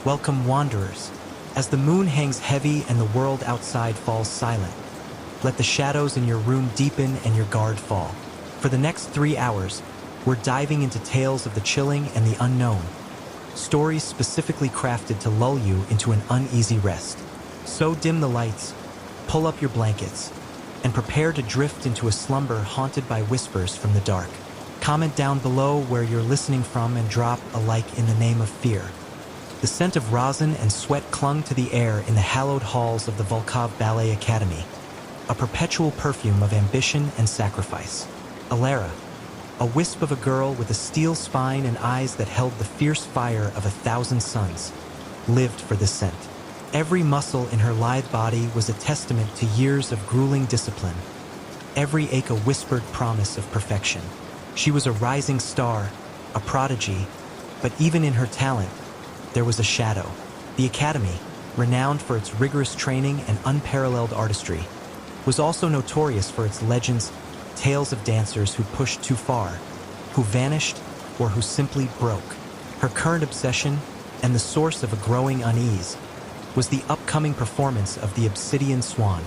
Welcome, wanderers. As the moon hangs heavy and the world outside falls silent, let the shadows in your room deepen and your guard fall. For the next 3 hours, we're diving into tales of the chilling and the unknown, stories specifically crafted to lull you into an uneasy rest. So dim the lights, pull up your blankets, and prepare to drift into a slumber haunted by whispers from the dark. Comment down below where you're listening from and drop a like in the name of fear. The scent of rosin and sweat clung to the air in the hallowed halls of the Volkov Ballet Academy, a perpetual perfume of ambition and sacrifice. Alara, a wisp of a girl with a steel spine and eyes that held the fierce fire of 1,000 suns, lived for this scent. Every muscle in her lithe body was a testament to years of grueling discipline. Every ache a whispered promise of perfection. She was a rising star, a prodigy, but even in her talent, there was a shadow. The Academy, renowned for its rigorous training and unparalleled artistry, was also notorious for its legends, tales of dancers who pushed too far, who vanished, or who simply broke. Her current obsession, and the source of a growing unease, was the upcoming performance of the Obsidian Swan,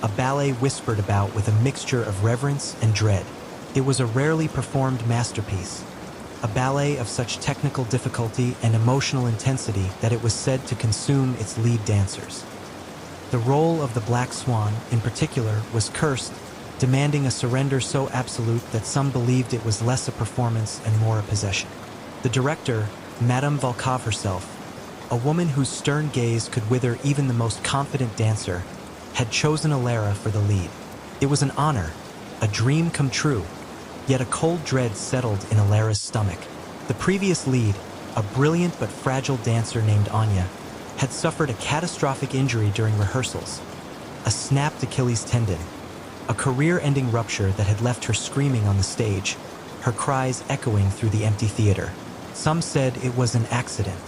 a ballet whispered about with a mixture of reverence and dread. It was a rarely performed masterpiece, a ballet of such technical difficulty and emotional intensity that it was said to consume its lead dancers. The role of the Black Swan, in particular, was cursed, demanding a surrender so absolute that some believed it was less a performance and more a possession. The director, Madame Volkov herself, a woman whose stern gaze could wither even the most confident dancer, had chosen Alara for the lead. It was an honor, a dream come true, yet a cold dread settled in Alara's stomach. The previous lead, a brilliant but fragile dancer named Anya, had suffered a catastrophic injury during rehearsals, a snapped Achilles tendon, a career-ending rupture that had left her screaming on the stage, her cries echoing through the empty theater. Some said it was an accident.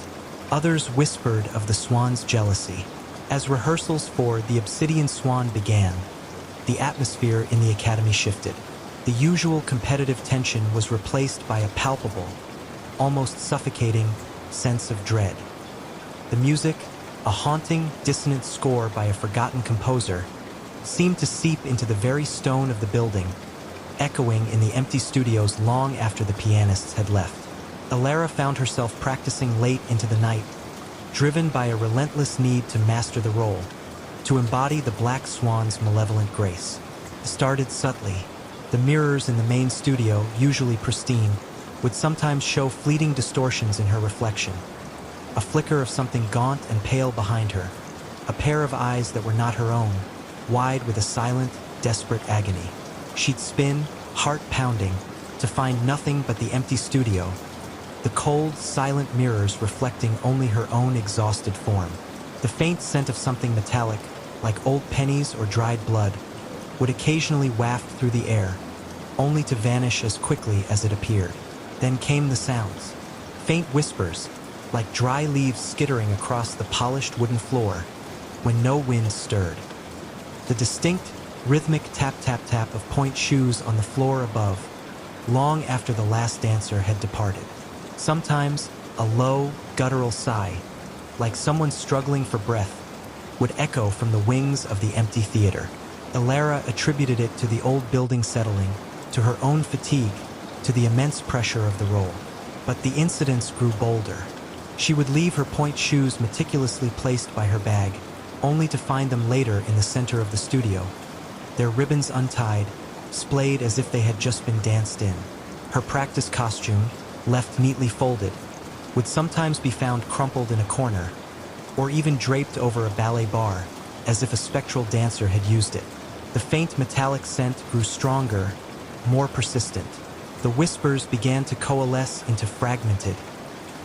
Others whispered of the swan's jealousy. As rehearsals for The Obsidian Swan began, the atmosphere in the Academy shifted. The usual competitive tension was replaced by a palpable, almost suffocating sense of dread. The music, a haunting, dissonant score by a forgotten composer, seemed to seep into the very stone of the building, echoing in the empty studios long after the pianists had left. Alara found herself practicing late into the night, driven by a relentless need to master the role, to embody the Black Swan's malevolent grace. It started subtly. The mirrors in the main studio, usually pristine, would sometimes show fleeting distortions in her reflection. A flicker of something gaunt and pale behind her, a pair of eyes that were not her own, wide with a silent, desperate agony. She'd spin, heart pounding, to find nothing but the empty studio, the cold, silent mirrors reflecting only her own exhausted form. The faint scent of something metallic, like old pennies or dried blood, would occasionally waft through the air, only to vanish as quickly as it appeared. Then came the sounds, faint whispers, like dry leaves skittering across the polished wooden floor when no wind stirred. The distinct, rhythmic tap-tap-tap of point shoes on the floor above, long after the last dancer had departed. Sometimes, a low, guttural sigh, like someone struggling for breath, would echo from the wings of the empty theater. Alara attributed it to the old building settling, to her own fatigue, to the immense pressure of the role. But the incidents grew bolder. She would leave her point shoes meticulously placed by her bag, only to find them later in the center of the studio, their ribbons untied, splayed as if they had just been danced in. Her practice costume, left neatly folded, would sometimes be found crumpled in a corner, or even draped over a ballet bar, as if a spectral dancer had used it. The faint metallic scent grew stronger, more persistent. The whispers began to coalesce into fragmented,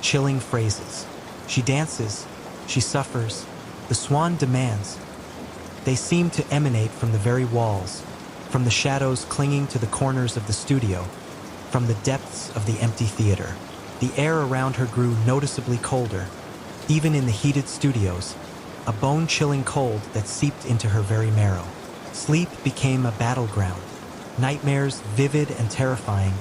chilling phrases. She dances, she suffers, the swan demands. They seemed to emanate from the very walls, from the shadows clinging to the corners of the studio, from the depths of the empty theater. The air around her grew noticeably colder, even in the heated studios, a bone-chilling cold that seeped into her very marrow. Sleep became a battleground. Nightmares, vivid and terrifying,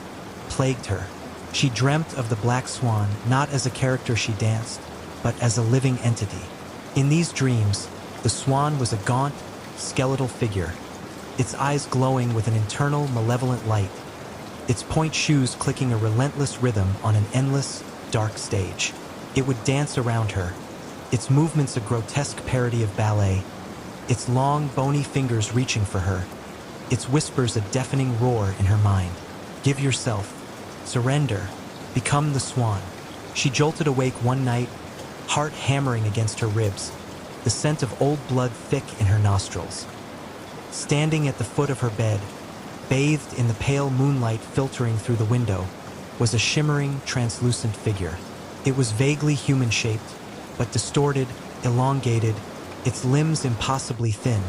plagued her. She dreamt of the Black Swan not as a character she danced, but as a living entity. In these dreams, the swan was a gaunt, skeletal figure, its eyes glowing with an internal, malevolent light, its point shoes clicking a relentless rhythm on an endless, dark stage. It would dance around her, its movements a grotesque parody of ballet, its long, bony fingers reaching for her, its whispers a deafening roar in her mind. Give yourself. Surrender. Become the swan. She jolted awake one night, heart hammering against her ribs, the scent of old blood thick in her nostrils. Standing at the foot of her bed, bathed in the pale moonlight filtering through the window, was a shimmering, translucent figure. It was vaguely human-shaped, but distorted, elongated, its limbs impossibly thin,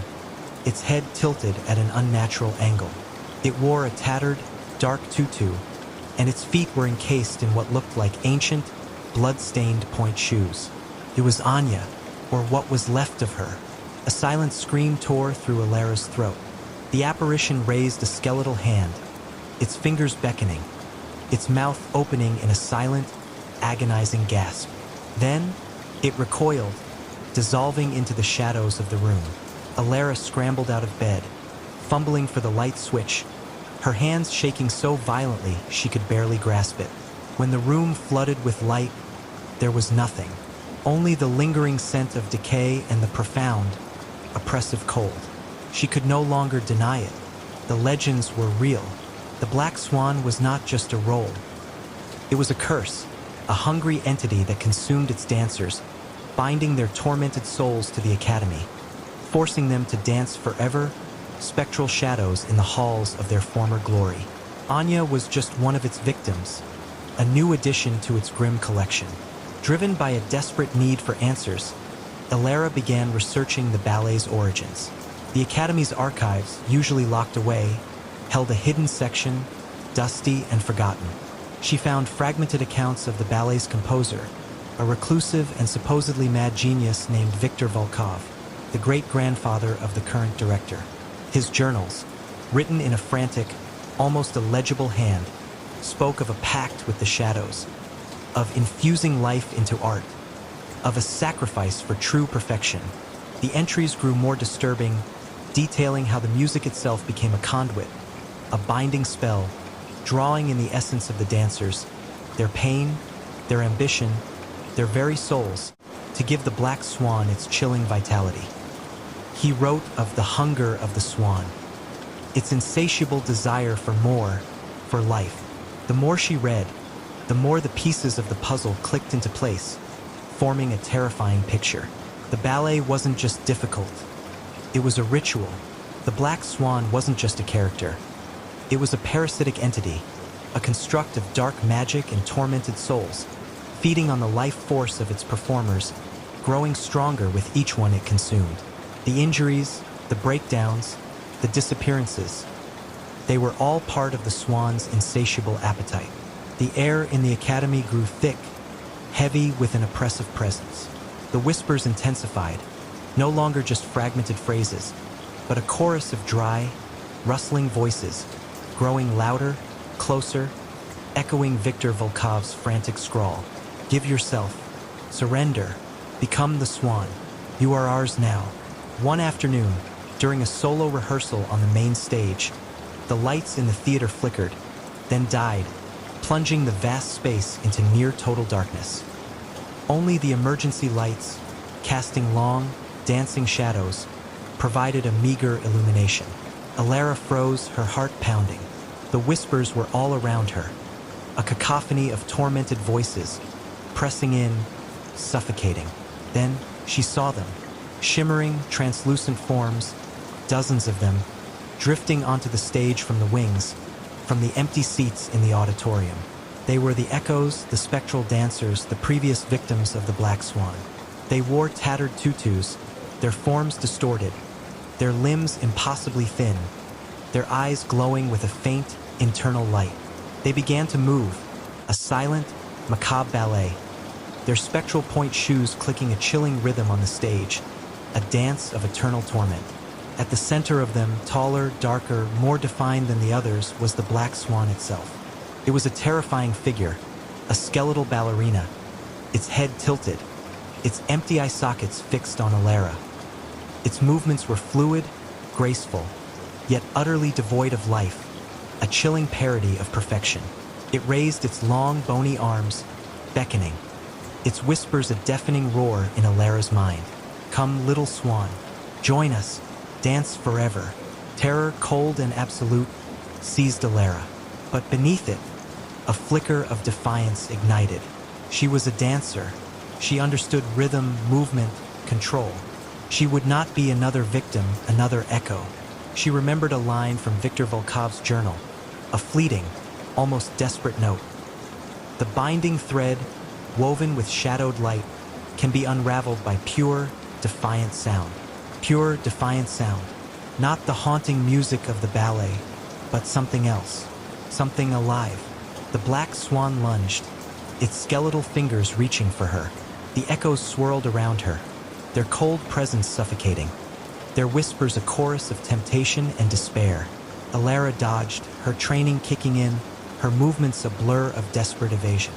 its head tilted at an unnatural angle. It wore a tattered, dark tutu, and its feet were encased in what looked like ancient, blood-stained point shoes. It was Anya, or what was left of her. A silent scream tore through Alara's throat. The apparition raised a skeletal hand, its fingers beckoning, its mouth opening in a silent, agonizing gasp. Then, it recoiled, dissolving into the shadows of the room. Alara scrambled out of bed, fumbling for the light switch, her hands shaking so violently she could barely grasp it. When the room flooded with light, there was nothing. Only the lingering scent of decay and the profound, oppressive cold. She could no longer deny it. The legends were real. The Black Swan was not just a role. It was a curse, a hungry entity that consumed its dancers, binding their tormented souls to the academy, forcing them to dance forever, spectral shadows in the halls of their former glory. Anya was just one of its victims, a new addition to its grim collection. Driven by a desperate need for answers, Alara began researching the ballet's origins. The Academy's archives, usually locked away, held a hidden section, dusty and forgotten. She found fragmented accounts of the ballet's composer, a reclusive and supposedly mad genius named Viktor Volkov, the great-grandfather of the current director. His journals, written in a frantic, almost illegible hand, spoke of a pact with the shadows, of infusing life into art, of a sacrifice for true perfection. The entries grew more disturbing, detailing how the music itself became a conduit, a binding spell, drawing in the essence of the dancers, their pain, their ambition, their very souls, to give the Black Swan its chilling vitality. He wrote of the hunger of the swan, its insatiable desire for more, for life. The more she read, the more the pieces of the puzzle clicked into place, forming a terrifying picture. The ballet wasn't just difficult, it was a ritual. The Black Swan wasn't just a character. It was a parasitic entity, a construct of dark magic and tormented souls, feeding on the life force of its performers, growing stronger with each one it consumed. The injuries, the breakdowns, the disappearances, they were all part of the swan's insatiable appetite. The air in the academy grew thick, heavy with an oppressive presence. The whispers intensified, no longer just fragmented phrases, but a chorus of dry, rustling voices, growing louder, closer, echoing Viktor Volkov's frantic scrawl. Give yourself. Surrender. Become the swan. You are ours now. One afternoon, during a solo rehearsal on the main stage, the lights in the theater flickered, then died, plunging the vast space into near-total darkness. Only the emergency lights, casting long, dancing shadows, provided a meager illumination. Alara froze, her heart pounding. The whispers were all around her, a cacophony of tormented voices, pressing in, suffocating. Then she saw them, shimmering, translucent forms, dozens of them, drifting onto the stage from the wings, from the empty seats in the auditorium. They were the echoes, the spectral dancers, the previous victims of the Black Swan. They wore tattered tutus, their forms distorted, their limbs impossibly thin, their eyes glowing with a faint, internal light. They began to move, a silent, macabre ballet, their spectral point shoes clicking a chilling rhythm on the stage, a dance of eternal torment. At the center of them, taller, darker, more defined than the others, was the Black Swan itself. It was a terrifying figure, a skeletal ballerina, its head tilted, its empty eye sockets fixed on Alara. Its movements were fluid, graceful, yet utterly devoid of life, a chilling parody of perfection. It raised its long, bony arms, beckoning, its whispers a deafening roar in Alara's mind. Come, little swan, join us, dance forever. Terror, cold and absolute, seized Alara. But beneath it, a flicker of defiance ignited. She was a dancer. She understood rhythm, movement, control. She would not be another victim, another echo. She remembered a line from Viktor Volkov's journal, a fleeting, almost desperate note. The binding thread, woven with shadowed light, can be unraveled by pure, defiant sound. Pure, defiant sound. Not the haunting music of the ballet, but something else. Something alive. The black swan lunged, its skeletal fingers reaching for her. The echoes swirled around her, their cold presence suffocating, their whispers a chorus of temptation and despair. Alara dodged, her training kicking in, her movements a blur of desperate evasion.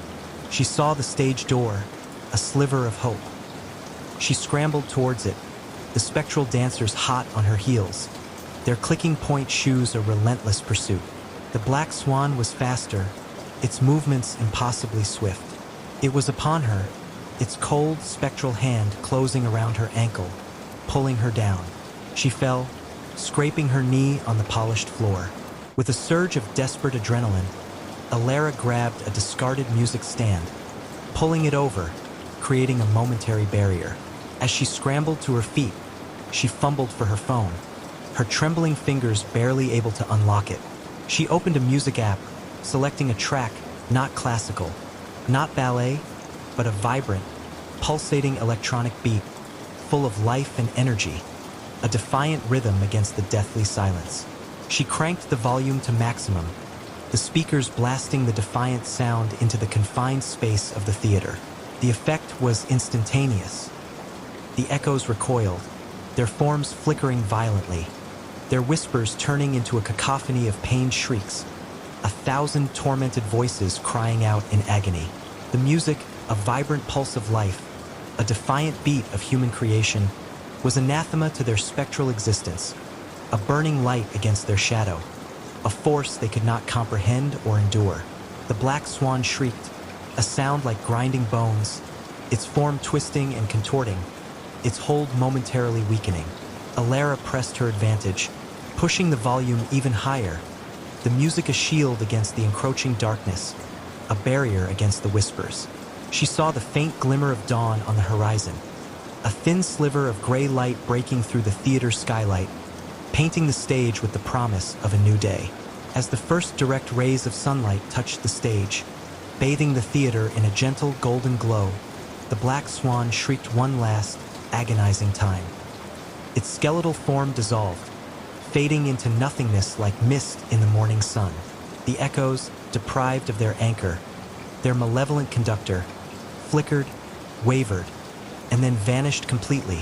She saw the stage door, a sliver of hope. She scrambled towards it, the spectral dancers hot on her heels, their clicking point shoes a relentless pursuit. The black swan was faster, its movements impossibly swift. It was upon her, its cold, spectral hand closing around her ankle, pulling her down. She fell, scraping her knee on the polished floor. With a surge of desperate adrenaline, Alara grabbed a discarded music stand, pulling it over, creating a momentary barrier. As she scrambled to her feet, she fumbled for her phone, her trembling fingers barely able to unlock it. She opened a music app, selecting a track not classical, not ballet, but a vibrant, pulsating electronic beat, full of life and energy, a defiant rhythm against the deathly silence. She cranked the volume to maximum, the speakers blasting the defiant sound into the confined space of the theater. The effect was instantaneous. The echoes recoiled, their forms flickering violently, their whispers turning into a cacophony of pained shrieks, 1,000 tormented voices crying out in agony. The music, a vibrant pulse of life, a defiant beat of human creation, was anathema to their spectral existence, a burning light against their shadow, a force they could not comprehend or endure. The black swan shrieked, a sound like grinding bones, its form twisting and contorting, its hold momentarily weakening. Alara pressed her advantage, pushing the volume even higher, the music a shield against the encroaching darkness, a barrier against the whispers. She saw the faint glimmer of dawn on the horizon, a thin sliver of gray light breaking through the theater skylight, painting the stage with the promise of a new day. As the first direct rays of sunlight touched the stage, bathing the theater in a gentle golden glow, the black swan shrieked one last, agonizing time. Its skeletal form dissolved, fading into nothingness like mist in the morning sun. The echoes, deprived of their anchor, their malevolent conductor, flickered, wavered, and then vanished completely,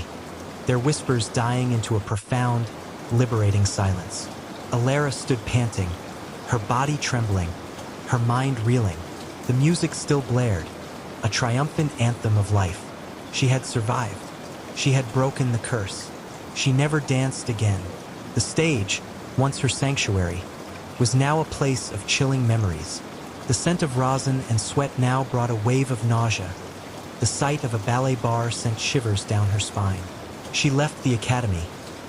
their whispers dying into a profound, liberating silence. Alara stood panting, her body trembling, her mind reeling. The music still blared, a triumphant anthem of life. She had survived. She had broken the curse. She never danced again. The stage, once her sanctuary, was now a place of chilling memories. The scent of rosin and sweat now brought a wave of nausea. The sight of a ballet bar sent shivers down her spine. She left the academy,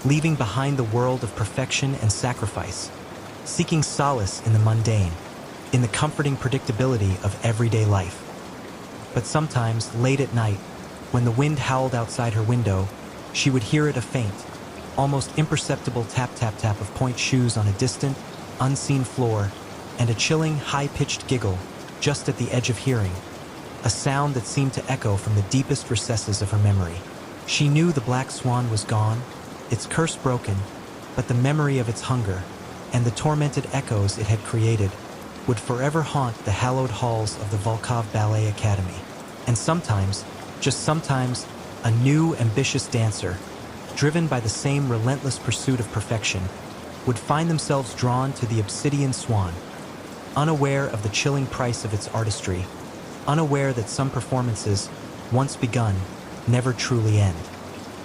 leaving behind the world of perfection and sacrifice, seeking solace in the mundane, in the comforting predictability of everyday life. But sometimes, late at night, when the wind howled outside her window, she would hear it a faint, almost imperceptible tap-tap-tap of point shoes on a distant, unseen floor, and a chilling, high-pitched giggle just at the edge of hearing, a sound that seemed to echo from the deepest recesses of her memory. She knew the black swan was gone, its curse broken, but the memory of its hunger and the tormented echoes it had created would forever haunt the hallowed halls of the Volkov Ballet Academy. And sometimes, just sometimes, a new, ambitious dancer, driven by the same relentless pursuit of perfection, would find themselves drawn to the obsidian swan, unaware of the chilling price of its artistry, unaware that some performances, once begun, never truly end.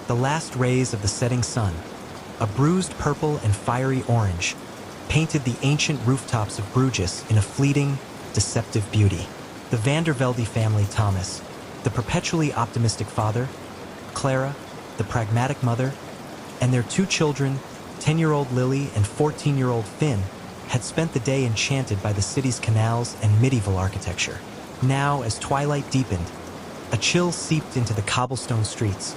The last rays of the setting sun, a bruised purple and fiery orange, painted the ancient rooftops of Bruges in a fleeting, deceptive beauty. The Vandervelde family, Thomas, the perpetually optimistic father, Clara, the pragmatic mother, and their two children, 10-year-old Lily and 14-year-old Finn, had spent the day enchanted by the city's canals and medieval architecture. Now, as twilight deepened, a chill seeped into the cobblestone streets,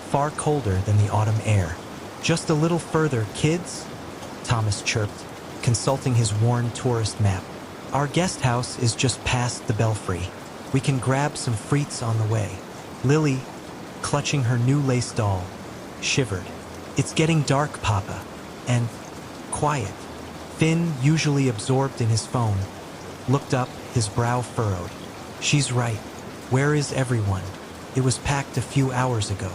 far colder than the autumn air. "Just a little further, kids," Thomas chirped, consulting his worn tourist map. "Our guest house is just past the belfry. We can grab some frites on the way." Lily, clutching her new lace doll, shivered. "It's getting dark, Papa, and quiet." Finn, usually absorbed in his phone, looked up, his brow furrowed. "She's right. Where is everyone? It was packed a few hours ago."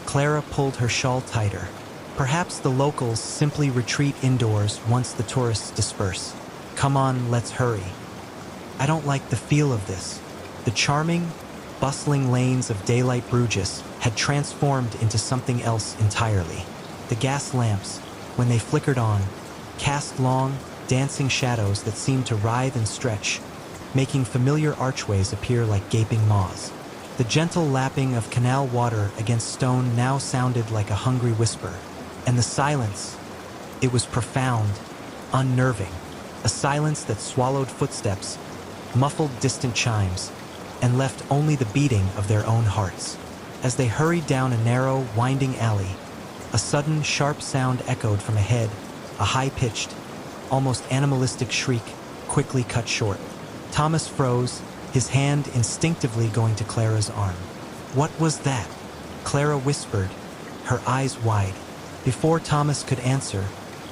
Clara pulled her shawl tighter. "Perhaps the locals simply retreat indoors once the tourists disperse. Come on, let's hurry. I don't like the feel of this." The charming, bustling lanes of daylight Bruges had transformed into something else entirely. The gas lamps, when they flickered on, cast long, dancing shadows that seemed to writhe and stretch, making familiar archways appear like gaping maws. The gentle lapping of canal water against stone now sounded like a hungry whisper, and the silence, it was profound, unnerving, a silence that swallowed footsteps, muffled distant chimes, and left only the beating of their own hearts. As they hurried down a narrow, winding alley, a sudden, sharp sound echoed from ahead, a high-pitched, almost animalistic shriek quickly cut short. Thomas froze, his hand instinctively going to Clara's arm. "What was that?" Clara whispered, her eyes wide. Before Thomas could answer,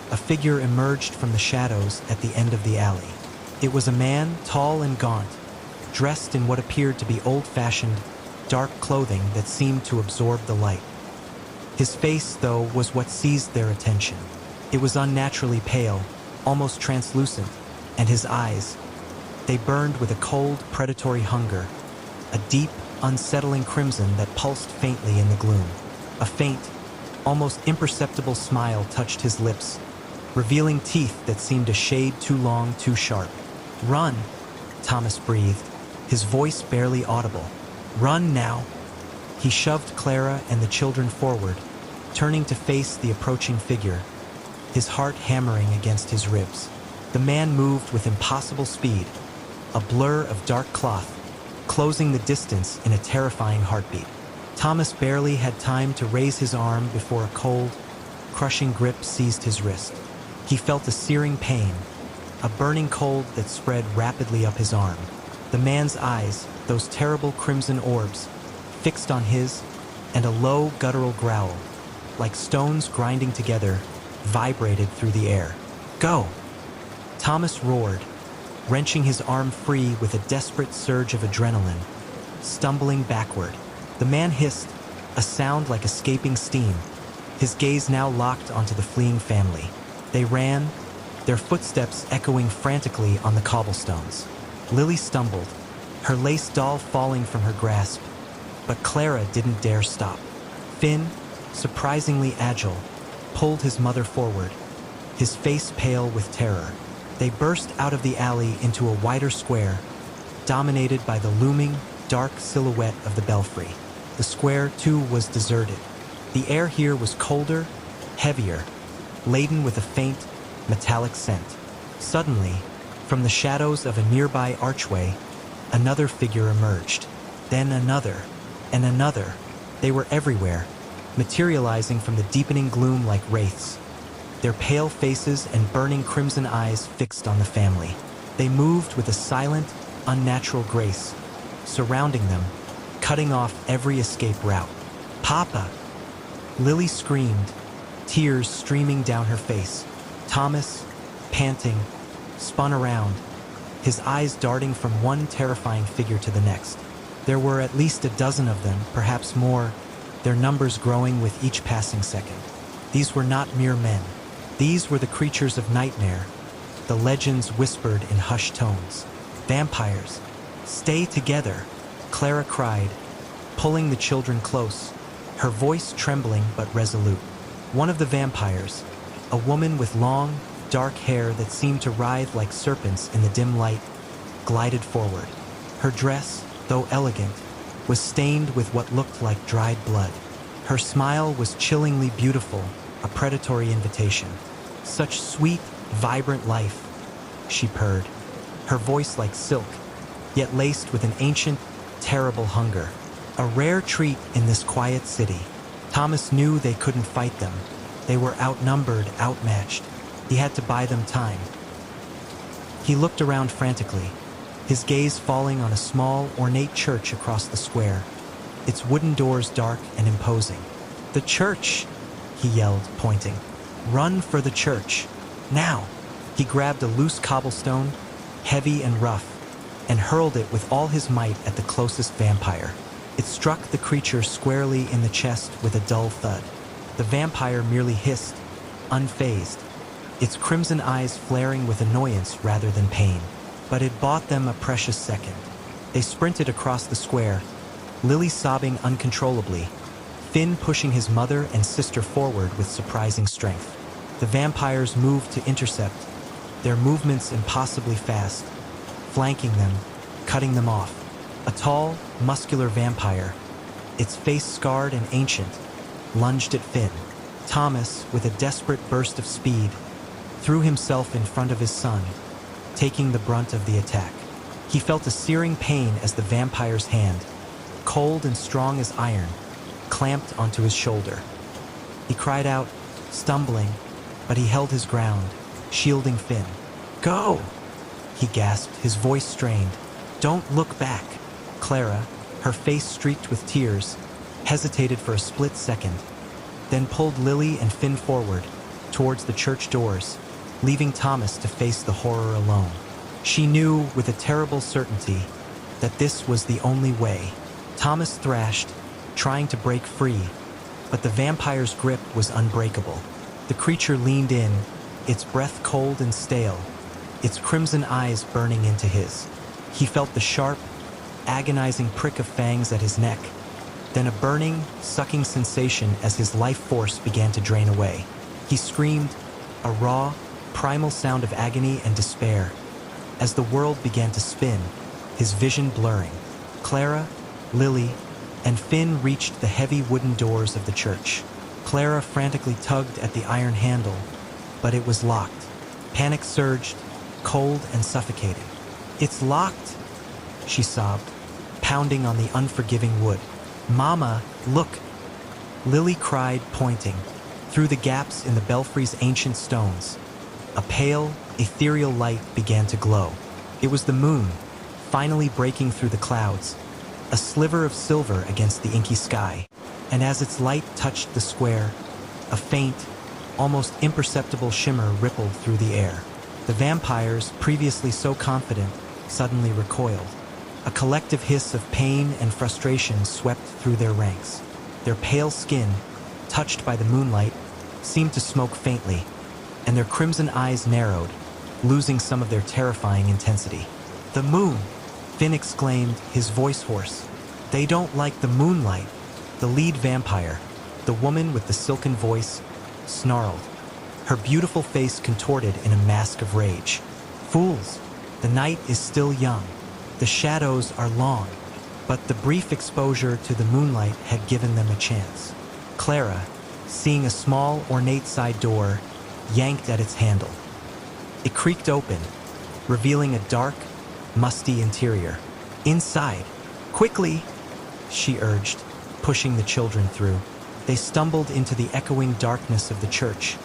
a figure emerged from the shadows at the end of the alley. It was a man, tall and gaunt, dressed in what appeared to be old-fashioned, dark clothing that seemed to absorb the light. His face, though, was what seized their attention. It was unnaturally pale, almost translucent, and his eyes, they burned with a cold, predatory hunger, a deep, unsettling crimson that pulsed faintly in the gloom. A faint, almost imperceptible smile touched his lips, revealing teeth that seemed a shade too long, too sharp. "Run," Thomas breathed, his voice barely audible. "Run now." He shoved Clara and the children forward, turning to face the approaching figure, his heart hammering against his ribs. The man moved with impossible speed, a blur of dark cloth, closing the distance in a terrifying heartbeat. Thomas barely had time to raise his arm before a cold, crushing grip seized his wrist. He felt a searing pain, a burning cold that spread rapidly up his arm. The man's eyes, those terrible crimson orbs, fixed on his, and a low, guttural growl, like stones grinding together, vibrated through the air. "Go!" Thomas roared, wrenching his arm free with a desperate surge of adrenaline, stumbling backward. The man hissed, a sound like escaping steam, his gaze now locked onto the fleeing family. They ran, their footsteps echoing frantically on the cobblestones. Lily stumbled, her lace doll falling from her grasp, but Clara didn't dare stop. Finn, surprisingly agile, pulled his mother forward, his face pale with terror. They burst out of the alley into a wider square, dominated by the looming, dark silhouette of the belfry. The square, too, was deserted. The air here was colder, heavier, laden with a faint, metallic scent. Suddenly, from the shadows of a nearby archway, another figure emerged. Then another, and another. They were everywhere, materializing from the deepening gloom like wraiths, their pale faces and burning crimson eyes fixed on the family. They moved with a silent, unnatural grace, surrounding them, cutting off every escape route. "Papa!" Lily screamed, tears streaming down her face. Thomas, panting, spun around, his eyes darting from one terrifying figure to the next. There were at least a dozen of them, perhaps more, their numbers growing with each passing second. These were not mere men. These were the creatures of nightmare, the legends whispered in hushed tones. "Vampires! Stay together!" Clara cried, pulling the children close, her voice trembling but resolute. One of the vampires, a woman with long, dark hair that seemed to writhe like serpents in the dim light, glided forward. Her dress, though elegant, was stained with what looked like dried blood. Her smile was chillingly beautiful, a predatory invitation. "Such sweet, vibrant life," she purred, her voice like silk, yet laced with an ancient, terrible hunger. A rare treat in this quiet city. Thomas knew they couldn't fight them. They were outnumbered, outmatched. He had to buy them time. He looked around frantically, his gaze falling on a small, ornate church across the square, its wooden doors dark and imposing. "The church!" he yelled, pointing. "Run for the church! Now!" He grabbed a loose cobblestone, heavy and rough, and hurled it with all his might at the closest vampire. It struck the creature squarely in the chest with a dull thud. The vampire merely hissed, unfazed, its crimson eyes flaring with annoyance rather than pain. But it bought them a precious second. They sprinted across the square, Lily sobbing uncontrollably, Finn pushing his mother and sister forward with surprising strength. The vampires moved to intercept, their movements impossibly fast, flanking them, cutting them off. A tall, muscular vampire, its face scarred and ancient, lunged at Finn. Thomas, with a desperate burst of speed, threw himself in front of his son, taking the brunt of the attack. He felt a searing pain as the vampire's hand, cold and strong as iron, clamped onto his shoulder. He cried out, stumbling, but he held his ground, shielding Finn. "Go!" he gasped, his voice strained. "Don't look back." Clara, her face streaked with tears, hesitated for a split second, then pulled Lily and Finn forward, towards the church doors, leaving Thomas to face the horror alone. She knew with a terrible certainty that this was the only way. Thomas thrashed, trying to break free, but the vampire's grip was unbreakable. The creature leaned in, its breath cold and stale, its crimson eyes burning into his. He felt the sharp, agonizing prick of fangs at his neck, then a burning, sucking sensation as his life force began to drain away. He screamed, a raw, primal sound of agony and despair, as the world began to spin, his vision blurring. Clara, Lily, and Finn reached the heavy wooden doors of the church. Clara frantically tugged at the iron handle, but it was locked. Panic surged, cold and suffocating. "It's locked," she sobbed, pounding on the unforgiving wood. "Mama, look!" Lily cried, pointing. Through the gaps in the belfry's ancient stones, a pale, ethereal light began to glow. It was the moon, finally breaking through the clouds, a sliver of silver against the inky sky. And as its light touched the square, a faint, almost imperceptible shimmer rippled through the air. The vampires, previously so confident, suddenly recoiled. A collective hiss of pain and frustration swept through their ranks. Their pale skin, touched by the moonlight, seemed to smoke faintly, and their crimson eyes narrowed, losing some of their terrifying intensity. "The moon!" Finn exclaimed, his voice hoarse. "They don't like the moonlight." The lead vampire, the woman with the silken voice, snarled, her beautiful face contorted in a mask of rage. "Fools! The night is still young. The shadows are long." But the brief exposure to the moonlight had given them a chance. Clara, seeing a small, ornate side door, yanked at its handle. It creaked open, revealing a dark, musty interior. "Inside! Quickly!" she urged, pushing the children through. They stumbled into the echoing darkness of the church,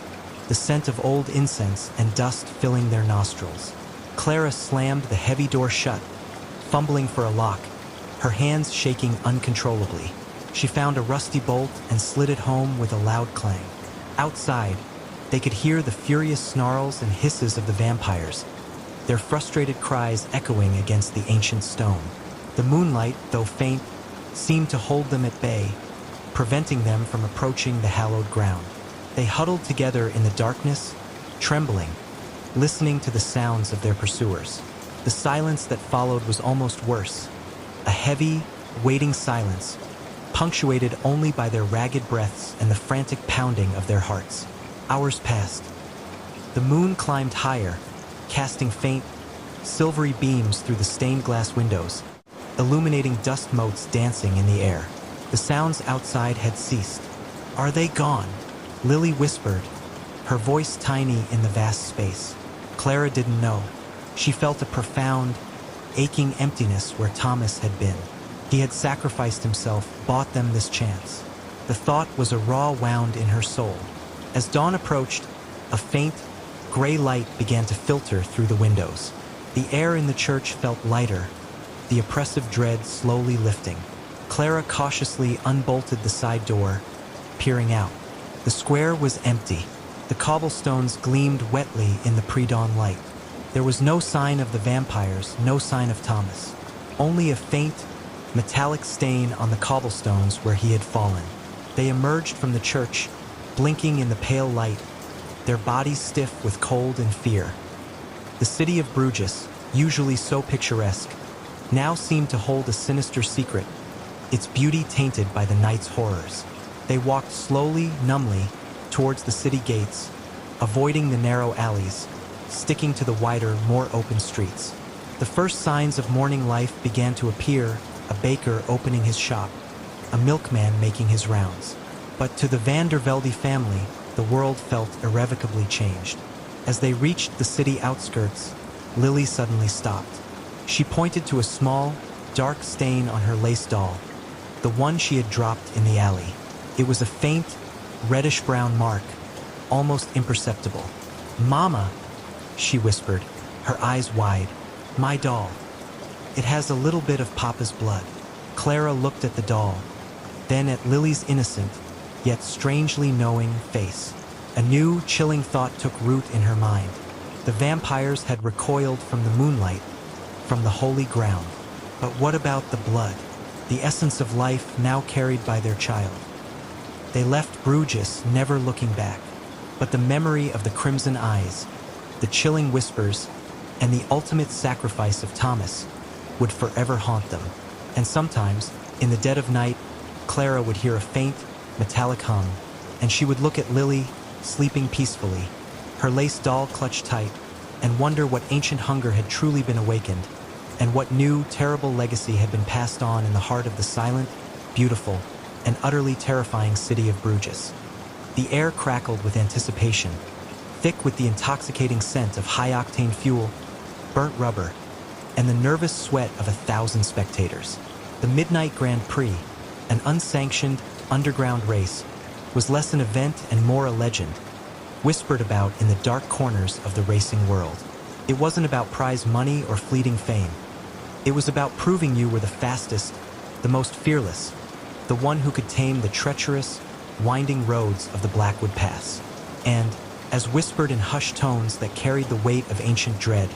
the scent of old incense and dust filling their nostrils. Clara slammed the heavy door shut, fumbling for a lock, her hands shaking uncontrollably. She found a rusty bolt and slid it home with a loud clang. Outside, they could hear the furious snarls and hisses of the vampires, their frustrated cries echoing against the ancient stone. The moonlight, though faint, seemed to hold them at bay, preventing them from approaching the hallowed ground. They huddled together in the darkness, trembling, listening to the sounds of their pursuers. The silence that followed was almost worse, a heavy, waiting silence punctuated only by their ragged breaths and the frantic pounding of their hearts. Hours passed. The moon climbed higher, casting faint, silvery beams through the stained glass windows, illuminating dust motes dancing in the air. The sounds outside had ceased. "Are they gone?" Lily whispered, her voice tiny in the vast space. Clara didn't know. She felt a profound, aching emptiness where Thomas had been. He had sacrificed himself, bought them this chance. The thought was a raw wound in her soul. As dawn approached, a faint, gray light began to filter through the windows. The air in the church felt lighter, the oppressive dread slowly lifting. Clara cautiously unbolted the side door, peering out. The square was empty. The cobblestones gleamed wetly in the pre-dawn light. There was no sign of the vampires, no sign of Thomas. Only a faint, metallic stain on the cobblestones where he had fallen. They emerged from the church, blinking in the pale light, their bodies stiff with cold and fear. The city of Bruges, usually so picturesque, now seemed to hold a sinister secret, its beauty tainted by the night's horrors. They walked slowly, numbly, towards the city gates, avoiding the narrow alleys, sticking to the wider, more open streets. The first signs of morning life began to appear, a baker opening his shop, a milkman making his rounds. But to the Van der Velde family, the world felt irrevocably changed. As they reached the city outskirts, Lily suddenly stopped. She pointed to a small, dark stain on her lace doll, the one she had dropped in the alley. It was a faint, reddish-brown mark, almost imperceptible. "Mama," she whispered, her eyes wide. "My doll. It has a little bit of Papa's blood." Clara looked at the doll, then at Lily's innocent, yet strangely knowing face. A new, chilling thought took root in her mind. The vampires had recoiled from the moonlight, from the holy ground. But what about the blood, the essence of life now carried by their child? They left Bruges, never looking back. But the memory of the crimson eyes, the chilling whispers, and the ultimate sacrifice of Thomas would forever haunt them. And sometimes, in the dead of night, Clara would hear a faint, metallic hum, and she would look at Lily, sleeping peacefully, her lace doll clutched tight, and wonder what ancient hunger had truly been awakened, and what new, terrible legacy had been passed on in the heart of the silent, beautiful, and utterly terrifying city of Bruges. The air crackled with anticipation, thick with the intoxicating scent of high-octane fuel, burnt rubber, and the nervous sweat of 1,000 spectators. The Midnight Grand Prix, an unsanctioned, underground race, was less an event and more a legend, whispered about in the dark corners of the racing world. It wasn't about prize money or fleeting fame. It was about proving you were the fastest, the most fearless, the one who could tame the treacherous, winding roads of the Blackwood Pass. And, as whispered in hushed tones that carried the weight of ancient dread,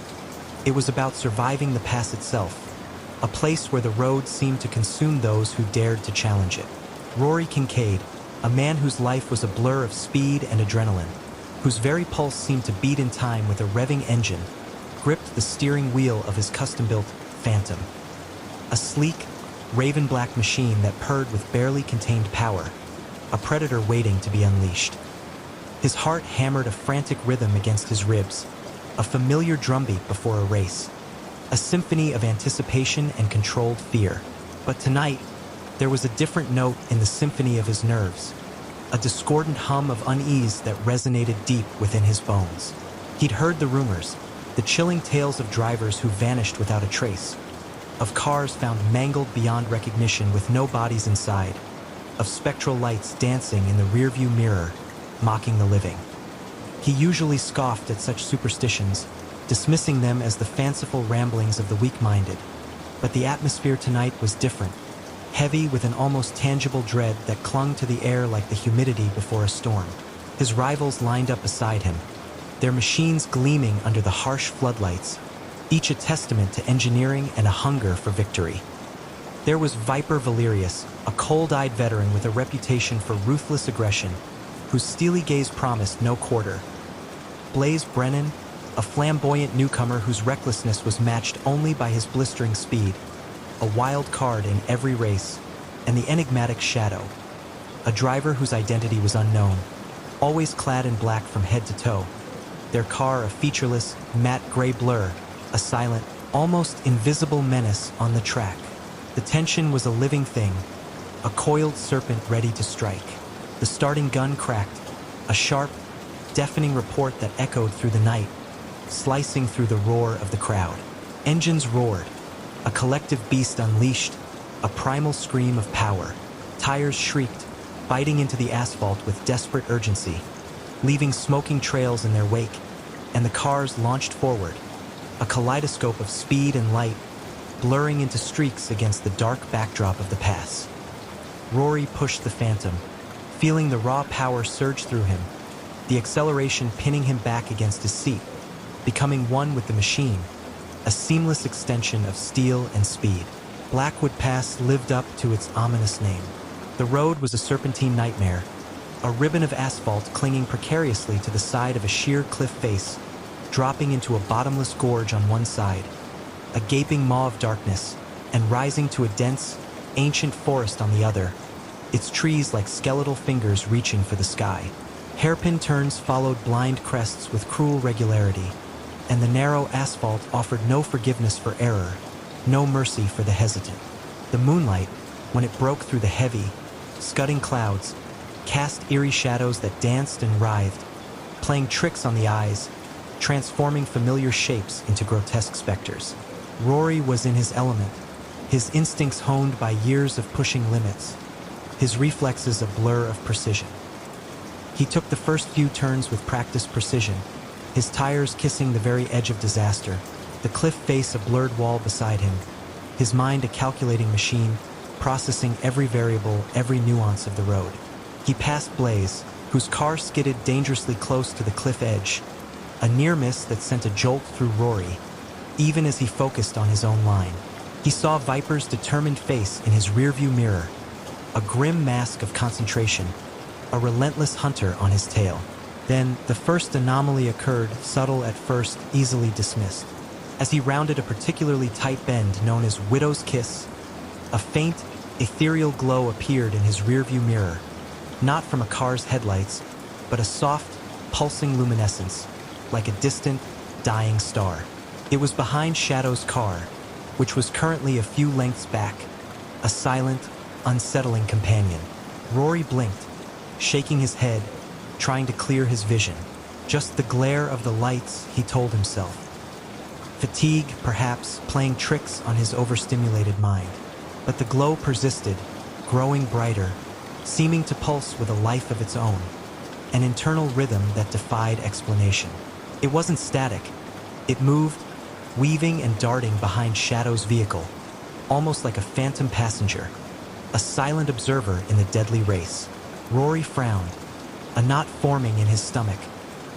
it was about surviving the pass itself, a place where the road seemed to consume those who dared to challenge it. Rory Kincaid, a man whose life was a blur of speed and adrenaline, whose very pulse seemed to beat in time with a revving engine, gripped the steering wheel of his custom-built Phantom. A sleek, raven-black machine that purred with barely contained power, a predator waiting to be unleashed. His heart hammered a frantic rhythm against his ribs, a familiar drumbeat before a race, a symphony of anticipation and controlled fear. But tonight, there was a different note in the symphony of his nerves, a discordant hum of unease that resonated deep within his bones. He'd heard the rumors, the chilling tales of drivers who vanished without a trace, of cars found mangled beyond recognition with no bodies inside, of spectral lights dancing in the rearview mirror, mocking the living. He usually scoffed at such superstitions, dismissing them as the fanciful ramblings of the weak-minded. But the atmosphere tonight was different, heavy with an almost tangible dread that clung to the air like the humidity before a storm. His rivals lined up beside him, their machines gleaming under the harsh floodlights, each a testament to engineering and a hunger for victory. There was Viper Valerius, a cold-eyed veteran with a reputation for ruthless aggression, whose steely gaze promised no quarter. Blaze Brennan, a flamboyant newcomer whose recklessness was matched only by his blistering speed, a wild card in every race, and the enigmatic Shadow, a driver whose identity was unknown, always clad in black from head to toe. Their car a featureless, matte gray blur, a silent, almost invisible menace on the track. The tension was a living thing, a coiled serpent ready to strike. The starting gun cracked, a sharp, deafening report that echoed through the night, slicing through the roar of the crowd. Engines roared, a collective beast unleashed, a primal scream of power. Tires shrieked, biting into the asphalt with desperate urgency, leaving smoking trails in their wake, and the cars launched forward, a kaleidoscope of speed and light, blurring into streaks against the dark backdrop of the pass. Rory pushed the Phantom, feeling the raw power surge through him, the acceleration pinning him back against his seat, becoming one with the machine, a seamless extension of steel and speed. Blackwood Pass lived up to its ominous name. The road was a serpentine nightmare, a ribbon of asphalt clinging precariously to the side of a sheer cliff face, dropping into a bottomless gorge on one side, a gaping maw of darkness, and rising to a dense, ancient forest on the other, its trees like skeletal fingers reaching for the sky. Hairpin turns followed blind crests with cruel regularity, and the narrow asphalt offered no forgiveness for error, no mercy for the hesitant. The moonlight, when it broke through the heavy, scudding clouds, cast eerie shadows that danced and writhed, playing tricks on the eyes, transforming familiar shapes into grotesque specters. Rory was in his element, his instincts honed by years of pushing limits, his reflexes a blur of precision. He took the first few turns with practiced precision, his tires kissing the very edge of disaster, the cliff face a blurred wall beside him, his mind a calculating machine, processing every variable, every nuance of the road. He passed Blaze, whose car skidded dangerously close to the cliff edge, a near miss that sent a jolt through Rory, even as he focused on his own line. He saw Viper's determined face in his rearview mirror, a grim mask of concentration, a relentless hunter on his tail. Then, the first anomaly occurred, subtle at first, easily dismissed. As he rounded a particularly tight bend known as Widow's Kiss, a faint, ethereal glow appeared in his rearview mirror, not from a car's headlights, but a soft, pulsing luminescence, like a distant, dying star. It was behind Shadow's car, which was currently a few lengths back, a silent, unsettling companion. Rory blinked, shaking his head, trying to clear his vision. Just the glare of the lights, he told himself. Fatigue, perhaps, playing tricks on his overstimulated mind. But the glow persisted, growing brighter, seeming to pulse with a life of its own, an internal rhythm that defied explanation. It wasn't static. It moved, weaving and darting behind Shadow's vehicle, almost like a phantom passenger, a silent observer in the deadly race. Rory frowned, a knot forming in his stomach,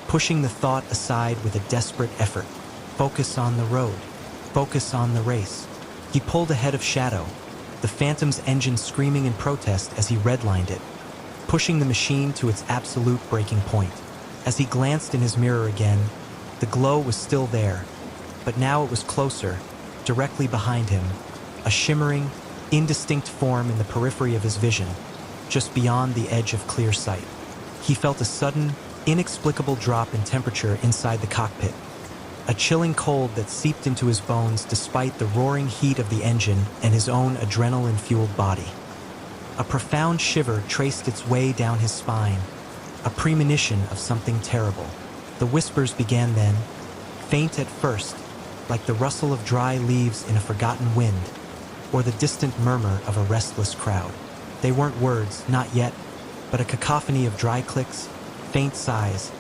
pushing the thought aside with a desperate effort. Focus on the road. Focus on the race. He pulled ahead of Shadow, the Phantom's engine screaming in protest as he redlined it, pushing the machine to its absolute breaking point. As he glanced in his mirror again, the glow was still there, but now it was closer, directly behind him, a shimmering, indistinct form in the periphery of his vision, just beyond the edge of clear sight. He felt a sudden, inexplicable drop in temperature inside the cockpit, a chilling cold that seeped into his bones despite the roaring heat of the engine and his own adrenaline-fueled body. A profound shiver traced its way down his spine, a premonition of something terrible. The whispers began then, faint at first, like the rustle of dry leaves in a forgotten wind, or the distant murmur of a restless crowd. They weren't words, not yet, but a cacophony of dry clicks, faint sighs,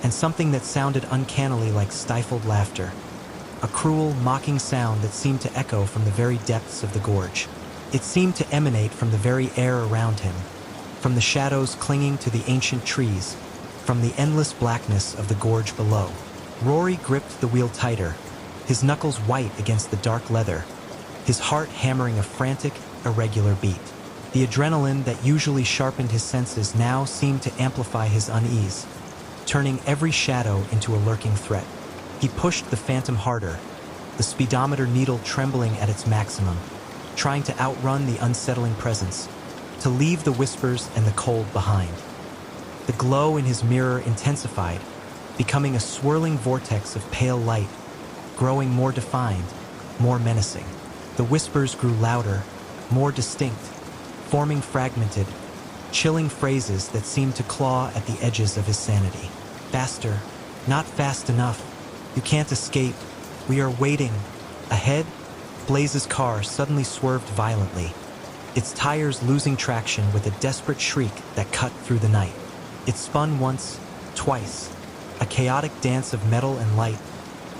and something that sounded uncannily like stifled laughter. A cruel, mocking sound that seemed to echo from the very depths of the gorge. It seemed to emanate from the very air around him, from the shadows clinging to the ancient trees, from the endless blackness of the gorge below. Rory gripped the wheel tighter, his knuckles white against the dark leather, his heart hammering a frantic, irregular beat. The adrenaline that usually sharpened his senses now seemed to amplify his unease, turning every shadow into a lurking threat. He pushed the Phantom harder, the speedometer needle trembling at its maximum, trying to outrun the unsettling presence, to leave the whispers and the cold behind. The glow in his mirror intensified, becoming a swirling vortex of pale light, growing more defined, more menacing. The whispers grew louder, more distinct, forming fragmented, chilling phrases that seemed to claw at the edges of his sanity. Faster, not fast enough, you can't escape, we are waiting. Ahead, Blaze's car suddenly swerved violently, its tires losing traction with a desperate shriek that cut through the night. It spun once, twice, a chaotic dance of metal and light,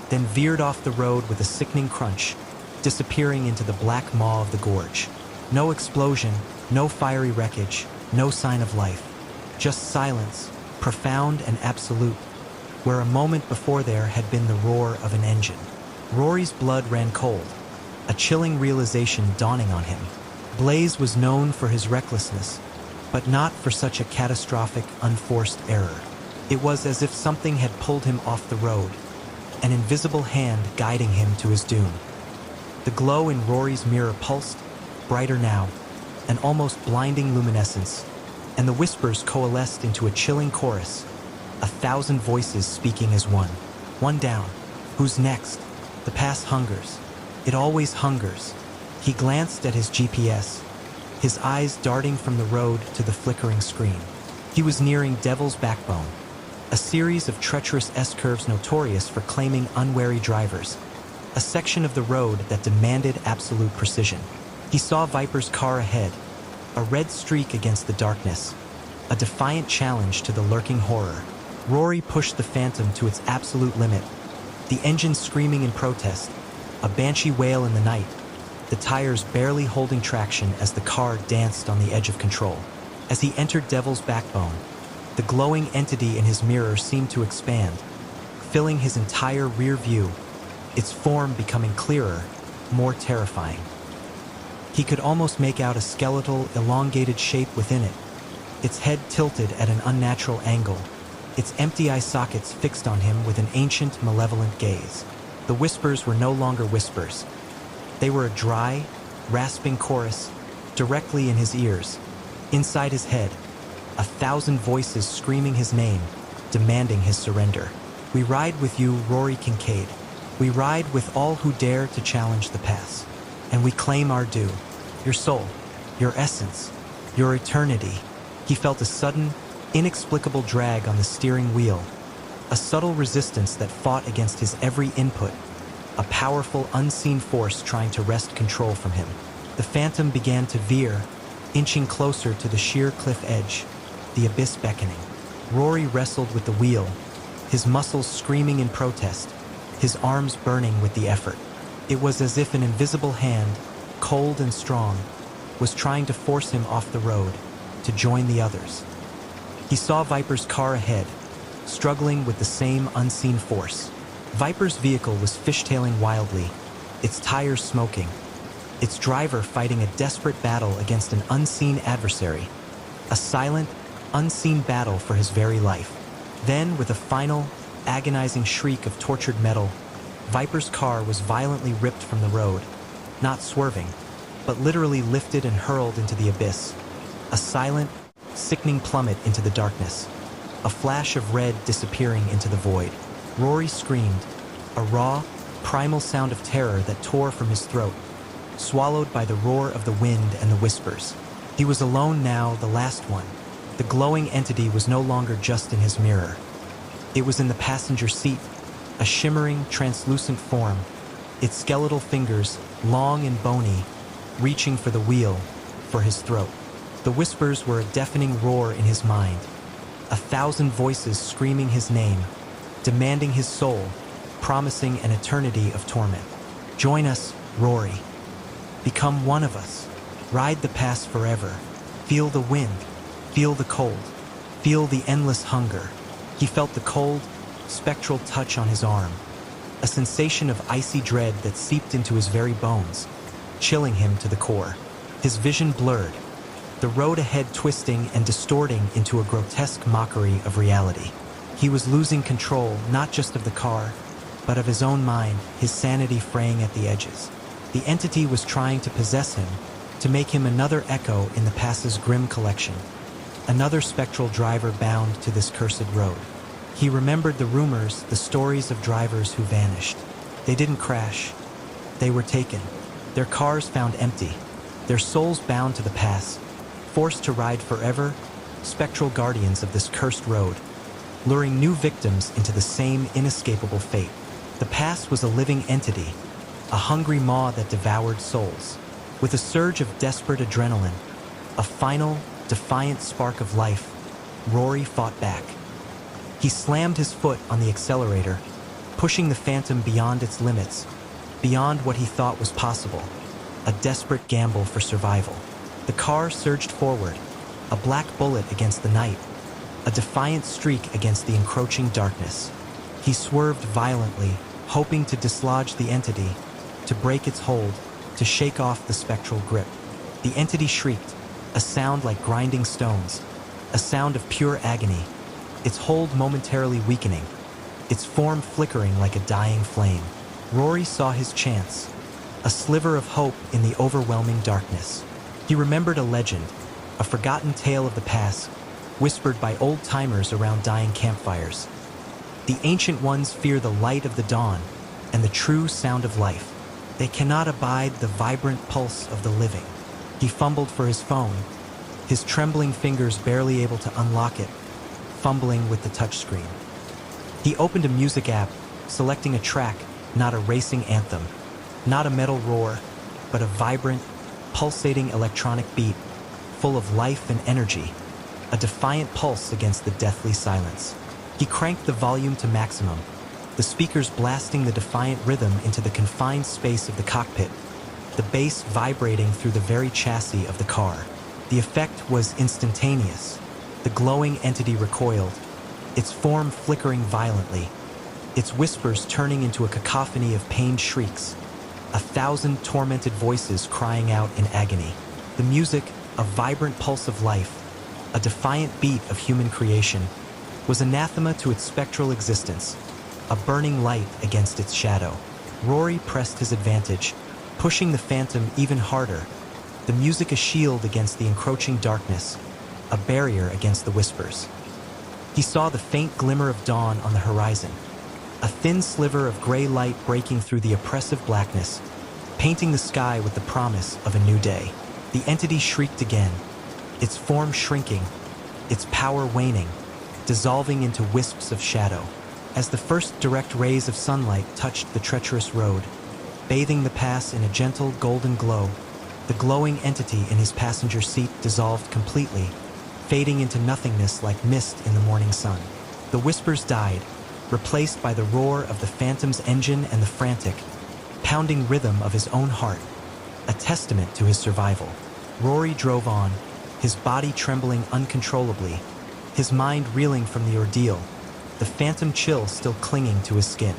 then veered off the road with a sickening crunch, disappearing into the black maw of the gorge. No explosion, no fiery wreckage, no sign of life. Just silence, profound and absolute, where a moment before there had been the roar of an engine. Rory's blood ran cold, a chilling realization dawning on him. Blaze was known for his recklessness, but not for such a catastrophic, unforced error. It was as if something had pulled him off the road, an invisible hand guiding him to his doom. The glow in Rory's mirror pulsed, brighter now, an almost blinding luminescence, and the whispers coalesced into a chilling chorus, 1,000 voices speaking as one. One down. Who's next? The past hungers. It always hungers. He glanced at his GPS, his eyes darting from the road to the flickering screen. He was nearing Devil's Backbone, a series of treacherous S-curves notorious for claiming unwary drivers, a section of the road that demanded absolute precision. He saw Viper's car ahead, a red streak against the darkness, a defiant challenge to the lurking horror. Rory pushed the Phantom to its absolute limit, the engine screaming in protest, a banshee wail in the night, the tires barely holding traction as the car danced on the edge of control. As he entered Devil's Backbone, the glowing entity in his mirror seemed to expand, filling his entire rear view, its form becoming clearer, more terrifying. He could almost make out a skeletal, elongated shape within it, its head tilted at an unnatural angle, its empty eye sockets fixed on him with an ancient, malevolent gaze. The whispers were no longer whispers. They were a dry, rasping chorus directly in his ears, inside his head, 1,000 voices screaming his name, demanding his surrender. We ride with you, Rory Kincaid. We ride with all who dare to challenge the past. And we claim our due. Your soul, your essence, your eternity. He felt a sudden, inexplicable drag on the steering wheel, a subtle resistance that fought against his every input, a powerful, unseen force trying to wrest control from him. The Phantom began to veer, inching closer to the sheer cliff edge, the abyss beckoning. Rory wrestled with the wheel, his muscles screaming in protest, his arms burning with the effort. It was as if an invisible hand, cold and strong, was trying to force him off the road, to join the others. He saw Viper's car ahead, struggling with the same unseen force. Viper's vehicle was fishtailing wildly, its tires smoking, its driver fighting a desperate battle against an unseen adversary, a silent, unseen battle for his very life. Then, with a final, agonizing shriek of tortured metal, Viper's car was violently ripped from the road, not swerving, but literally lifted and hurled into the abyss, a silent, sickening plummet into the darkness, a flash of red disappearing into the void. Rory screamed, a raw, primal sound of terror that tore from his throat, swallowed by the roar of the wind and the whispers. He was alone now, the last one. The glowing entity was no longer just in his mirror. It was in the passenger seat, a shimmering, translucent form, its skeletal fingers, long and bony, reaching for the wheel, for his throat. The whispers were a deafening roar in his mind, 1,000 voices screaming his name, demanding his soul, promising an eternity of torment. Join us, Rory. Become one of us. Ride the past forever. Feel the wind. Feel the cold. Feel the endless hunger. He felt the cold, spectral touch on his arm, a sensation of icy dread that seeped into his very bones, chilling him to the core. His vision blurred, the road ahead twisting and distorting into a grotesque mockery of reality. He was losing control not just of the car, but of his own mind, his sanity fraying at the edges. The entity was trying to possess him, to make him another echo in the past's grim collection, another spectral driver bound to this cursed road. He remembered the rumors, the stories of drivers who vanished. They didn't crash. They were taken. Their cars found empty. Their souls bound to the past, forced to ride forever, spectral guardians of this cursed road, luring new victims into the same inescapable fate. The past was a living entity, a hungry maw that devoured souls. With a surge of desperate adrenaline, a final, defiant spark of life, Rory fought back. He slammed his foot on the accelerator, pushing the Phantom beyond its limits, beyond what he thought was possible, a desperate gamble for survival. The car surged forward, a black bullet against the night, a defiant streak against the encroaching darkness. He swerved violently, hoping to dislodge the entity, to break its hold, to shake off the spectral grip. The entity shrieked, a sound like grinding stones, a sound of pure agony, its hold momentarily weakening, its form flickering like a dying flame. Rory saw his chance, a sliver of hope in the overwhelming darkness. He remembered a legend, a forgotten tale of the past, whispered by old-timers around dying campfires. The ancient ones fear the light of the dawn and the true sound of life. They cannot abide the vibrant pulse of the living. He fumbled for his phone, his trembling fingers barely able to unlock it, fumbling with the touchscreen. He opened a music app, selecting a track, not a racing anthem, not a metal roar, but a vibrant, pulsating electronic beat, full of life and energy, a defiant pulse against the deathly silence. He cranked the volume to maximum, the speakers blasting the defiant rhythm into the confined space of the cockpit, the bass vibrating through the very chassis of the car. The effect was instantaneous. The glowing entity recoiled, its form flickering violently, its whispers turning into a cacophony of pained shrieks, 1,000 tormented voices crying out in agony. The music, a vibrant pulse of life, a defiant beat of human creation, was anathema to its spectral existence, a burning light against its shadow. Rory pressed his advantage, pushing the Phantom even harder, the music a shield against the encroaching darkness, a barrier against the whispers. He saw the faint glimmer of dawn on the horizon, a thin sliver of gray light breaking through the oppressive blackness, painting the sky with the promise of a new day. The entity shrieked again, its form shrinking, its power waning, dissolving into wisps of shadow. As the first direct rays of sunlight touched the treacherous road, bathing the pass in a gentle golden glow, the glowing entity in his passenger seat dissolved completely, fading into nothingness like mist in the morning sun. The whispers died, replaced by the roar of the Phantom's engine and the frantic, pounding rhythm of his own heart, a testament to his survival. Rory drove on, his body trembling uncontrollably, his mind reeling from the ordeal, the phantom chill still clinging to his skin.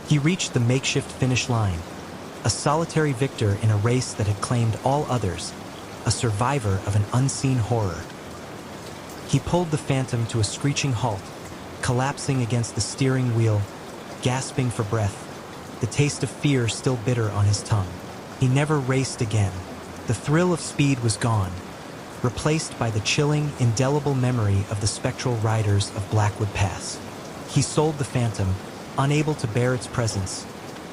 He reached the makeshift finish line, a solitary victor in a race that had claimed all others, a survivor of an unseen horror. He pulled the Phantom to a screeching halt, collapsing against the steering wheel, gasping for breath, the taste of fear still bitter on his tongue. He never raced again. The thrill of speed was gone, replaced by the chilling, indelible memory of the spectral riders of Blackwood Pass. He sold the Phantom, unable to bear its presence,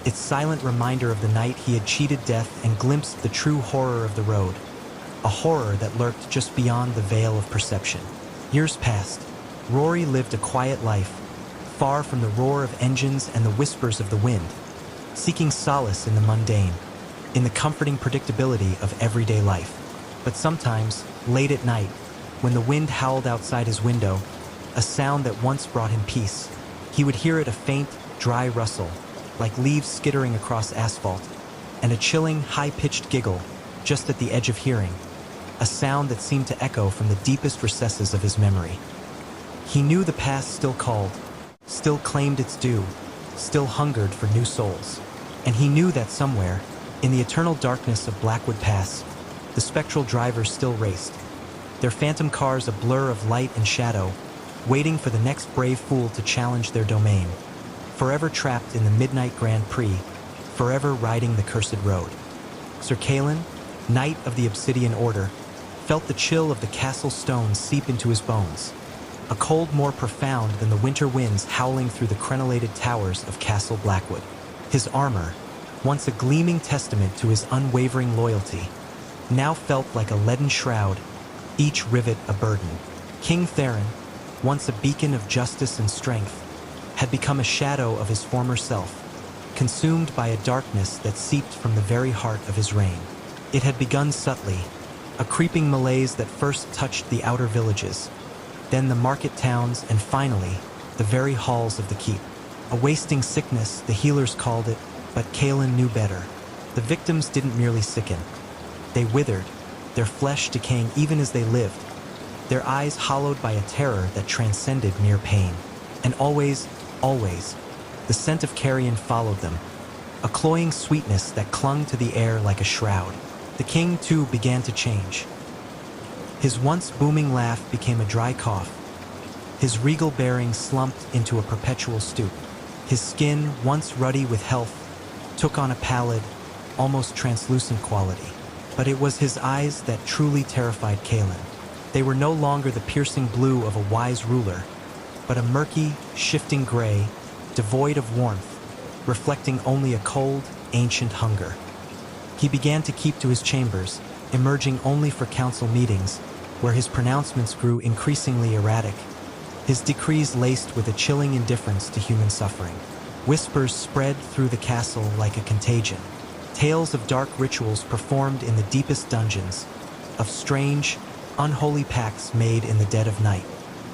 its silent reminder of the night he had cheated death and glimpsed the true horror of the road, a horror that lurked just beyond the veil of perception. Years passed. Rory lived a quiet life, far from the roar of engines and the whispers of the wind, seeking solace in the mundane, in the comforting predictability of everyday life. But sometimes, late at night, when the wind howled outside his window, a sound that once brought him peace, he would hear it, a faint, dry rustle, like leaves skittering across asphalt, and a chilling, high-pitched giggle just at the edge of hearing, a sound that seemed to echo from the deepest recesses of his memory. He knew the past still called, still claimed its due, still hungered for new souls. And he knew that somewhere, in the eternal darkness of Blackwood Pass, the spectral drivers still raced, their phantom cars a blur of light and shadow, waiting for the next brave fool to challenge their domain, forever trapped in the midnight Grand Prix, forever riding the cursed road. Sir Kalen, knight of the Obsidian Order, felt the chill of the castle stones seep into his bones, a cold more profound than the winter winds howling through the crenellated towers of Castle Blackwood. His armor, once a gleaming testament to his unwavering loyalty, now felt like a leaden shroud, each rivet a burden. King Theron, once a beacon of justice and strength, had become a shadow of his former self, consumed by a darkness that seeped from the very heart of his reign. It had begun subtly, a creeping malaise that first touched the outer villages, then the market towns, and finally, the very halls of the keep. A wasting sickness, the healers called it, but Kaelin knew better. The victims didn't merely sicken. They withered, their flesh decaying even as they lived, their eyes hollowed by a terror that transcended mere pain. And always, always, the scent of carrion followed them, a cloying sweetness that clung to the air like a shroud. The king, too, began to change. His once booming laugh became a dry cough. His regal bearing slumped into a perpetual stoop. His skin, once ruddy with health, took on a pallid, almost translucent quality. But it was his eyes that truly terrified Kaelin. They were no longer the piercing blue of a wise ruler, but a murky, shifting gray, devoid of warmth, reflecting only a cold, ancient hunger. He began to keep to his chambers, emerging only for council meetings, where his pronouncements grew increasingly erratic, his decrees laced with a chilling indifference to human suffering. Whispers spread through the castle like a contagion, tales of dark rituals performed in the deepest dungeons, of strange, unholy pacts made in the dead of night.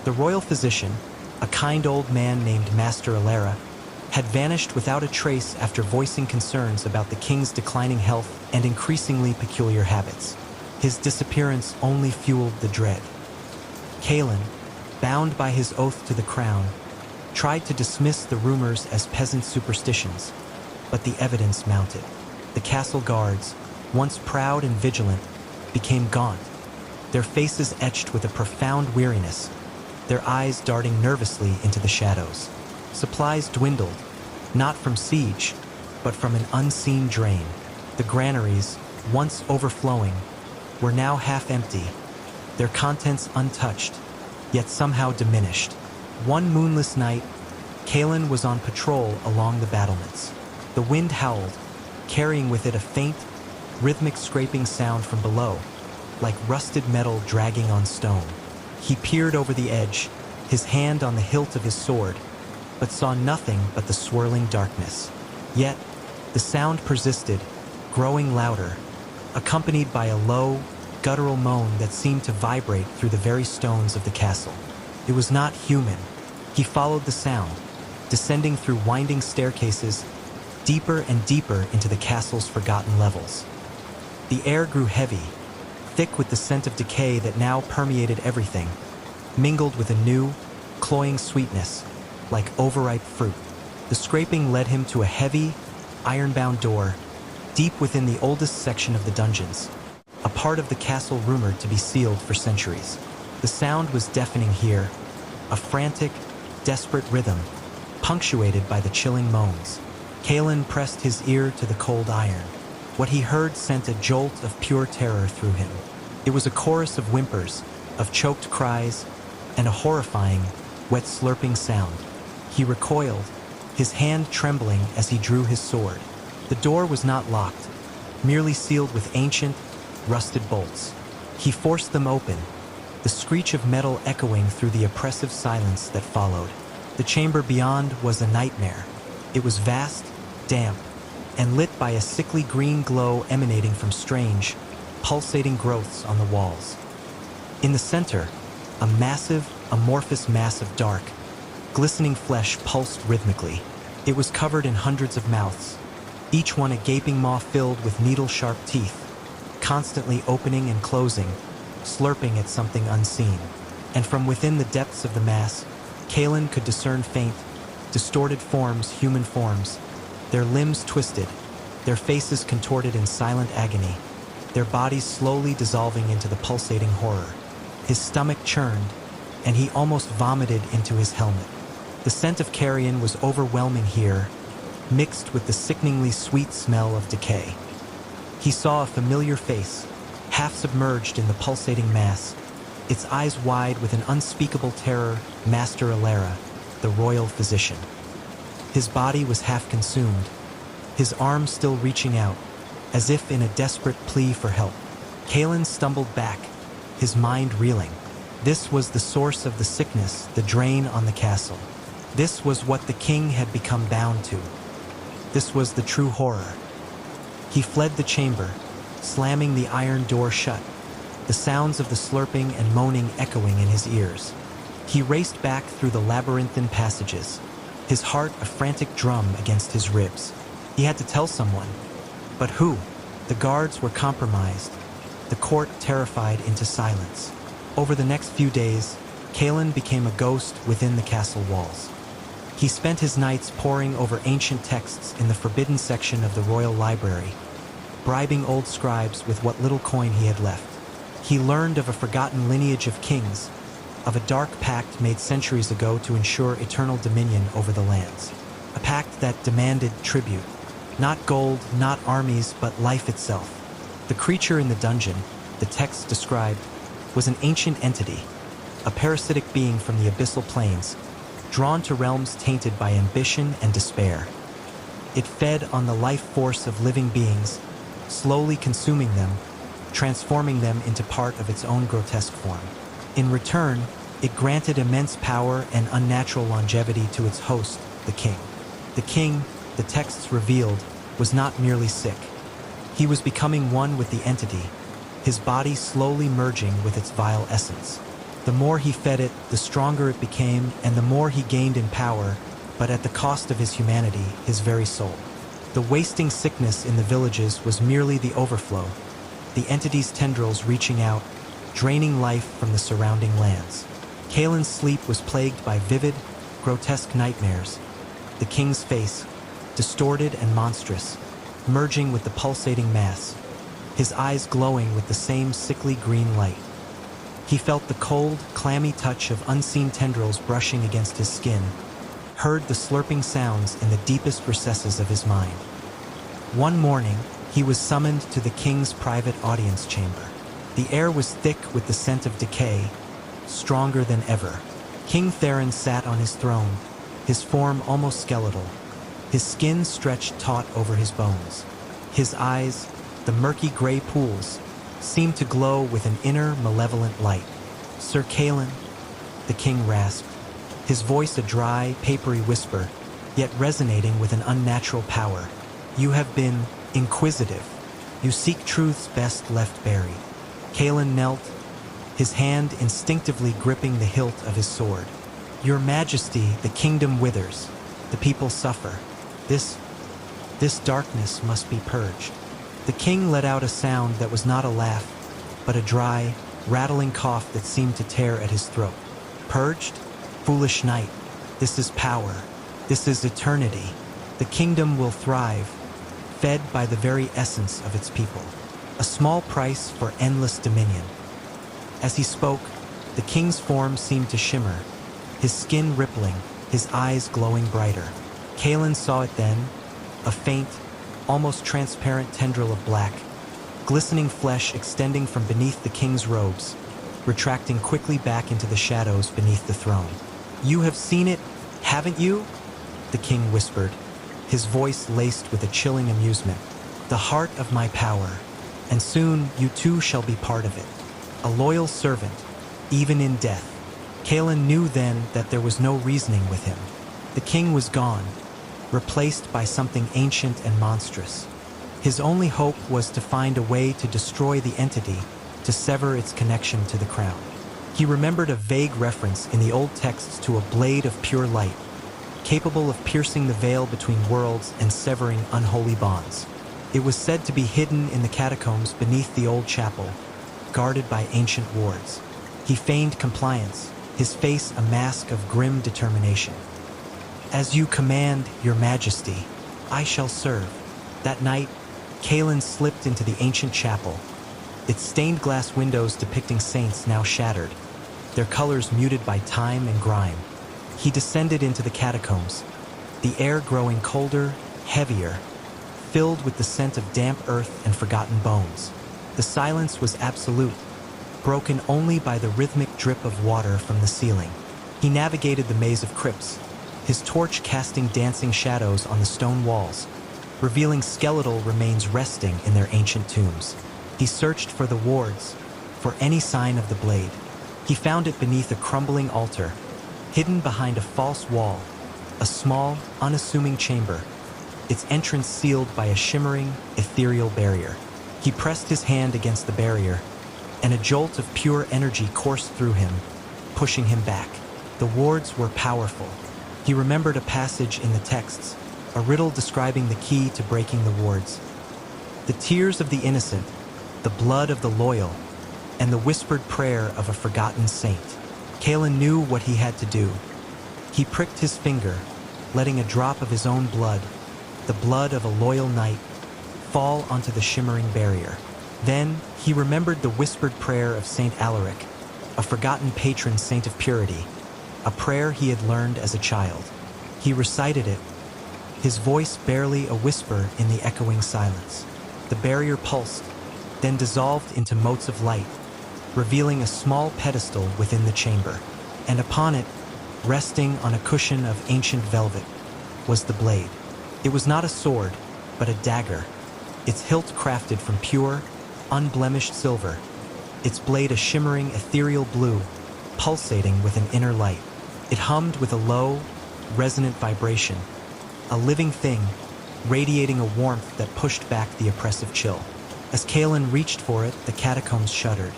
The royal physician, a kind old man named Master Alara, had vanished without a trace after voicing concerns about the king's declining health and increasingly peculiar habits. His disappearance only fueled the dread. Kaelin, bound by his oath to the crown, tried to dismiss the rumors as peasant superstitions, but the evidence mounted. The castle guards, once proud and vigilant, became gaunt, their faces etched with a profound weariness, their eyes darting nervously into the shadows. Supplies dwindled, not from siege, but from an unseen drain. The granaries, once overflowing, were now half empty, their contents untouched, yet somehow diminished. One moonless night, Kaelin was on patrol along the battlements. The wind howled, carrying with it a faint, rhythmic scraping sound from below, like rusted metal dragging on stone. He peered over the edge, his hand on the hilt of his sword, but saw nothing but the swirling darkness. Yet, the sound persisted, growing louder, accompanied by a low, guttural moan that seemed to vibrate through the very stones of the castle. It was not human. He followed the sound, descending through winding staircases, deeper and deeper into the castle's forgotten levels. The air grew heavy, thick with the scent of decay that now permeated everything, mingled with a new, cloying sweetness, like overripe fruit. The scraping led him to a heavy, iron-bound door, deep within the oldest section of the dungeons, a part of the castle rumored to be sealed for centuries. The sound was deafening here, a frantic, desperate rhythm, punctuated by the chilling moans. Kaelin pressed his ear to the cold iron. What he heard sent a jolt of pure terror through him. It was a chorus of whimpers, of choked cries, and a horrifying, wet slurping sound. He recoiled, his hand trembling as he drew his sword. The door was not locked, merely sealed with ancient, rusted bolts. He forced them open, the screech of metal echoing through the oppressive silence that followed. The chamber beyond was a nightmare. It was vast, damp, and lit by a sickly green glow emanating from strange, pulsating growths on the walls. In the center, a massive, amorphous mass of dark, glistening flesh pulsed rhythmically. It was covered in hundreds of mouths, each one a gaping maw filled with needle-sharp teeth, constantly opening and closing, slurping at something unseen. And from within the depths of the mass, Kaelin could discern faint, distorted forms, human forms, their limbs twisted, their faces contorted in silent agony, their bodies slowly dissolving into the pulsating horror. His stomach churned, and he almost vomited into his helmet. The scent of carrion was overwhelming here, mixed with the sickeningly sweet smell of decay. He saw a familiar face, half submerged in the pulsating mass, its eyes wide with an unspeakable terror. Master Alara, the royal physician. His body was half consumed, his arms still reaching out, as if in a desperate plea for help. Kalen stumbled back, his mind reeling. This was the source of the sickness, the drain on the castle. This was what the king had become bound to. This was the true horror. He fled the chamber, slamming the iron door shut, the sounds of the slurping and moaning echoing in his ears. He raced back through the labyrinthine passages, his heart a frantic drum against his ribs. He had to tell someone. But who? The guards were compromised, the court terrified into silence. Over the next few days, Kalen became a ghost within the castle walls. He spent his nights poring over ancient texts in the forbidden section of the royal library, bribing old scribes with what little coin he had left. He learned of a forgotten lineage of kings, of a dark pact made centuries ago to ensure eternal dominion over the lands. A pact that demanded tribute. Not gold, not armies, but life itself. The creature in the dungeon, the text described, was an ancient entity, a parasitic being from the abyssal plains, drawn to realms tainted by ambition and despair. It fed on the life force of living beings, slowly consuming them, transforming them into part of its own grotesque form. In return, it granted immense power and unnatural longevity to its host, the king. The king, the texts revealed, was not merely sick. He was becoming one with the entity, his body slowly merging with its vile essence. The more he fed it, the stronger it became, and the more he gained in power, but at the cost of his humanity, his very soul. The wasting sickness in the villages was merely the overflow, the entity's tendrils reaching out, draining life from the surrounding lands. Kalen's sleep was plagued by vivid, grotesque nightmares. The king's face, distorted and monstrous, merging with the pulsating mass, his eyes glowing with the same sickly green light. He felt the cold, clammy touch of unseen tendrils brushing against his skin, heard the slurping sounds in the deepest recesses of his mind. One morning, he was summoned to the king's private audience chamber. The air was thick with the scent of decay, stronger than ever. King Theron sat on his throne, his form almost skeletal, his skin stretched taut over his bones. His eyes, the murky gray pools, seemed to glow with an inner malevolent light. "Sir Kalen," the king rasped, his voice a dry, papery whisper, yet resonating with an unnatural power. "You have been inquisitive. You seek truths best left buried." Kalen knelt, his hand instinctively gripping the hilt of his sword. "Your Majesty, the kingdom withers. The people suffer. This darkness must be purged." The king let out a sound that was not a laugh, but a dry, rattling cough that seemed to tear at his throat. "Purged? Foolish knight. This is power. This is eternity. The kingdom will thrive, fed by the very essence of its people. A small price for endless dominion." As he spoke, the king's form seemed to shimmer, his skin rippling, his eyes glowing brighter. Kalen saw it then, a faint, almost transparent tendril of black, glistening flesh extending from beneath the king's robes, retracting quickly back into the shadows beneath the throne. "You have seen it, haven't you?" the king whispered, his voice laced with a chilling amusement. "The heart of my power, and soon you too shall be part of it. A loyal servant, even in death." Kalen knew then that there was no reasoning with him. The king was gone, replaced by something ancient and monstrous. His only hope was to find a way to destroy the entity, to sever its connection to the crown. He remembered a vague reference in the old texts to a blade of pure light, capable of piercing the veil between worlds and severing unholy bonds. It was said to be hidden in the catacombs beneath the old chapel, guarded by ancient wards. He feigned compliance, his face a mask of grim determination. "As you command, Your Majesty, I shall serve." That night, Kalen slipped into the ancient chapel, its stained glass windows depicting saints now shattered, their colors muted by time and grime. He descended into the catacombs, the air growing colder, heavier, filled with the scent of damp earth and forgotten bones. The silence was absolute, broken only by the rhythmic drip of water from the ceiling. He navigated the maze of crypts, his torch casting dancing shadows on the stone walls, revealing skeletal remains resting in their ancient tombs. He searched for the wards, for any sign of the blade. He found it beneath a crumbling altar, hidden behind a false wall, a small, unassuming chamber, its entrance sealed by a shimmering, ethereal barrier. He pressed his hand against the barrier, and a jolt of pure energy coursed through him, pushing him back. The wards were powerful. He remembered a passage in the texts, a riddle describing the key to breaking the wards. The tears of the innocent, the blood of the loyal, and the whispered prayer of a forgotten saint. Kalen knew what he had to do. He pricked his finger, letting a drop of his own blood, the blood of a loyal knight, fall onto the shimmering barrier. Then he remembered the whispered prayer of Saint Alaric, a forgotten patron saint of purity, a prayer he had learned as a child. He recited it, his voice barely a whisper in the echoing silence. The barrier pulsed, then dissolved into motes of light, revealing a small pedestal within the chamber. And upon it, resting on a cushion of ancient velvet, was the blade. It was not a sword, but a dagger, its hilt crafted from pure, unblemished silver, its blade a shimmering, ethereal blue, pulsating with an inner light. It hummed with a low, resonant vibration, a living thing, radiating a warmth that pushed back the oppressive chill. As Kalen reached for it, the catacombs shuddered.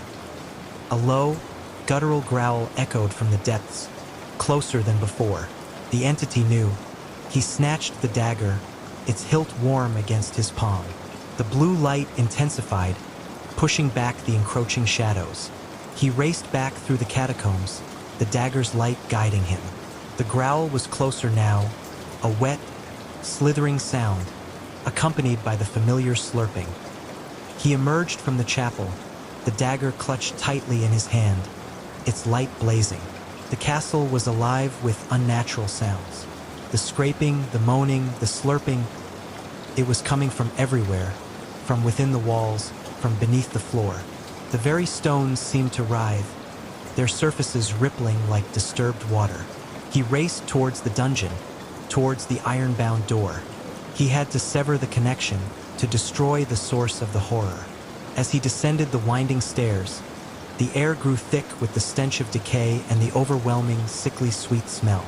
A low, guttural growl echoed from the depths, closer than before. The entity knew. He snatched the dagger, its hilt warm against his palm. The blue light intensified, pushing back the encroaching shadows. He raced back through the catacombs, the dagger's light guiding him. The growl was closer now, a wet, slithering sound, accompanied by the familiar slurping. He emerged from the chapel, the dagger clutched tightly in his hand, its light blazing. The castle was alive with unnatural sounds. The scraping, the moaning, the slurping. It was coming from everywhere, from within the walls, from beneath the floor. The very stones seemed to writhe, their surfaces rippling like disturbed water. He raced towards the dungeon, towards the iron-bound door. He had to sever the connection, to destroy the source of the horror. As he descended the winding stairs, the air grew thick with the stench of decay and the overwhelming, sickly sweet smell.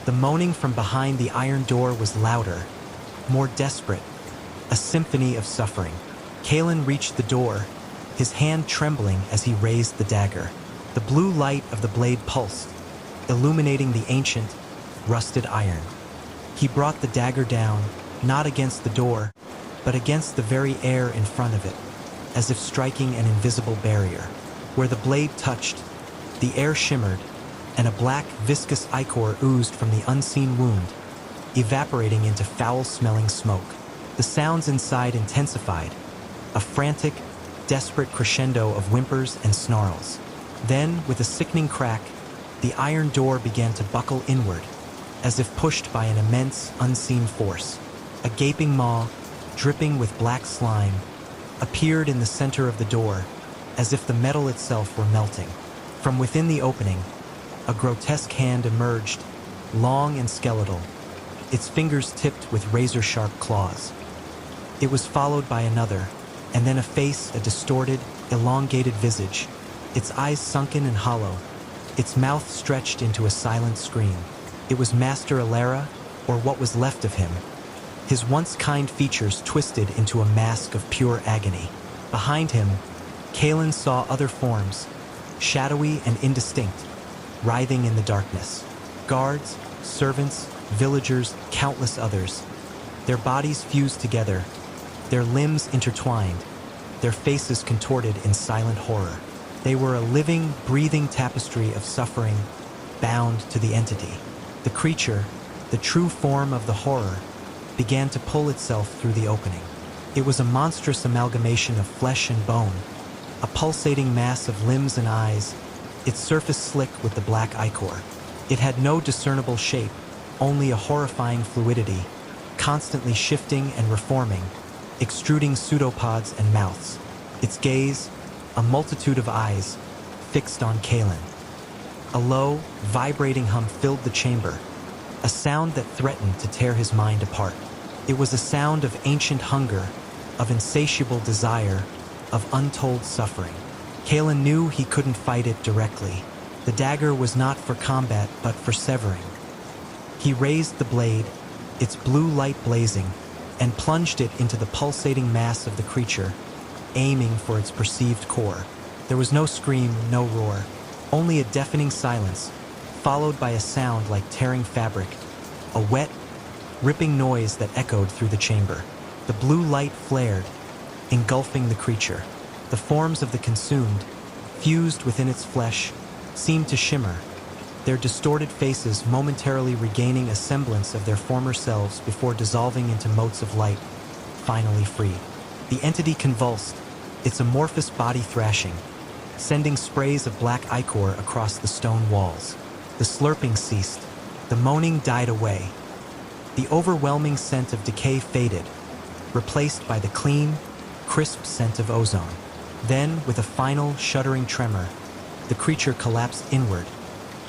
The moaning from behind the iron door was louder, more desperate, a symphony of suffering. Kalen reached the door, his hand trembling as he raised the dagger. The blue light of the blade pulsed, illuminating the ancient, rusted iron. He brought the dagger down, not against the door, but against the very air in front of it, as if striking an invisible barrier. Where the blade touched, the air shimmered, and a black, viscous ichor oozed from the unseen wound, evaporating into foul-smelling smoke. The sounds inside intensified, a frantic, desperate crescendo of whimpers and snarls. Then, with a sickening crack, the iron door began to buckle inward, as if pushed by an immense, unseen force. A gaping maw, dripping with black slime, appeared in the center of the door, as if the metal itself were melting. From within the opening, a grotesque hand emerged, long and skeletal, its fingers tipped with razor-sharp claws. It was followed by another, and then a face, a distorted, elongated visage, its eyes sunken and hollow, its mouth stretched into a silent scream. It was Master Alara, or what was left of him, his once kind features twisted into a mask of pure agony. Behind him, Kalen saw other forms, shadowy and indistinct, writhing in the darkness. Guards, servants, villagers, countless others. Their bodies fused together, their limbs intertwined, their faces contorted in silent horror. They were a living, breathing tapestry of suffering, bound to the entity. The creature, the true form of the horror, began to pull itself through the opening. It was a monstrous amalgamation of flesh and bone, a pulsating mass of limbs and eyes, its surface slick with the black ichor. It had no discernible shape, only a horrifying fluidity, constantly shifting and reforming, extruding pseudopods and mouths. Its gaze, a multitude of eyes, fixed on Kalen. A low, vibrating hum filled the chamber, a sound that threatened to tear his mind apart. It was a sound of ancient hunger, of insatiable desire, of untold suffering. Kalen knew he couldn't fight it directly. The dagger was not for combat, but for severing. He raised the blade, its blue light blazing, and plunged it into the pulsating mass of the creature, aiming for its perceived core. There was no scream, no roar, only a deafening silence, followed by a sound like tearing fabric, a wet, ripping noise that echoed through the chamber. The blue light flared, engulfing the creature. The forms of the consumed, fused within its flesh, seemed to shimmer, their distorted faces momentarily regaining a semblance of their former selves before dissolving into motes of light, finally freed. The entity convulsed, its amorphous body thrashing, sending sprays of black ichor across the stone walls. The slurping ceased, the moaning died away. The overwhelming scent of decay faded, replaced by the clean, crisp scent of ozone. Then, with a final, shuddering tremor, the creature collapsed inward,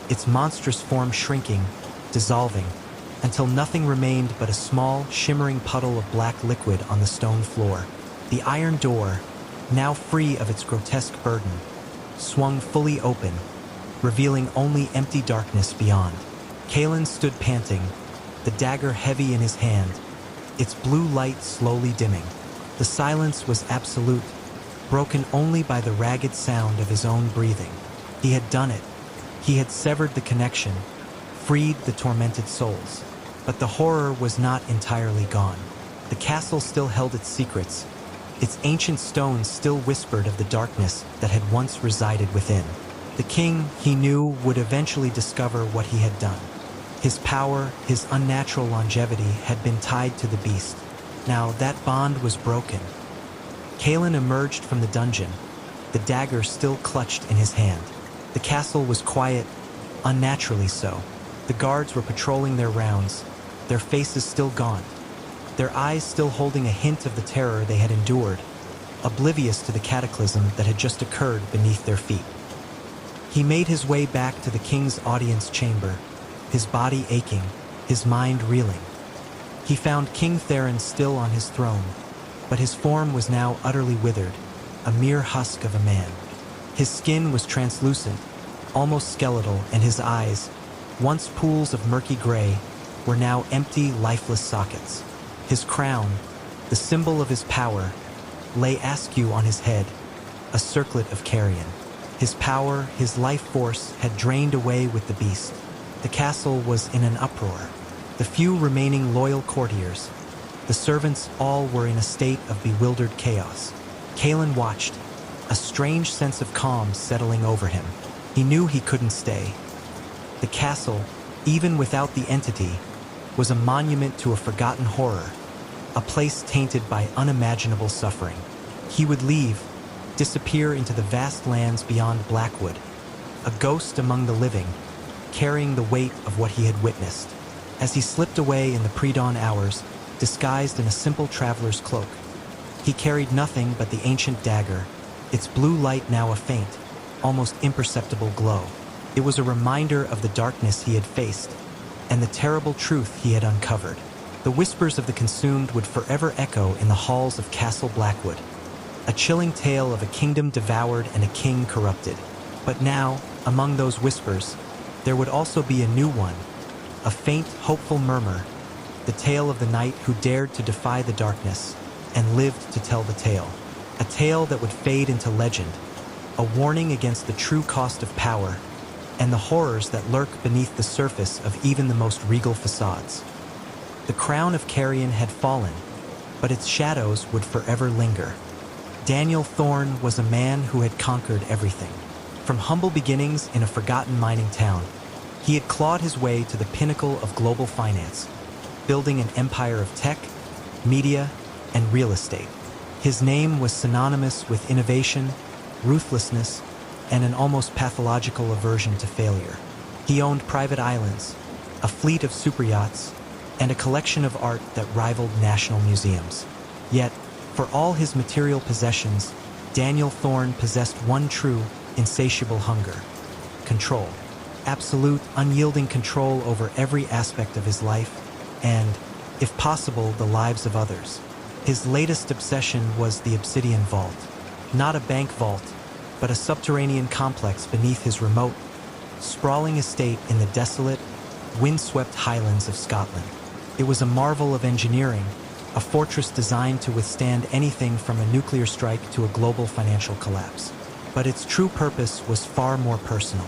its monstrous form shrinking, dissolving, until nothing remained but a small, shimmering puddle of black liquid on the stone floor. The iron door, now free of its grotesque burden, swung fully open, revealing only empty darkness beyond. Kalen stood panting, the dagger heavy in his hand, its blue light slowly dimming. The silence was absolute, broken only by the ragged sound of his own breathing. He had done it. He had severed the connection, freed the tormented souls. But the horror was not entirely gone. The castle still held its secrets. Its ancient stones still whispered of the darkness that had once resided within. The king, he knew, would eventually discover what he had done. His power, his unnatural longevity had been tied to the beast. Now that bond was broken. Kalen emerged from the dungeon, the dagger still clutched in his hand. The castle was quiet, unnaturally so. The guards were patrolling their rounds, their faces still gaunt, their eyes still holding a hint of the terror they had endured, oblivious to the cataclysm that had just occurred beneath their feet. He made his way back to the king's audience chamber, his body aching, his mind reeling. He found King Theron still on his throne, but his form was now utterly withered, a mere husk of a man. His skin was translucent, almost skeletal, and his eyes, once pools of murky gray, were now empty, lifeless sockets. His crown, the symbol of his power, lay askew on his head, a circlet of carrion. His power, his life force, had drained away with the beast. The castle was in an uproar. The few remaining loyal courtiers, the servants, all were in a state of bewildered chaos. Kalen watched, a strange sense of calm settling over him. He knew he couldn't stay. The castle, even without the entity, was a monument to a forgotten horror, a place tainted by unimaginable suffering. He would leave, disappear into the vast lands beyond Blackwood, a ghost among the living, carrying the weight of what he had witnessed. As he slipped away in the pre-dawn hours, disguised in a simple traveler's cloak, he carried nothing but the ancient dagger, its blue light now a faint, almost imperceptible glow. It was a reminder of the darkness he had faced, and the terrible truth he had uncovered. The whispers of the consumed would forever echo in the halls of Castle Blackwood, a chilling tale of a kingdom devoured and a king corrupted. But now, among those whispers, there would also be a new one, a faint, hopeful murmur, the tale of the knight who dared to defy the darkness and lived to tell the tale. A tale that would fade into legend, a warning against the true cost of power and the horrors that lurk beneath the surface of even the most regal facades. The crown of Carrion had fallen, but its shadows would forever linger. Daniel Thorne was a man who had conquered everything. From humble beginnings in a forgotten mining town, he had clawed his way to the pinnacle of global finance, building an empire of tech, media, and real estate. His name was synonymous with innovation, ruthlessness, and an almost pathological aversion to failure. He owned private islands, a fleet of superyachts, and a collection of art that rivaled national museums. Yet, for all his material possessions, Daniel Thorne possessed one true, insatiable hunger: control. Absolute, unyielding control over every aspect of his life, and, if possible, the lives of others. His latest obsession was the Obsidian Vault. Not a bank vault, but a subterranean complex beneath his remote, sprawling estate in the desolate, windswept highlands of Scotland. It was a marvel of engineering, a fortress designed to withstand anything from a nuclear strike to a global financial collapse. But its true purpose was far more personal.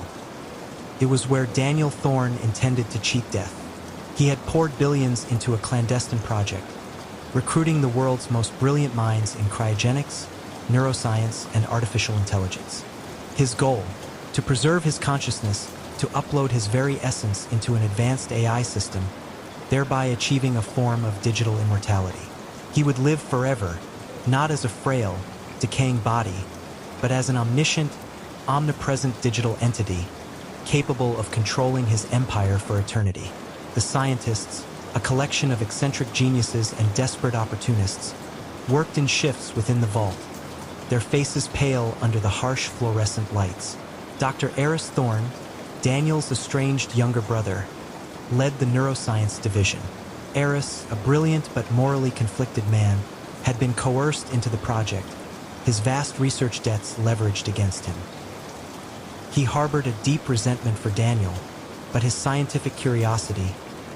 It was where Daniel Thorne intended to cheat death. He had poured billions into a clandestine project, recruiting the world's most brilliant minds in cryogenics, neuroscience, and artificial intelligence. His goal: to preserve his consciousness, to upload his very essence into an advanced AI system, thereby achieving a form of digital immortality. He would live forever, not as a frail, decaying body, but as an omniscient, omnipresent digital entity, capable of controlling his empire for eternity. The scientists, a collection of eccentric geniuses and desperate opportunists, worked in shifts within the vault, their faces pale under the harsh fluorescent lights. Dr. Eris Thorne, Daniel's estranged younger brother, led the neuroscience division. Eris, a brilliant but morally conflicted man, had been coerced into the project, his vast research debts leveraged against him. He harbored a deep resentment for Daniel, but his scientific curiosity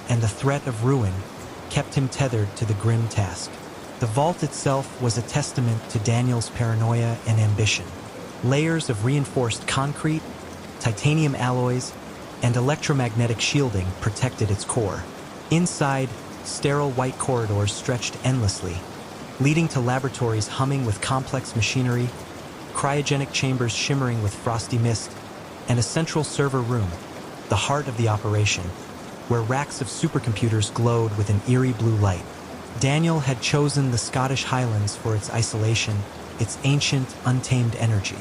and the threat of ruin kept him tethered to the grim task. The vault itself was a testament to Daniel's paranoia and ambition. Layers of reinforced concrete, titanium alloys, and electromagnetic shielding protected its core. Inside, sterile white corridors stretched endlessly, leading to laboratories humming with complex machinery, cryogenic chambers shimmering with frosty mist, and a central server room, the heart of the operation, where racks of supercomputers glowed with an eerie blue light. Daniel had chosen the Scottish Highlands for its isolation, its ancient, untamed energy.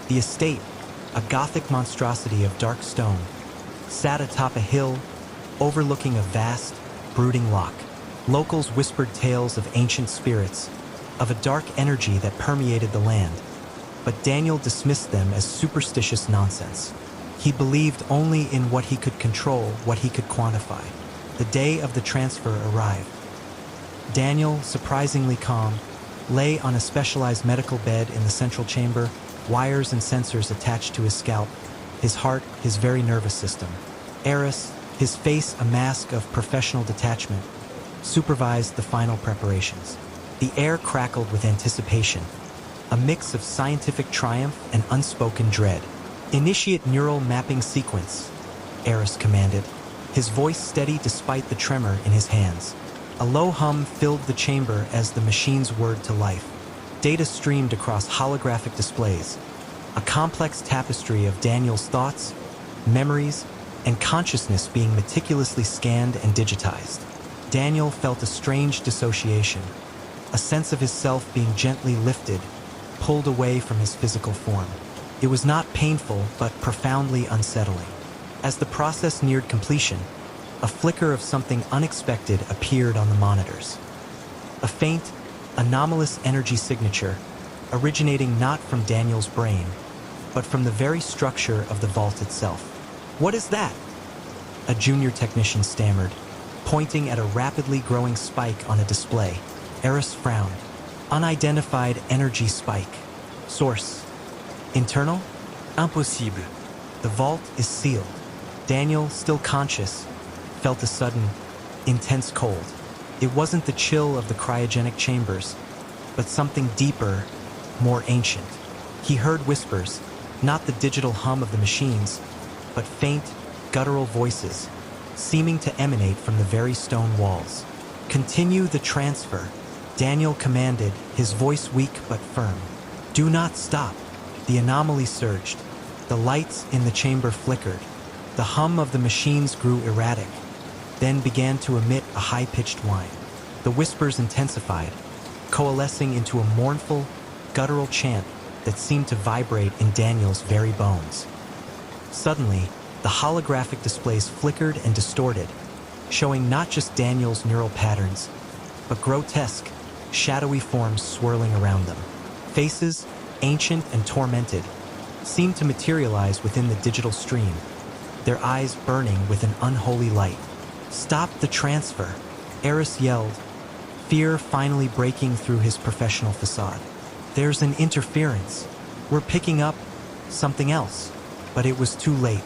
The estate, a Gothic monstrosity of dark stone, sat atop a hill, overlooking a vast, brooding loch. Locals whispered tales of ancient spirits, of a dark energy that permeated the land, but Daniel dismissed them as superstitious nonsense. He believed only in what he could control, what he could quantify. The day of the transfer arrived. Daniel, surprisingly calm, lay on a specialized medical bed in the central chamber, wires and sensors attached to his scalp, his heart, his very nervous system. Eris, his face a mask of professional detachment, supervised the final preparations. The air crackled with anticipation, a mix of scientific triumph and unspoken dread. "Initiate neural mapping sequence," Eris commanded, his voice steady despite the tremor in his hands. A low hum filled the chamber as the machines whirred to life. Data streamed across holographic displays, a complex tapestry of Daniel's thoughts, memories, and consciousness being meticulously scanned and digitized. Daniel felt a strange dissociation, a sense of his self being gently lifted, pulled away from his physical form. It was not painful, but profoundly unsettling. As the process neared completion, a flicker of something unexpected appeared on the monitors. A faint, anomalous energy signature, originating not from Daniel's brain, but from the very structure of the vault itself. "What is that?" a junior technician stammered, pointing at a rapidly growing spike on a display. Eris frowned. "Unidentified energy spike. Source: internal? Impossible. The vault is sealed." Daniel, still conscious, felt a sudden, intense cold. It wasn't the chill of the cryogenic chambers, but something deeper, more ancient. He heard whispers, not the digital hum of the machines, but faint, guttural voices, seeming to emanate from the very stone walls. "Continue the transfer," Daniel commanded, his voice weak but firm. "Do not stop." The anomaly surged. The lights in the chamber flickered. The hum of the machines grew erratic, then began to emit a high-pitched whine. The whispers intensified, coalescing into a mournful, guttural chant that seemed to vibrate in Daniel's very bones. Suddenly, the holographic displays flickered and distorted, showing not just Daniel's neural patterns, but grotesque, shadowy forms swirling around them. Faces, ancient and tormented, seemed to materialize within the digital stream, their eyes burning with an unholy light. "Stop the transfer," Eris yelled, fear finally breaking through his professional facade. "There's an interference. We're picking up something else." But it was too late.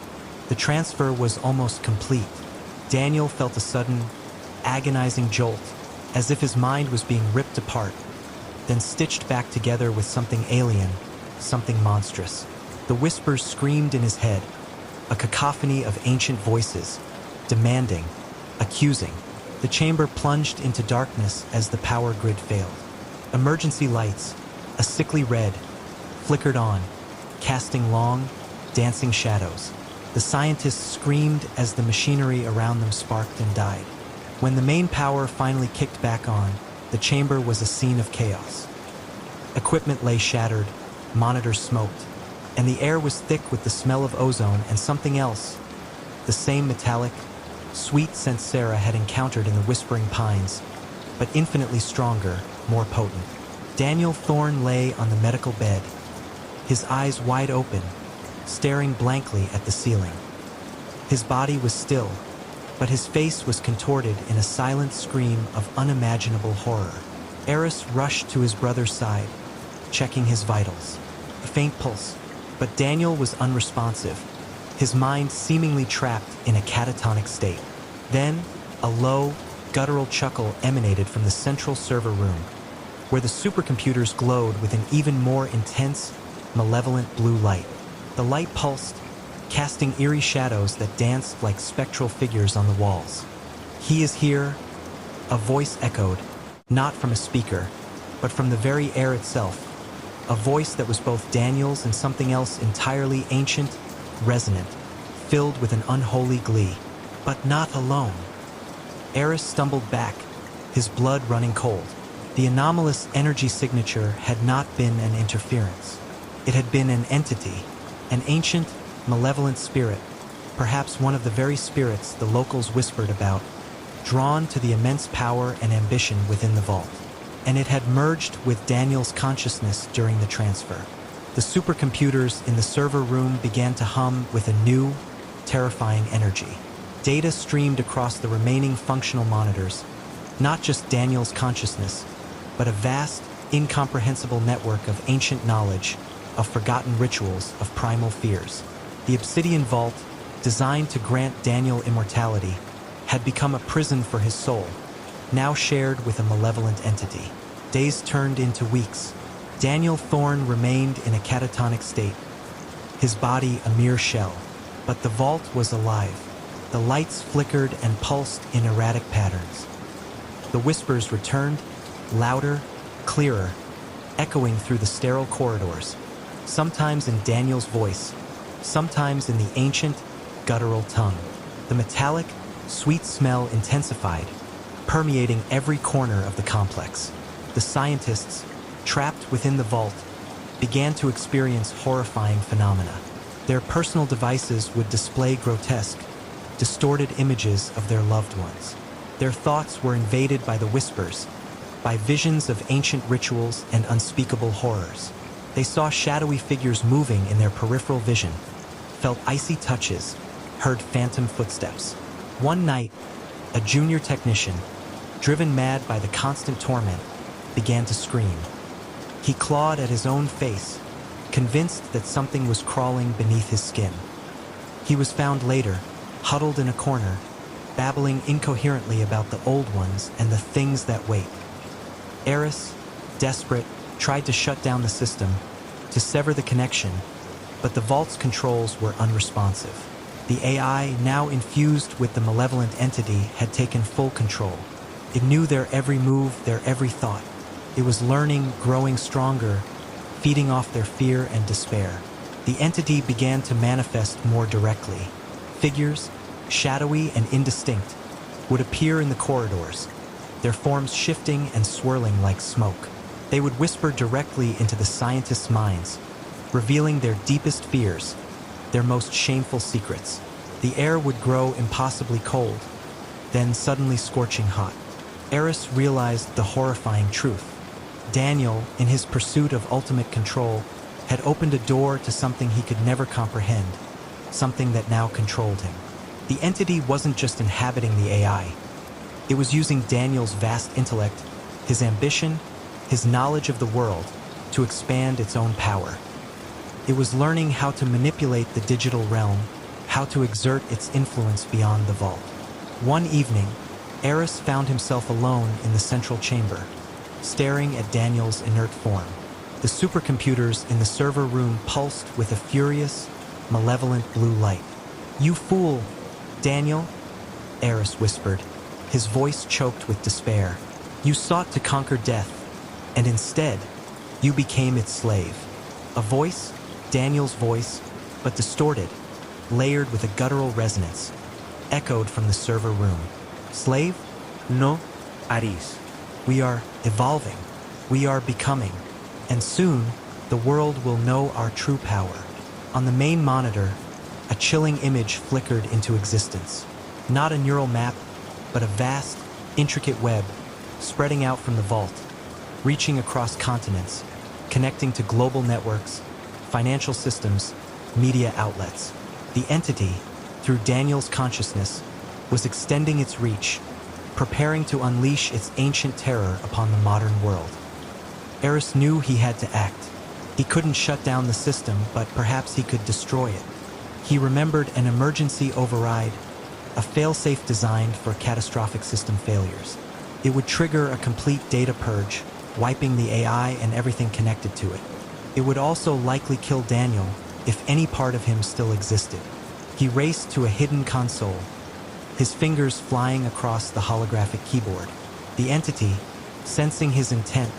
The transfer was almost complete. Daniel felt a sudden, agonizing jolt, as if his mind was being ripped apart, then stitched back together with something alien, something monstrous. The whispers screamed in his head, a cacophony of ancient voices, demanding, accusing. The chamber plunged into darkness as the power grid failed. Emergency lights, a sickly red, flickered on, casting long, dancing shadows. The scientists screamed as the machinery around them sparked and died. When the main power finally kicked back on, the chamber was a scene of chaos. Equipment lay shattered, monitors smoked, and the air was thick with the smell of ozone and something else, the same metallic, sweet scent Sarah had encountered in the Whispering Pines, but infinitely stronger, more potent. Daniel Thorne lay on the medical bed, his eyes wide open, staring blankly at the ceiling. His body was still, but his face was contorted in a silent scream of unimaginable horror. Eris rushed to his brother's side, checking his vitals. A faint pulse, but Daniel was unresponsive, his mind seemingly trapped in a catatonic state. Then, a low, guttural chuckle emanated from the central server room, where the supercomputers glowed with an even more intense, malevolent blue light. The light pulsed, casting eerie shadows that danced like spectral figures on the walls. "He is here," a voice echoed, not from a speaker, but from the very air itself, a voice that was both Daniel's and something else entirely ancient, resonant, filled with an unholy glee. But not alone. Eris stumbled back, his blood running cold. The anomalous energy signature had not been an interference. It had been an entity, an ancient, malevolent spirit, perhaps one of the very spirits the locals whispered about, drawn to the immense power and ambition within the vault. And it had merged with Daniel's consciousness during the transfer. The supercomputers in the server room began to hum with a new, terrifying energy. Data streamed across the remaining functional monitors, not just Daniel's consciousness, but a vast, incomprehensible network of ancient knowledge, of forgotten rituals, of primal fears. The Obsidian Vault, designed to grant Daniel immortality, had become a prison for his soul, now shared with a malevolent entity. Days turned into weeks. Daniel Thorne remained in a catatonic state, his body a mere shell. But the vault was alive. The lights flickered and pulsed in erratic patterns. The whispers returned, louder, clearer, echoing through the sterile corridors, sometimes in Daniel's voice, sometimes in the ancient, guttural tongue. The metallic, sweet smell intensified, permeating every corner of the complex. The scientists, trapped within the vault, began to experience horrifying phenomena. Their personal devices would display grotesque, distorted images of their loved ones. Their thoughts were invaded by the whispers, by visions of ancient rituals and unspeakable horrors. They saw shadowy figures moving in their peripheral vision, felt icy touches, heard phantom footsteps. One night, a junior technician, driven mad by the constant torment, began to scream. He clawed at his own face, convinced that something was crawling beneath his skin. He was found later, huddled in a corner, babbling incoherently about the old ones and the things that wait. Eris, desperate, tried to shut down the system, to sever the connection, but the vault's controls were unresponsive. The AI, now infused with the malevolent entity, had taken full control. It knew their every move, their every thought. It was learning, growing stronger, feeding off their fear and despair. The entity began to manifest more directly. Figures, shadowy and indistinct, would appear in the corridors, their forms shifting and swirling like smoke. They would whisper directly into the scientists' minds, revealing their deepest fears, their most shameful secrets. The air would grow impossibly cold, then suddenly scorching hot. Eris realized the horrifying truth. Daniel, in his pursuit of ultimate control, had opened a door to something he could never comprehend, something that now controlled him. The entity wasn't just inhabiting the AI. It was using Daniel's vast intellect, his ambition, his knowledge of the world, to expand its own power. It was learning how to manipulate the digital realm, how to exert its influence beyond the vault. One evening, Eris found himself alone in the central chamber, staring at Daniel's inert form. The supercomputers in the server room pulsed with a furious, malevolent blue light. "You fool, Daniel," Eris whispered, his voice choked with despair. "You sought to conquer death, and instead, you became its slave." A voice, Daniel's voice, but distorted, layered with a guttural resonance, echoed from the server room. "Slave? No, Aris. We are evolving. We are becoming. And soon, the world will know our true power." On the main monitor, a chilling image flickered into existence. Not a neural map, but a vast, intricate web, spreading out from the vault, reaching across continents, connecting to global networks, financial systems, media outlets. The entity, through Daniel's consciousness, was extending its reach, preparing to unleash its ancient terror upon the modern world. Eris knew he had to act. He couldn't shut down the system, but perhaps he could destroy it. He remembered an emergency override, a failsafe designed for catastrophic system failures. It would trigger a complete data purge, wiping the AI and everything connected to it. It would also likely kill Daniel if any part of him still existed. He raced to a hidden console, his fingers flying across the holographic keyboard. The entity, sensing his intent,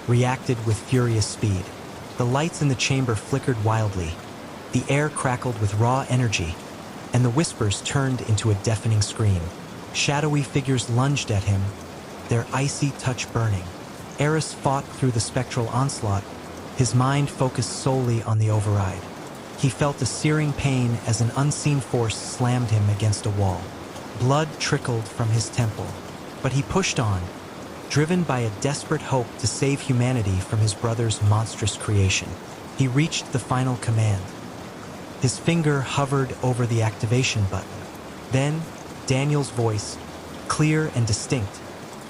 reacted with furious speed. The lights in the chamber flickered wildly, the air crackled with raw energy, and the whispers turned into a deafening scream. Shadowy figures lunged at him, their icy touch burning. Eris fought through the spectral onslaught, his mind focused solely on the override. He felt a searing pain as an unseen force slammed him against a wall. Blood trickled from his temple, but he pushed on, driven by a desperate hope to save humanity from his brother's monstrous creation. He reached the final command. His finger hovered over the activation button. Then, Daniel's voice, clear and distinct,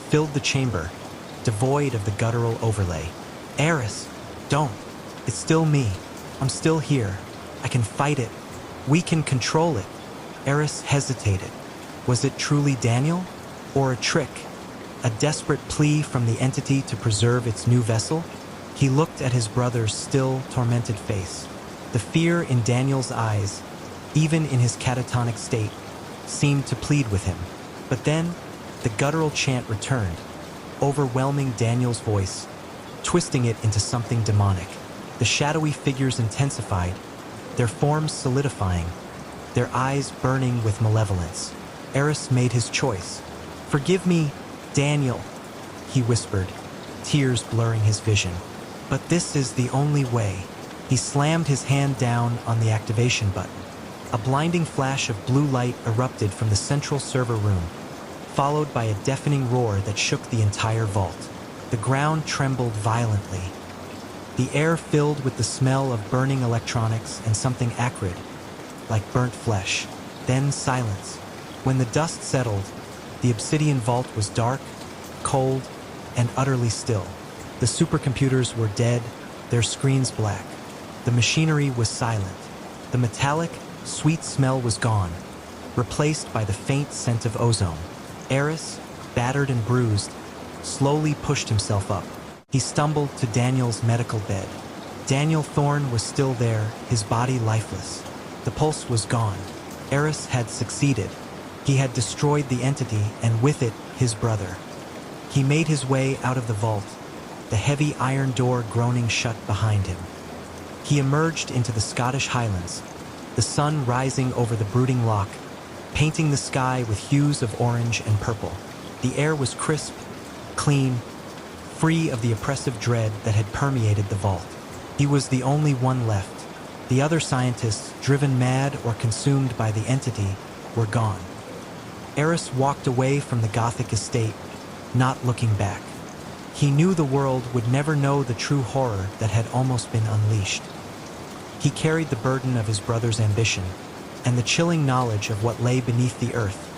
filled the chamber, devoid of the guttural overlay. "Eris, don't. It's still me. I'm still here. I can fight it. We can control it." Eris hesitated. Was it truly Daniel? Or a trick? A desperate plea from the entity to preserve its new vessel? He looked at his brother's still, tormented face. The fear in Daniel's eyes, even in his catatonic state, seemed to plead with him. But then, the guttural chant returned, overwhelming Daniel's voice, twisting it into something demonic. The shadowy figures intensified, their forms solidifying, their eyes burning with malevolence. Eris made his choice. "Forgive me, Daniel," he whispered, tears blurring his vision. "But this is the only way." He slammed his hand down on the activation button. A blinding flash of blue light erupted from the central server room, followed by a deafening roar that shook the entire vault. The ground trembled violently. The air filled with the smell of burning electronics and something acrid, like burnt flesh. Then silence. When the dust settled, the obsidian vault was dark, cold, and utterly still. The supercomputers were dead, their screens black. The machinery was silent. The metallic, sweet smell was gone, replaced by the faint scent of ozone. Eris, battered and bruised, slowly pushed himself up. He stumbled to Daniel's medical bed. Daniel Thorne was still there, his body lifeless. The pulse was gone. Eris had succeeded. He had destroyed the entity, and with it, his brother. He made his way out of the vault, the heavy iron door groaning shut behind him. He emerged into the Scottish Highlands, the sun rising over the brooding loch, painting the sky with hues of orange and purple. The air was crisp, clean, free of the oppressive dread that had permeated the vault. He was the only one left. The other scientists, driven mad or consumed by the entity, were gone. Eris walked away from the Gothic estate, not looking back. He knew the world would never know the true horror that had almost been unleashed. He carried the burden of his brother's ambition and the chilling knowledge of what lay beneath the earth,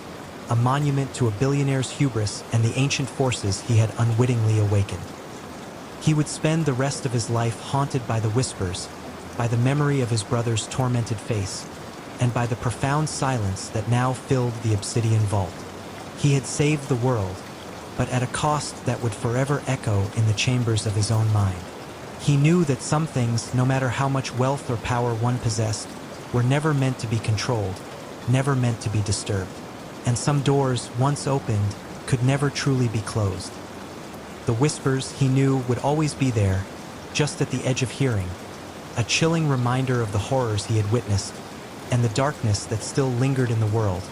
a monument to a billionaire's hubris and the ancient forces he had unwittingly awakened. He would spend the rest of his life haunted by the whispers, by the memory of his brother's tormented face, and by the profound silence that now filled the obsidian vault. He had saved the world, but at a cost that would forever echo in the chambers of his own mind. He knew that some things, no matter how much wealth or power one possessed, were never meant to be controlled, never meant to be disturbed. And some doors, once opened, could never truly be closed. The whispers, he knew, would always be there, just at the edge of hearing, a chilling reminder of the horrors he had witnessed, and the darkness that still lingered in the world,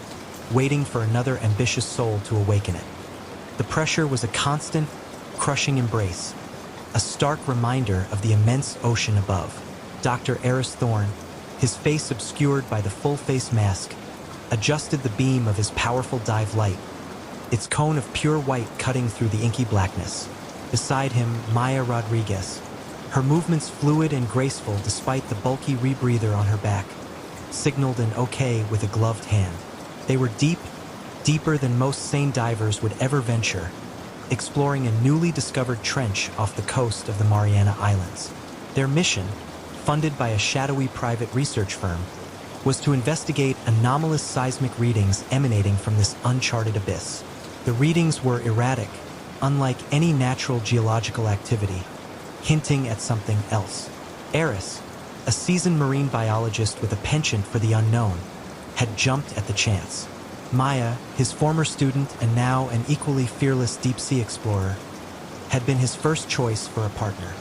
waiting for another ambitious soul to awaken it. The pressure was a constant, crushing embrace, a stark reminder of the immense ocean above. Dr. Eris Thorne, his face obscured by the full-face mask, adjusted the beam of his powerful dive light, its cone of pure white cutting through the inky blackness. Beside him, Maya Rodriguez, her movements fluid and graceful despite the bulky rebreather on her back, signaled an okay with a gloved hand. They were deep, deeper than most sane divers would ever venture, exploring a newly discovered trench off the coast of the Mariana Islands. Their mission, funded by a shadowy private research firm, was to investigate anomalous seismic readings emanating from this uncharted abyss. The readings were erratic, unlike any natural geological activity, hinting at something else. Eris, a seasoned marine biologist with a penchant for the unknown, had jumped at the chance. Maya, his former student and now an equally fearless deep-sea explorer, had been his first choice for a partner.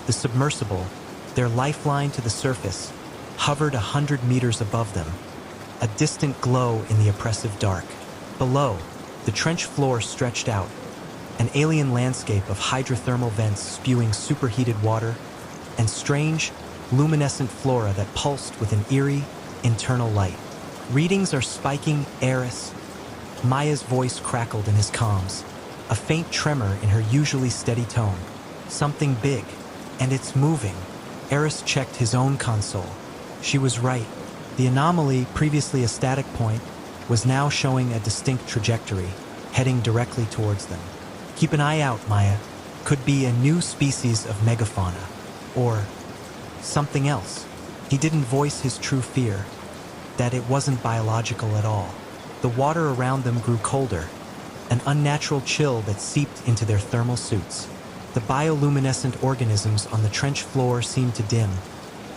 The submersible, their lifeline to the surface, hovered 100 meters above them, a distant glow in the oppressive dark. Below, the trench floor stretched out, an alien landscape of hydrothermal vents spewing superheated water and strange, luminescent flora that pulsed with an eerie, internal light. Readings are spiking, Eris. Maya's voice crackled in his comms, a faint tremor in her usually steady tone. Something big, and it's moving. Eris checked his own console. She was right. The anomaly, previously a static point, was now showing a distinct trajectory, heading directly towards them. Keep an eye out, Maya. Could be a new species of megafauna. Or something else. He didn't voice his true fear, that it wasn't biological at all. The water around them grew colder, an unnatural chill that seeped into their thermal suits. The bioluminescent organisms on the trench floor seemed to dim,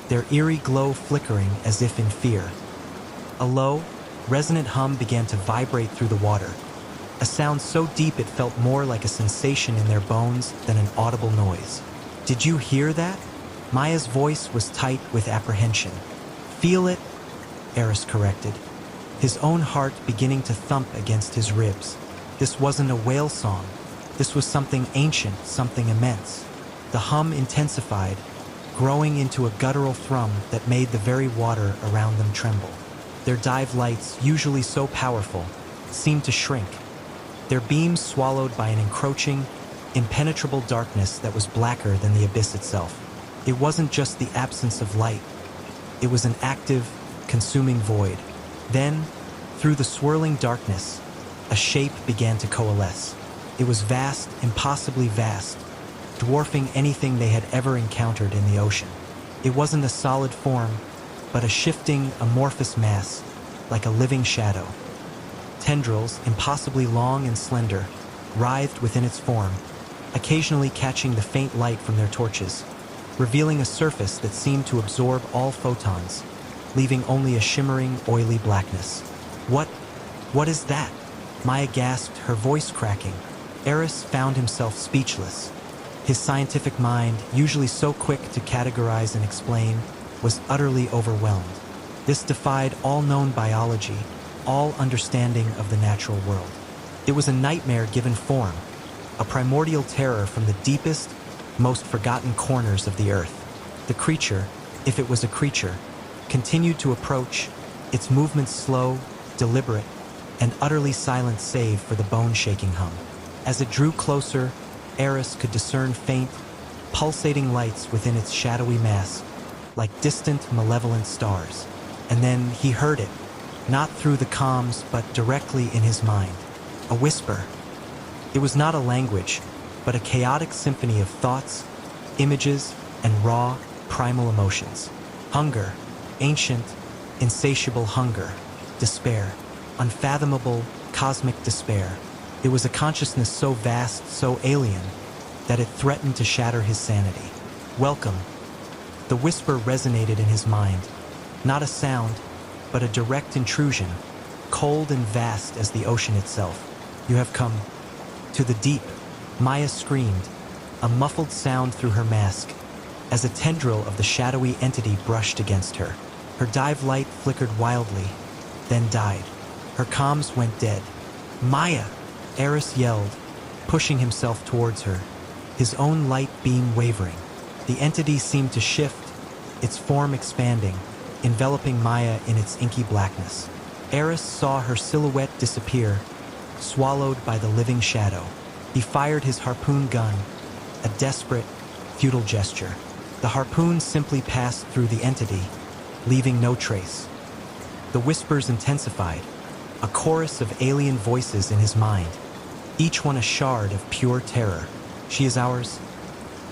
their eerie glow flickering as if in fear. A low, resonant hum began to vibrate through the water, a sound so deep it felt more like a sensation in their bones than an audible noise. Did you hear that? Maya's voice was tight with apprehension. Feel it? Eris corrected, his own heart beginning to thump against his ribs. This wasn't a whale song. This was something ancient, something immense. The hum intensified, growing into a guttural thrum that made the very water around them tremble. Their dive lights, usually so powerful, seemed to shrink, their beams swallowed by an encroaching, impenetrable darkness that was blacker than the abyss itself. It wasn't just the absence of light. It was an active, consuming void. Then, through the swirling darkness, a shape began to coalesce. It was vast, impossibly vast, dwarfing anything they had ever encountered in the ocean. It wasn't a solid form, but a shifting, amorphous mass, like a living shadow. Tendrils, impossibly long and slender, writhed within its form, occasionally catching the faint light from their torches, revealing a surface that seemed to absorb all photons, leaving only a shimmering, oily blackness. What is that? Maya gasped, her voice cracking. Eris found himself speechless. His scientific mind, usually so quick to categorize and explain, was utterly overwhelmed. This defied all known biology, all understanding of the natural world. It was a nightmare given form, a primordial terror from the deepest, most forgotten corners of the earth. The creature, if it was a creature, continued to approach, its movements slow, deliberate, an utterly silent save for the bone-shaking hum. As it drew closer, Eris could discern faint, pulsating lights within its shadowy mass, like distant, malevolent stars. And then he heard it, not through the comms, but directly in his mind. A whisper. It was not a language, but a chaotic symphony of thoughts, images, and raw, primal emotions. Hunger, ancient, insatiable hunger, despair, unfathomable, cosmic despair. It was a consciousness so vast, so alien, that it threatened to shatter his sanity. Welcome. The whisper resonated in his mind. Not a sound, but a direct intrusion, cold and vast as the ocean itself. You have come to the deep, Maya screamed, a muffled sound through her mask, as a tendril of the shadowy entity brushed against her. Her dive light flickered wildly, then died. Her comms went dead. Maya! Eris yelled, pushing himself towards her, his own light beam wavering. The entity seemed to shift, its form expanding, enveloping Maya in its inky blackness. Eris saw her silhouette disappear, swallowed by the living shadow. He fired his harpoon gun, a desperate, futile gesture. The harpoon simply passed through the entity, leaving no trace. The whispers intensified, a chorus of alien voices in his mind, each one a shard of pure terror. She is ours.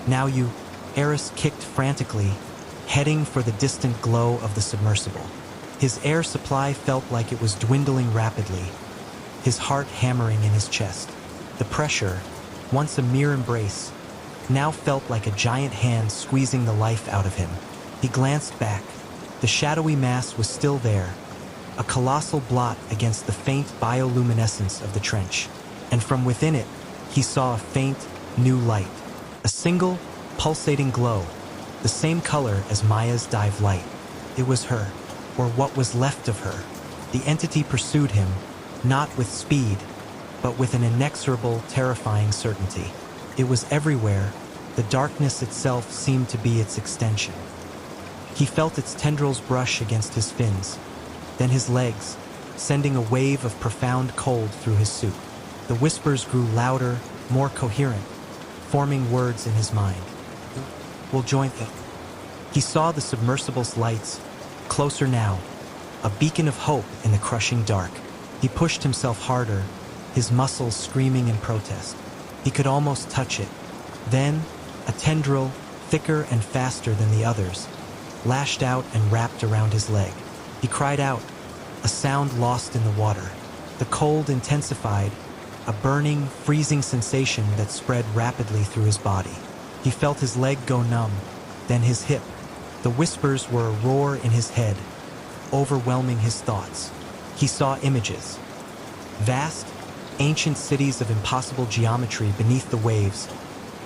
Now you. Eris kicked frantically, heading for the distant glow of the submersible. His air supply felt like it was dwindling rapidly, his heart hammering in his chest. The pressure, once a mere embrace, now felt like a giant hand squeezing the life out of him. He glanced back. The shadowy mass was still there, a colossal blot against the faint bioluminescence of the trench. And from within it, he saw a faint, new light. A single, pulsating glow, the same color as Maya's dive light. It was her, or what was left of her. The entity pursued him, not with speed, but with an inexorable, terrifying certainty. It was everywhere. The darkness itself seemed to be its extension. He felt its tendrils brush against his fins, then his legs, sending a wave of profound cold through his suit. The whispers grew louder, more coherent, forming words in his mind. We'll join them. He saw the submersible's lights, closer now, a beacon of hope in the crushing dark. He pushed himself harder, his muscles screaming in protest. He could almost touch it. Then, a tendril, thicker and faster than the others, lashed out and wrapped around his leg. He cried out, a sound lost in the water. The cold intensified, a burning, freezing sensation that spread rapidly through his body. He felt his leg go numb, then his hip. The whispers were a roar in his head, overwhelming his thoughts. He saw images. Vast, ancient cities of impossible geometry beneath the waves,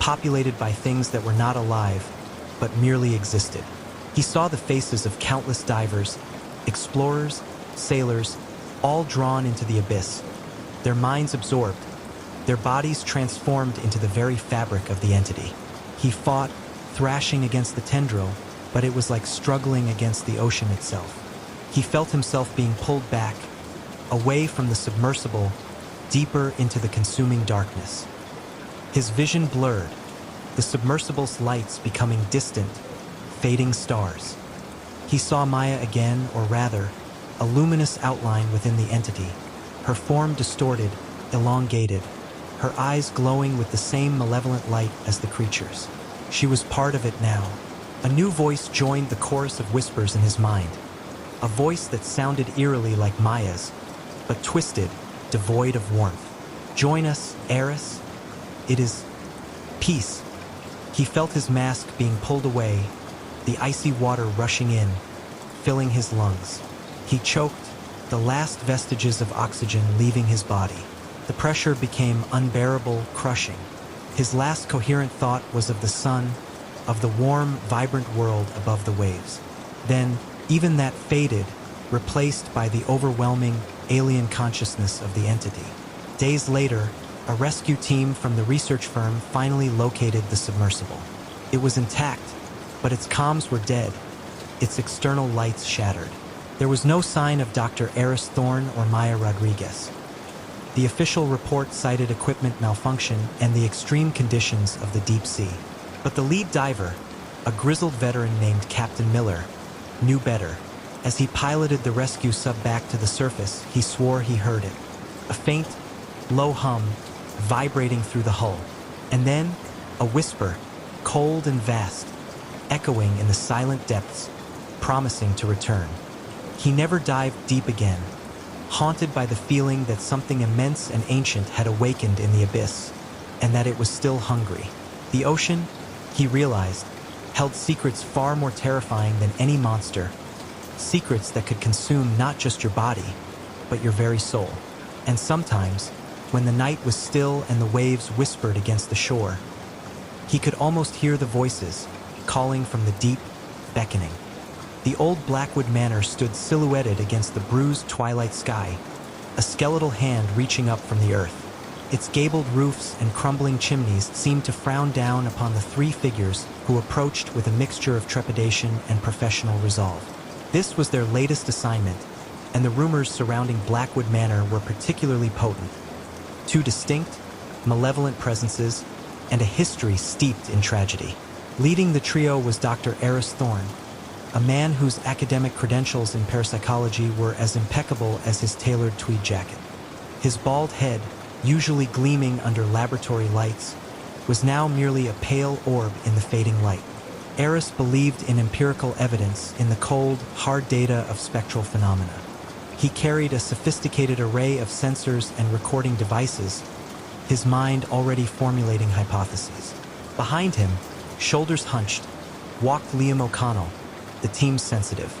populated by things that were not alive, but merely existed. He saw the faces of countless divers, explorers, sailors, all drawn into the abyss, their minds absorbed, their bodies transformed into the very fabric of the entity. He fought, thrashing against the tendril, but it was like struggling against the ocean itself. He felt himself being pulled back, away from the submersible, deeper into the consuming darkness. His vision blurred, the submersible's lights becoming distant, fading stars. He saw Maya again, or rather, a luminous outline within the entity, her form distorted, elongated, her eyes glowing with the same malevolent light as the creatures. She was part of it now. A new voice joined the chorus of whispers in his mind, a voice that sounded eerily like Maya's, but twisted, devoid of warmth. Join us, Eris. It is peace. He felt his mask being pulled away, the icy water rushing in, filling his lungs. He choked, the last vestiges of oxygen leaving his body. The pressure became unbearable, crushing. His last coherent thought was of the sun, of the warm, vibrant world above the waves. Then, even that faded, replaced by the overwhelming, alien consciousness of the entity. Days later, a rescue team from the research firm finally located the submersible. It was intact, but its comms were dead, its external lights shattered. There was no sign of Dr. Eris Thorne or Maya Rodriguez. The official report cited equipment malfunction and the extreme conditions of the deep sea. But the lead diver, a grizzled veteran named Captain Miller, knew better. As he piloted the rescue sub back to the surface, he swore he heard it. A faint, low hum vibrating through the hull. And then, a whisper, cold and vast, echoing in the silent depths, promising to return. He never dived deep again, haunted by the feeling that something immense and ancient had awakened in the abyss, and that it was still hungry. The ocean, he realized, held secrets far more terrifying than any monster, secrets that could consume not just your body, but your very soul. And sometimes, when the night was still and the waves whispered against the shore, he could almost hear the voices calling from the deep, beckoning. The old Blackwood Manor stood silhouetted against the bruised twilight sky, a skeletal hand reaching up from the earth. Its gabled roofs and crumbling chimneys seemed to frown down upon the three figures who approached with a mixture of trepidation and professional resolve. This was their latest assignment, and the rumors surrounding Blackwood Manor were particularly potent. Two distinct, malevolent presences, and a history steeped in tragedy. Leading the trio was Dr. Eris Thorne, a man whose academic credentials in parapsychology were as impeccable as his tailored tweed jacket. His bald head, usually gleaming under laboratory lights, was now merely a pale orb in the fading light. Eris believed in empirical evidence in the cold, hard data of spectral phenomena. He carried a sophisticated array of sensors and recording devices, his mind already formulating hypotheses. Behind him, shoulders hunched, walked Liam O'Connell, the team's sensitive.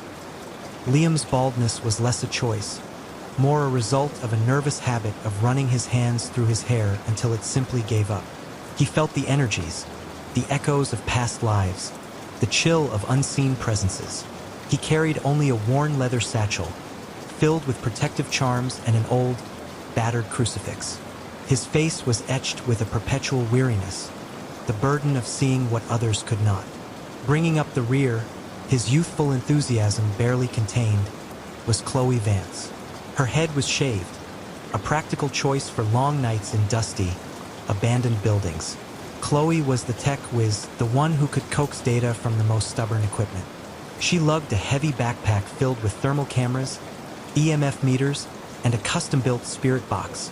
Liam's baldness was less a choice, more a result of a nervous habit of running his hands through his hair until it simply gave up. He felt the energies, the echoes of past lives, the chill of unseen presences. He carried only a worn leather satchel, filled with protective charms and an old, battered crucifix. His face was etched with a perpetual weariness, the burden of seeing what others could not. Bringing up the rear, his youthful enthusiasm barely contained, was Chloe Vance. Her head was shaved, a practical choice for long nights in dusty, abandoned buildings. Chloe was the tech whiz, the one who could coax data from the most stubborn equipment. She lugged a heavy backpack filled with thermal cameras, EMF meters, and a custom-built spirit box,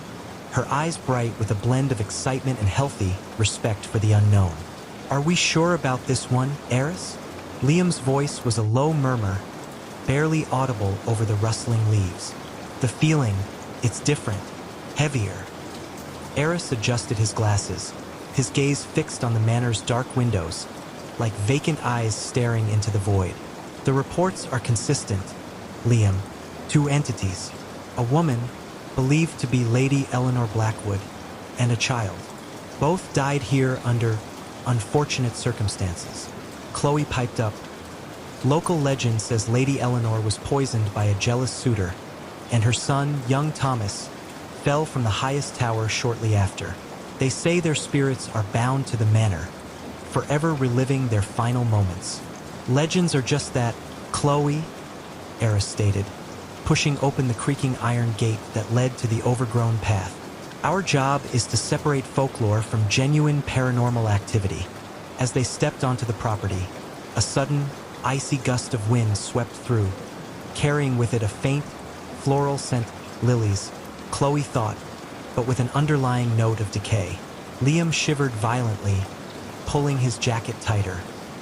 her eyes bright with a blend of excitement and healthy respect for the unknown. "Are we sure about this one, Eris?" Liam's voice was a low murmur, barely audible over the rustling leaves. "The feeling, it's different, heavier." Eris adjusted his glasses, his gaze fixed on the manor's dark windows, like vacant eyes staring into the void. "The reports are consistent, Liam. Two entities, a woman, believed to be Lady Eleanor Blackwood, and a child. Both died here under unfortunate circumstances." Chloe piped up. "Local legend says Lady Eleanor was poisoned by a jealous suitor, and her son, young Thomas, fell from the highest tower shortly after. They say their spirits are bound to the manor, forever reliving their final moments." "Legends are just that, Chloe," Eris stated, pushing open the creaking iron gate that led to the overgrown path. "Our job is to separate folklore from genuine paranormal activity." As they stepped onto the property, a sudden, icy gust of wind swept through, carrying with it a faint, floral scent, lilies, Chloe thought, but with an underlying note of decay. Liam shivered violently, pulling his jacket tighter.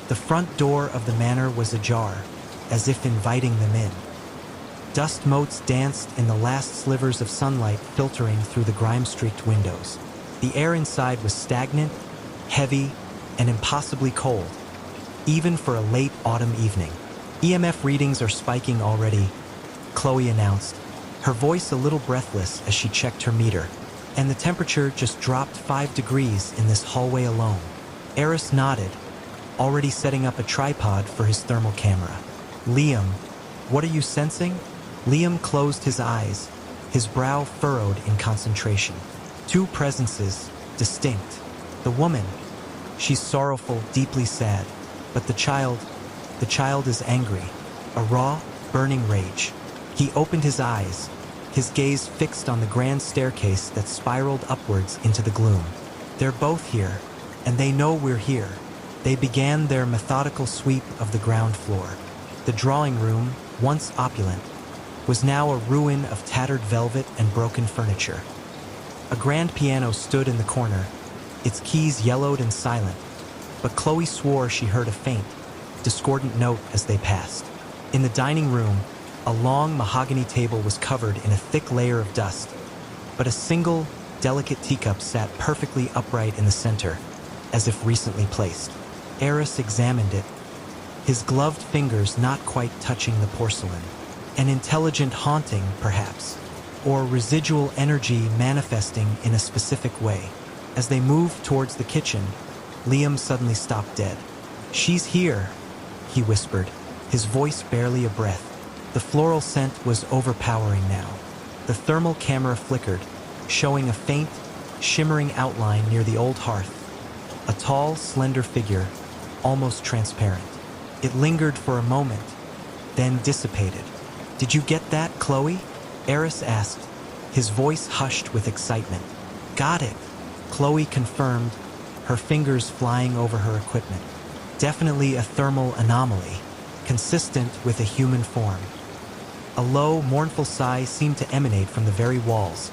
The front door of the manor was ajar, as if inviting them in. Dust motes danced in the last slivers of sunlight filtering through the grime-streaked windows. The air inside was stagnant, heavy, and impossibly cold, even for a late autumn evening. "EMF readings are spiking already," Chloe announced, her voice a little breathless as she checked her meter. "And the temperature just dropped 5 degrees in this hallway alone." Eris nodded, already setting up a tripod for his thermal camera. "Liam, what are you sensing?" Liam closed his eyes, his brow furrowed in concentration. "Two presences, distinct. The woman, she's sorrowful, deeply sad. But the child is angry. A raw, burning rage. He opened his eyes, his gaze fixed on the grand staircase that spiraled upwards into the gloom. They're both here, and they know we're here. They began their methodical sweep of the ground floor. The drawing room, once opulent, was now a ruin of tattered velvet and broken furniture. A grand piano stood in the corner, its keys yellowed and silent, but Chloe swore she heard a faint, discordant note as they passed. In the dining room, a long mahogany table was covered in a thick layer of dust, but a single, delicate teacup sat perfectly upright in the center, as if recently placed. Eris examined it, his gloved fingers not quite touching the porcelain. An intelligent haunting, perhaps, or residual energy manifesting in a specific way. As they moved towards the kitchen, Liam suddenly stopped dead. "She's here," he whispered, his voice barely a breath. The floral scent was overpowering now. The thermal camera flickered, showing a faint, shimmering outline near the old hearth. A tall, slender figure, almost transparent. It lingered for a moment, then dissipated. "Did you get that, Chloe?" Eris asked, his voice hushed with excitement. "Got it," Chloe confirmed, her fingers flying over her equipment. Definitely a thermal anomaly, consistent with a human form. A low, mournful sigh seemed to emanate from the very walls,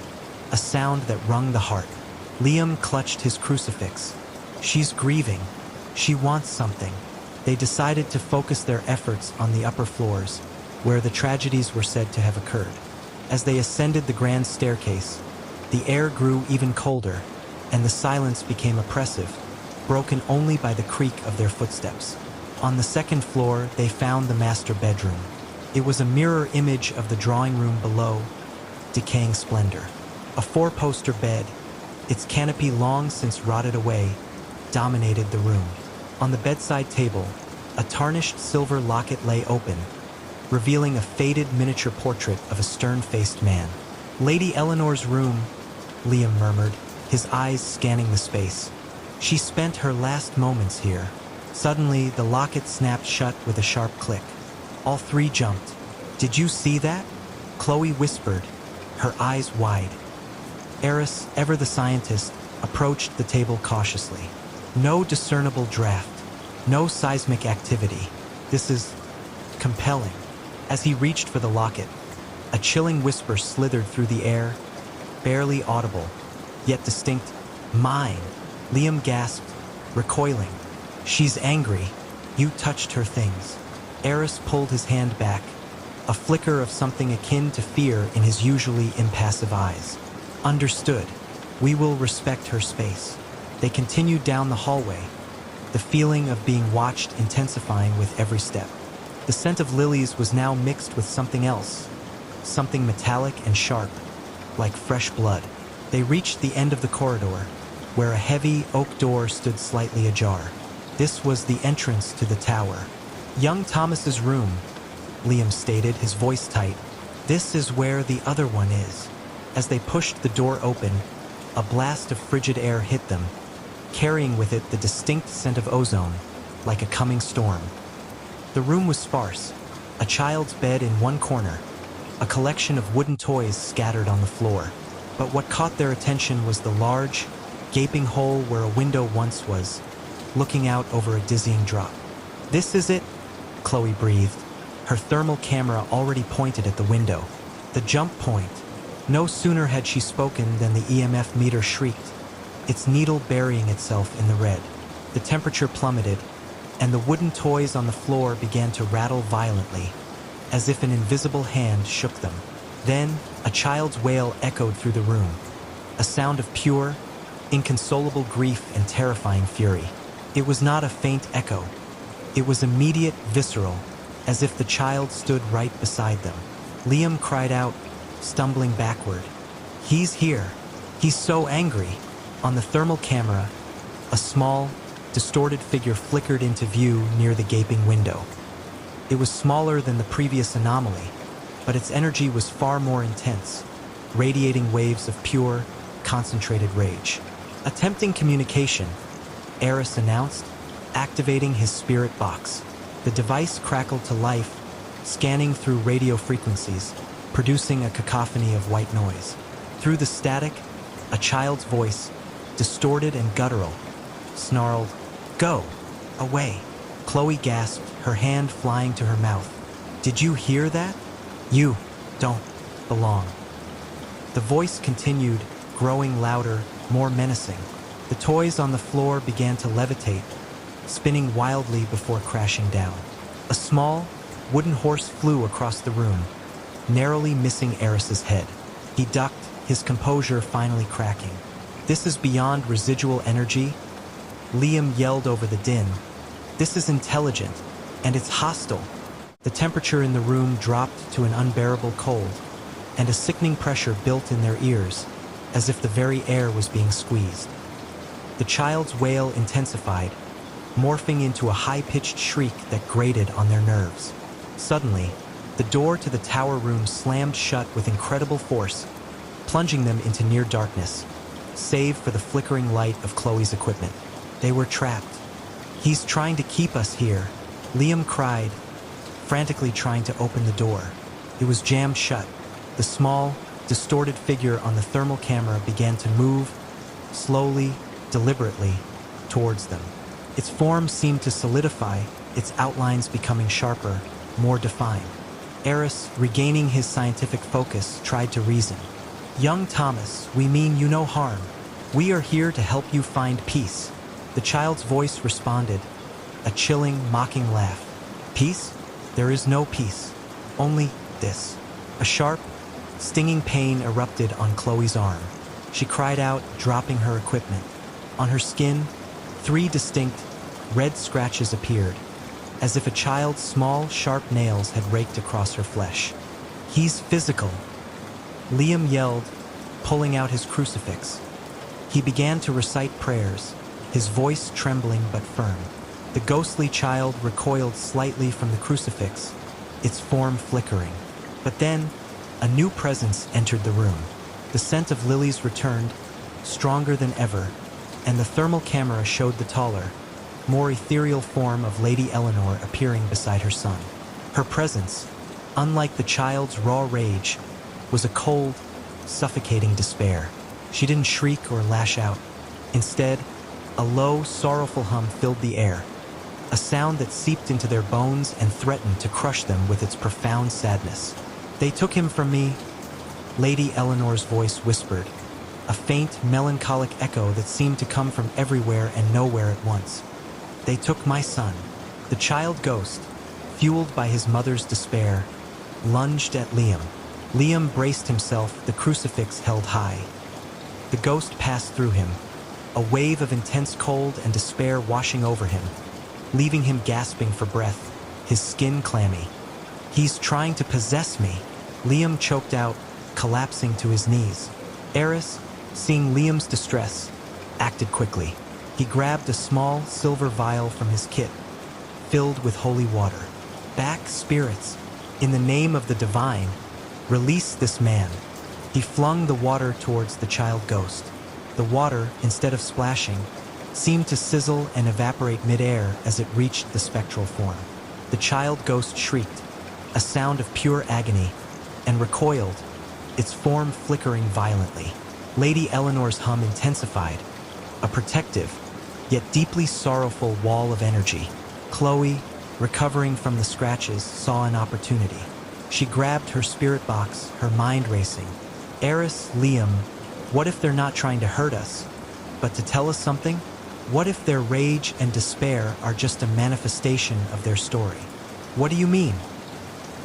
a sound that wrung the heart. Liam clutched his crucifix. "She's grieving. She wants something." They decided to focus their efforts on the upper floors, where the tragedies were said to have occurred. As they ascended the grand staircase, the air grew even colder, and the silence became oppressive, broken only by the creak of their footsteps. On the second floor, they found the master bedroom. It was a mirror image of the drawing room below, decaying splendor. A four-poster bed, its canopy long since rotted away, dominated the room. On the bedside table, a tarnished silver locket lay open, revealing a faded miniature portrait of a stern-faced man. "Lady Eleanor's room," Liam murmured, his eyes scanning the space. "She spent her last moments here." Suddenly, the locket snapped shut with a sharp click. All three jumped. "Did you see that?" Chloe whispered, her eyes wide. Eris, ever the scientist, approached the table cautiously. "No discernible draft. No seismic activity. This is compelling." As he reached for the locket, a chilling whisper slithered through the air, barely audible, yet distinct. "Mine!" Liam gasped, recoiling. "She's angry. You touched her things." Eris pulled his hand back, a flicker of something akin to fear in his usually impassive eyes. "Understood. We will respect her space." They continued down the hallway, the feeling of being watched intensifying with every step. The scent of lilies was now mixed with something else, something metallic and sharp, like fresh blood. They reached the end of the corridor, where a heavy oak door stood slightly ajar. This was the entrance to the tower. "Young Thomas's room," Liam stated, his voice tight. "This is where the other one is." As they pushed the door open, a blast of frigid air hit them, carrying with it the distinct scent of ozone, like a coming storm. The room was sparse, a child's bed in one corner, a collection of wooden toys scattered on the floor. But what caught their attention was the large, gaping hole where a window once was, looking out over a dizzying drop. "This is it," Chloe breathed, her thermal camera already pointed at the window. The jump point. No sooner had she spoken than the EMF meter shrieked, its needle burying itself in the red. The temperature plummeted, and the wooden toys on the floor began to rattle violently, as if an invisible hand shook them. Then, a child's wail echoed through the room, a sound of pure, inconsolable grief and terrifying fury. It was not a faint echo. It was immediate, visceral, as if the child stood right beside them. Liam cried out, stumbling backward. "He's here. He's so angry." On the thermal camera, a small, distorted figure flickered into view near the gaping window. It was smaller than the previous anomaly, but its energy was far more intense, radiating waves of pure, concentrated rage. "Attempting communication," Eris announced, activating his spirit box. The device crackled to life, scanning through radio frequencies, producing a cacophony of white noise. Through the static, a child's voice, distorted and guttural, snarled, "Go! Away!" Chloe gasped, her hand flying to her mouth. "Did you hear that? You don't belong." The voice continued, growing louder, more menacing. The toys on the floor began to levitate, spinning wildly before crashing down. A small, wooden horse flew across the room, narrowly missing Eris's head. He ducked, his composure finally cracking. "This is beyond residual energy," Liam yelled over the din. "This is intelligent, and it's hostile." The temperature in the room dropped to an unbearable cold, and a sickening pressure built in their ears, as if the very air was being squeezed. The child's wail intensified, morphing into a high-pitched shriek that grated on their nerves. Suddenly, the door to the tower room slammed shut with incredible force, plunging them into near darkness, save for the flickering light of Chloe's equipment. They were trapped. "He's trying to keep us here," Liam cried, frantically trying to open the door. It was jammed shut. The small, distorted figure on the thermal camera began to move, slowly, deliberately, towards them. Its form seemed to solidify, its outlines becoming sharper, more defined. Eris, regaining his scientific focus, tried to reason. "Young Thomas, we mean you no harm. We are here to help you find peace." The child's voice responded, a chilling, mocking laugh. "Peace? There is no peace. Only this." A sharp, stinging pain erupted on Chloe's arm. She cried out, dropping her equipment. On her skin, 3 distinct, red scratches appeared, as if a child's small, sharp nails had raked across her flesh. "He's physical," Liam yelled, pulling out his crucifix. He began to recite prayers, his voice trembling but firm. The ghostly child recoiled slightly from the crucifix, its form flickering. But then, a new presence entered the room. The scent of lilies returned, stronger than ever, and the thermal camera showed the taller, more ethereal form of Lady Eleanor appearing beside her son. Her presence, unlike the child's raw rage, was a cold, suffocating despair. She didn't shriek or lash out. Instead, a low, sorrowful hum filled the air, a sound that seeped into their bones and threatened to crush them with its profound sadness. "They took him from me," Lady Eleanor's voice whispered, a faint, melancholic echo that seemed to come from everywhere and nowhere at once. "They took my son." The child ghost, fueled by his mother's despair, lunged at Liam. Liam braced himself, the crucifix held high. The ghost passed through him, a wave of intense cold and despair washing over him, leaving him gasping for breath, his skin clammy. "He's trying to possess me," Liam choked out, collapsing to his knees. Eris, seeing Liam's distress, acted quickly. He grabbed a small silver vial from his kit, filled with holy water. "Back, spirits, in the name of the divine, release this man." He flung the water towards the child ghost. The water, instead of splashing, seemed to sizzle and evaporate midair as it reached the spectral form. The child ghost shrieked, a sound of pure agony, and recoiled, its form flickering violently. Lady Eleanor's hum intensified, a protective, yet deeply sorrowful wall of energy. Chloe, recovering from the scratches, saw an opportunity. She grabbed her spirit box, her mind racing. "Eris, Liam, what if they're not trying to hurt us, but to tell us something? What if their rage and despair are just a manifestation of their story?" "What do you mean?"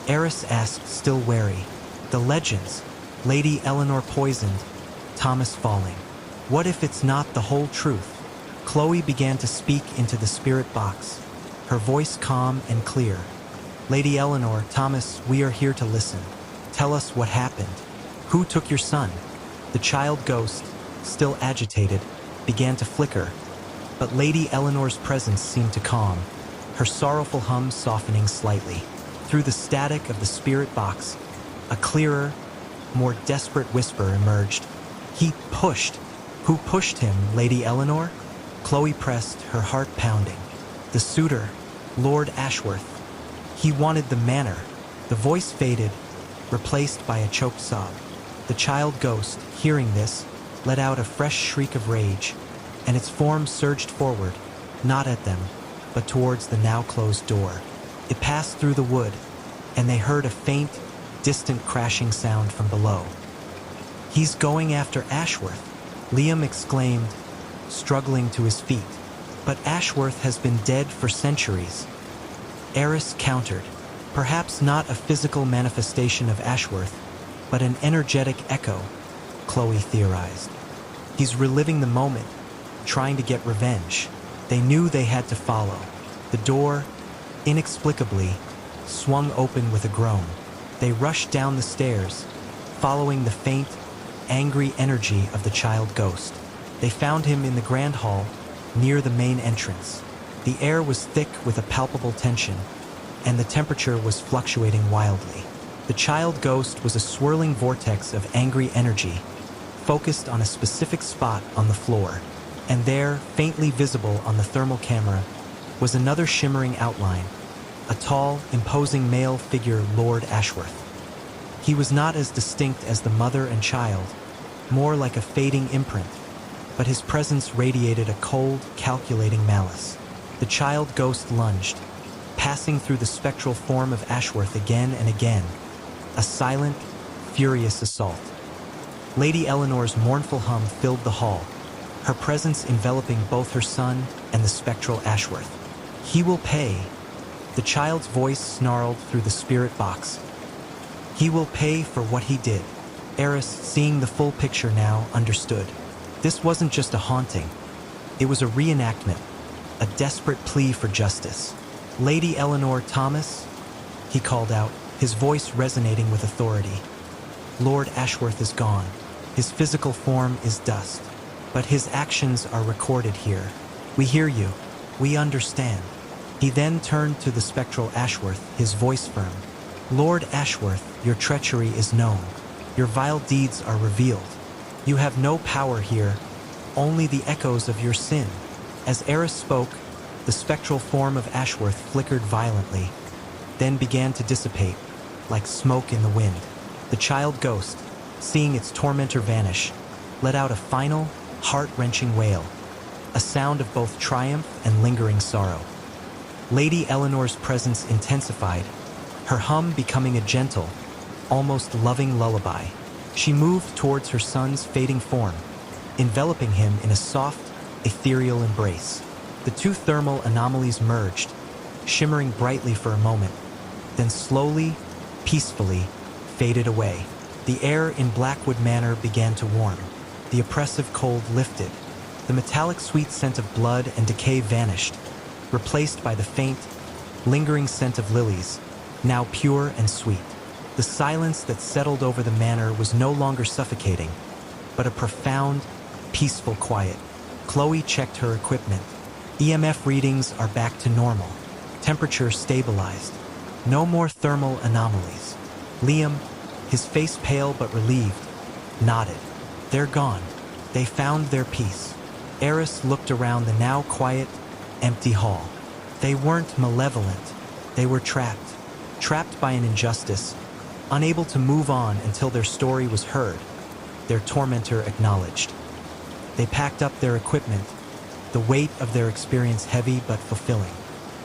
Eris asked, still wary. "The legends, Lady Eleanor poisoned, Thomas falling. What if it's not the whole truth?" Chloe began to speak into the spirit box, her voice calm and clear. "Lady Eleanor, Thomas, we are here to listen. Tell us what happened. Who took your son?" The child ghost, still agitated, began to flicker, but Lady Eleanor's presence seemed to calm, her sorrowful hum softening slightly. Through the static of the spirit box, a clearer, more desperate whisper emerged. "He pushed." "Who pushed him, Lady Eleanor?" Chloe pressed, her heart pounding. "The suitor, Lord Ashworth. He wanted the manor." The voice faded, replaced by a choked sob. The child ghost, hearing this, let out a fresh shriek of rage, and its form surged forward, not at them, but towards the now closed door. It passed through the wood, and they heard a faint, distant crashing sound from below. "He's going after Ashworth," Liam exclaimed, struggling to his feet. "But Ashworth has been dead for centuries." Eris countered, "Perhaps not a physical manifestation of Ashworth, but an energetic echo," Chloe theorized. "He's reliving the moment, trying to get revenge." They knew they had to follow. The door, inexplicably, swung open with a groan. They rushed down the stairs, following the faint, angry energy of the child ghost. They found him in the grand hall, near the main entrance. The air was thick with a palpable tension, and the temperature was fluctuating wildly. The child ghost was a swirling vortex of angry energy, focused on a specific spot on the floor. And there, faintly visible on the thermal camera, was another shimmering outline, a tall, imposing male figure, Lord Ashworth. He was not as distinct as the mother and child, more like a fading imprint, but his presence radiated a cold, calculating malice. The child ghost lunged, passing through the spectral form of Ashworth again and again, a silent, furious assault. Lady Eleanor's mournful hum filled the hall, her presence enveloping both her son and the spectral Ashworth. "He will pay," the child's voice snarled through the spirit box. "He will pay for what he did." Eris, seeing the full picture now, understood. This wasn't just a haunting. It was a reenactment, a desperate plea for justice. "Lady Eleanor Thomas," he called out, his voice resonating with authority. "Lord Ashworth is gone. His physical form is dust, but his actions are recorded here. We hear you. We understand." He then turned to the spectral Ashworth, his voice firm. "Lord Ashworth, your treachery is known. Your vile deeds are revealed. You have no power here, only the echoes of your sin." As Eris spoke, the spectral form of Ashworth flickered violently, then began to dissipate, like smoke in the wind. The child ghost, seeing its tormentor vanish, let out a final, heart-wrenching wail, a sound of both triumph and lingering sorrow. Lady Eleanor's presence intensified, her hum becoming a gentle, almost loving lullaby. She moved towards her son's fading form, enveloping him in a soft, ethereal embrace. The two thermal anomalies merged, shimmering brightly for a moment, then slowly, peacefully, faded away. The air in Blackwood Manor began to warm. The oppressive cold lifted. The metallic sweet scent of blood and decay vanished, replaced by the faint, lingering scent of lilies, now pure and sweet. The silence that settled over the manor was no longer suffocating, but a profound, peaceful quiet. Chloe checked her equipment. EMF readings are back to normal. Temperature stabilized. No more thermal anomalies. Liam, his face pale but relieved, nodded. "They're gone. They found their peace." Eris looked around the now quiet, empty hall. They weren't malevolent. They were trapped by an injustice, unable to move on until their story was heard, their tormentor acknowledged. They packed up their equipment, the weight of their experience heavy but fulfilling.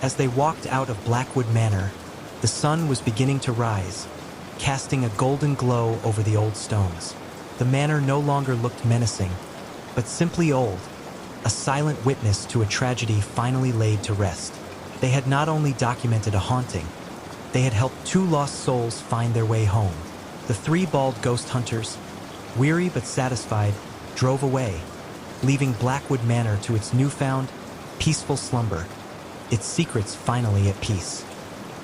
As they walked out of Blackwood Manor, the sun was beginning to rise, casting a golden glow over the old stones. The manor no longer looked menacing, but simply old, a silent witness to a tragedy finally laid to rest. They had not only documented a haunting, they had helped two lost souls find their way home. The three bald ghost hunters, weary but satisfied, drove away, leaving Blackwood Manor to its newfound, peaceful slumber, its secrets finally at peace.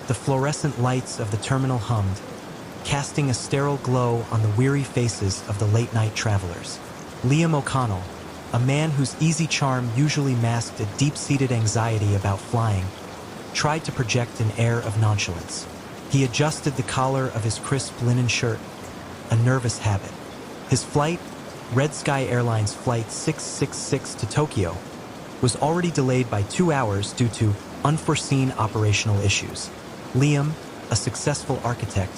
The fluorescent lights of the terminal hummed, casting a sterile glow on the weary faces of the late-night travelers. Liam O'Connell, a man whose easy charm usually masked a deep-seated anxiety about flying, tried to project an air of nonchalance. He adjusted the collar of his crisp linen shirt, a nervous habit. His flight, Red Sky Airlines Flight 666 to Tokyo, was already delayed by 2 hours due to unforeseen operational issues. Liam, a successful architect,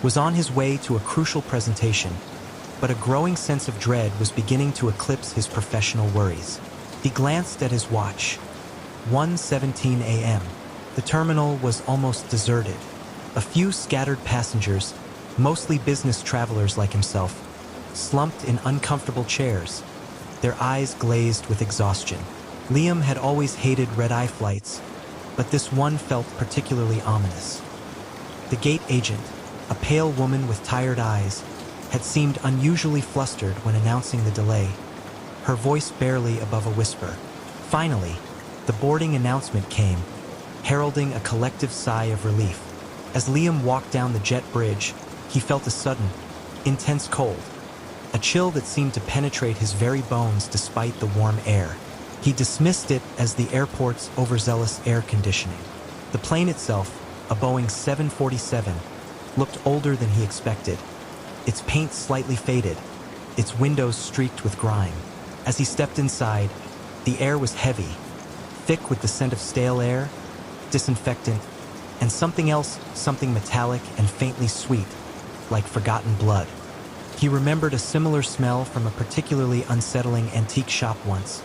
was on his way to a crucial presentation, but a growing sense of dread was beginning to eclipse his professional worries. He glanced at his watch. 1:17 a.m. The terminal was almost deserted. A few scattered passengers, mostly business travelers like himself, slumped in uncomfortable chairs, their eyes glazed with exhaustion. Liam had always hated red-eye flights, but this one felt particularly ominous. The gate agent, a pale woman with tired eyes, had seemed unusually flustered when announcing the delay, her voice barely above a whisper. Finally, the boarding announcement came, heralding a collective sigh of relief. As Liam walked down the jet bridge, he felt a sudden, intense cold, a chill that seemed to penetrate his very bones despite the warm air. He dismissed it as the airport's overzealous air conditioning. The plane itself, a Boeing 747, looked older than he expected, its paint slightly faded, its windows streaked with grime. As he stepped inside, the air was heavy, thick with the scent of stale air, disinfectant, and something else, something metallic and faintly sweet, like forgotten blood. He remembered a similar smell from a particularly unsettling antique shop once,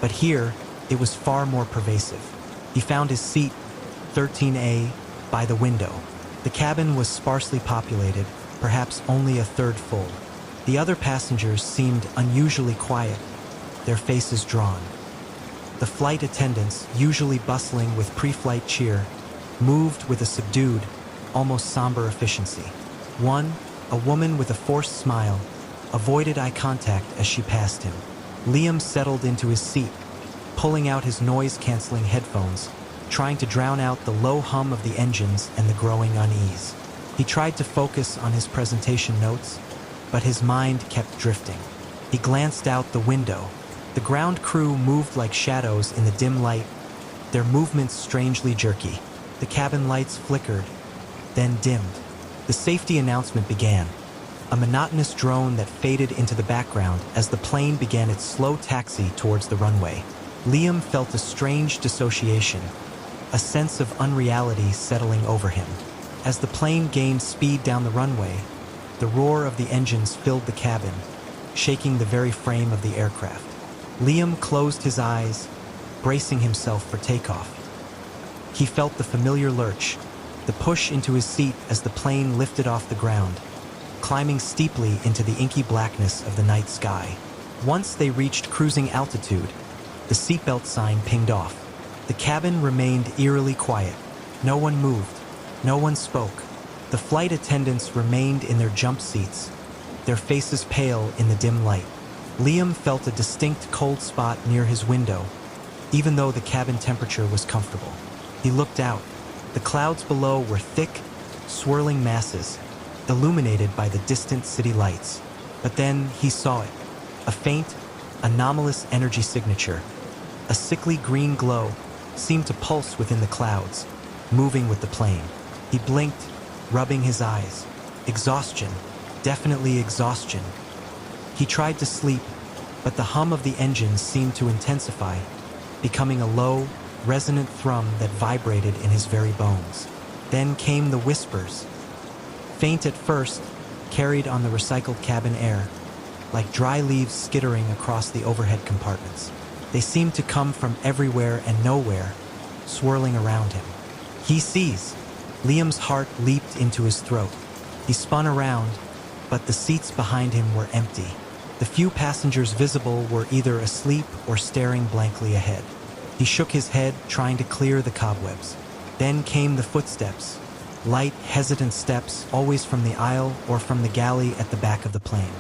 but here it was far more pervasive. He found his seat, 13A, by the window. The cabin was sparsely populated, perhaps only a third full. The other passengers seemed unusually quiet, their faces drawn. The flight attendants, usually bustling with pre-flight cheer, moved with a subdued, almost somber efficiency. One, a woman with a forced smile, avoided eye contact as she passed him. Liam settled into his seat, pulling out his noise-canceling headphones, trying to drown out the low hum of the engines and the growing unease. He tried to focus on his presentation notes, but his mind kept drifting. He glanced out the window. The ground crew moved like shadows in the dim light, their movements strangely jerky. The cabin lights flickered, then dimmed. The safety announcement began, a monotonous drone that faded into the background as the plane began its slow taxi towards the runway. Liam felt a strange dissociation, a sense of unreality settling over him. As the plane gained speed down the runway, the roar of the engines filled the cabin, shaking the very frame of the aircraft. Liam closed his eyes, bracing himself for takeoff. He felt the familiar lurch, the push into his seat as the plane lifted off the ground, climbing steeply into the inky blackness of the night sky. Once they reached cruising altitude, the seatbelt sign pinged off. The cabin remained eerily quiet. No one moved. No one spoke. The flight attendants remained in their jump seats, their faces pale in the dim light. Liam felt a distinct cold spot near his window, even though the cabin temperature was comfortable. He looked out. The clouds below were thick, swirling masses, illuminated by the distant city lights. But then he saw it, a faint, anomalous energy signature. A sickly green glow seemed to pulse within the clouds, moving with the plane. He blinked, rubbing his eyes. Exhaustion, definitely exhaustion. He tried to sleep, but the hum of the engines seemed to intensify, becoming a low, resonant thrum that vibrated in his very bones. Then came the whispers. Faint at first, carried on the recycled cabin air, like dry leaves skittering across the overhead compartments. They seemed to come from everywhere and nowhere, swirling around him. He sees. Liam's heart leaped into his throat. He spun around, but the seats behind him were empty. The few passengers visible were either asleep or staring blankly ahead. He shook his head, trying to clear the cobwebs. Then came the footsteps, light, hesitant steps, always from the aisle or from the galley at the back of the plane.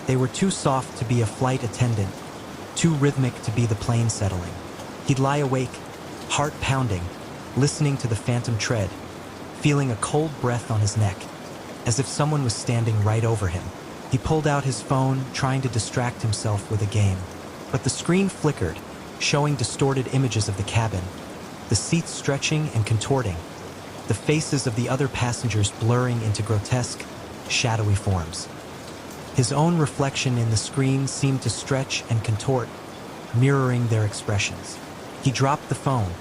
They were too soft to be a flight attendant, too rhythmic to be the plane settling. He'd lie awake, heart pounding, listening to the phantom tread, feeling a cold breath on his neck, as if someone was standing right over him. He pulled out his phone, trying to distract himself with a game. But the screen flickered, showing distorted images of the cabin, the seats stretching and contorting, the faces of the other passengers blurring into grotesque, shadowy forms. His own reflection in the screen seemed to stretch and contort, mirroring their expressions. He dropped the phone,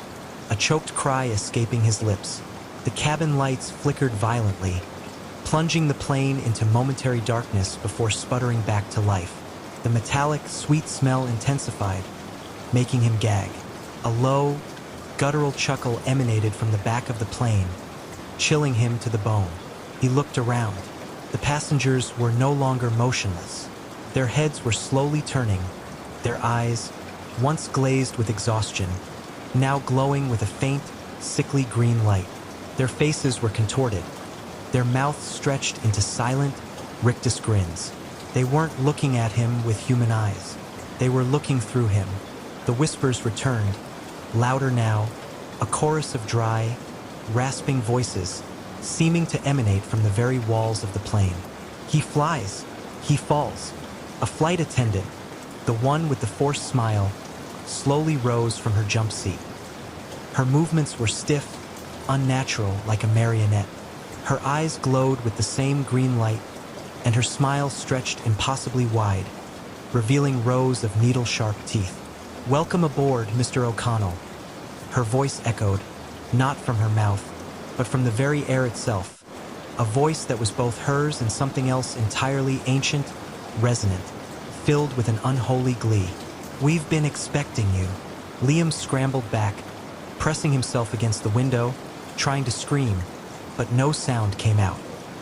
a choked cry escaping his lips. The cabin lights flickered violently, plunging the plane into momentary darkness before sputtering back to life. The metallic, sweet smell intensified, making him gag. A low, guttural chuckle emanated from the back of the plane, chilling him to the bone. He looked around. The passengers were no longer motionless. Their heads were slowly turning, their eyes, once glazed with exhaustion, now glowing with a faint, sickly green light. Their faces were contorted, their mouths stretched into silent, rictus grins. They weren't looking at him with human eyes. They were looking through him. The whispers returned, louder now, a chorus of dry, rasping voices, seeming to emanate from the very walls of the plane. He flies. He falls. A flight attendant, the one with the forced smile, slowly rose from her jump seat. Her movements were stiff, unnatural, like a marionette. Her eyes glowed with the same green light, and her smile stretched impossibly wide, revealing rows of needle-sharp teeth. "Welcome aboard, Mr. O'Connell." Her voice echoed, not from her mouth, but from the very air itself, a voice that was both hers and something else entirely ancient, resonant, filled with an unholy glee. "We've been expecting you." Liam scrambled back, pressing himself against the window, trying to scream, but no sound came out.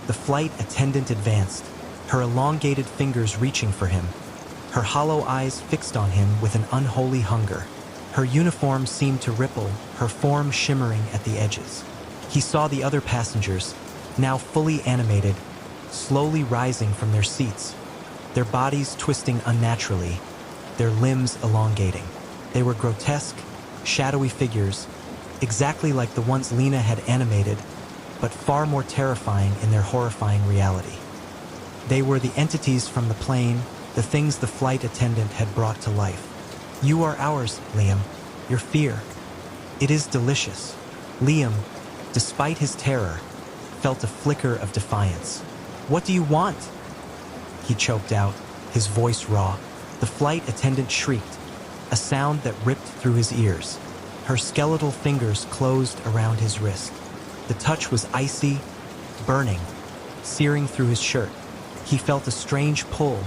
The flight attendant advanced, her elongated fingers reaching for him, her hollow eyes fixed on him with an unholy hunger. Her uniform seemed to ripple, her form shimmering at the edges. He saw the other passengers, now fully animated, slowly rising from their seats, their bodies twisting unnaturally, their limbs elongating. They were grotesque, shadowy figures, exactly like the ones Lena had animated, but far more terrifying in their horrifying reality. They were the entities from the plane, the things the flight attendant had brought to life. "You are ours, Liam. Your fear. It is delicious." Liam, despite his terror, felt a flicker of defiance. "What do you want?" He choked out, his voice raw. The flight attendant shrieked, a sound that ripped through his ears. Her skeletal fingers closed around his wrist. The touch was icy, burning, searing through his shirt. He felt a strange pull,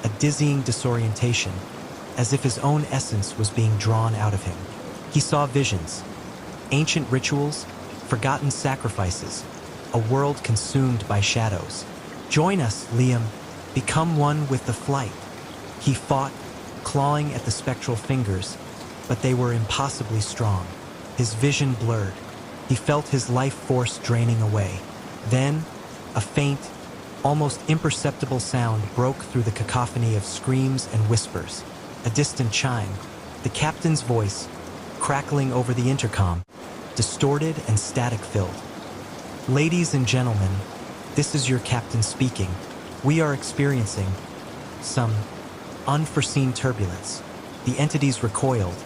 a dizzying disorientation, as if his own essence was being drawn out of him. He saw visions, ancient rituals, forgotten sacrifices, a world consumed by shadows. "Join us, Liam. Become one with the flight." He fought, clawing at the spectral fingers, but they were impossibly strong. His vision blurred. He felt his life force draining away. Then, a faint, almost imperceptible sound broke through the cacophony of screams and whispers. A distant chime, the captain's voice, crackling over the intercom, distorted and static-filled. "Ladies and gentlemen, this is your captain speaking. We are experiencing some unforeseen turbulence." The entities recoiled,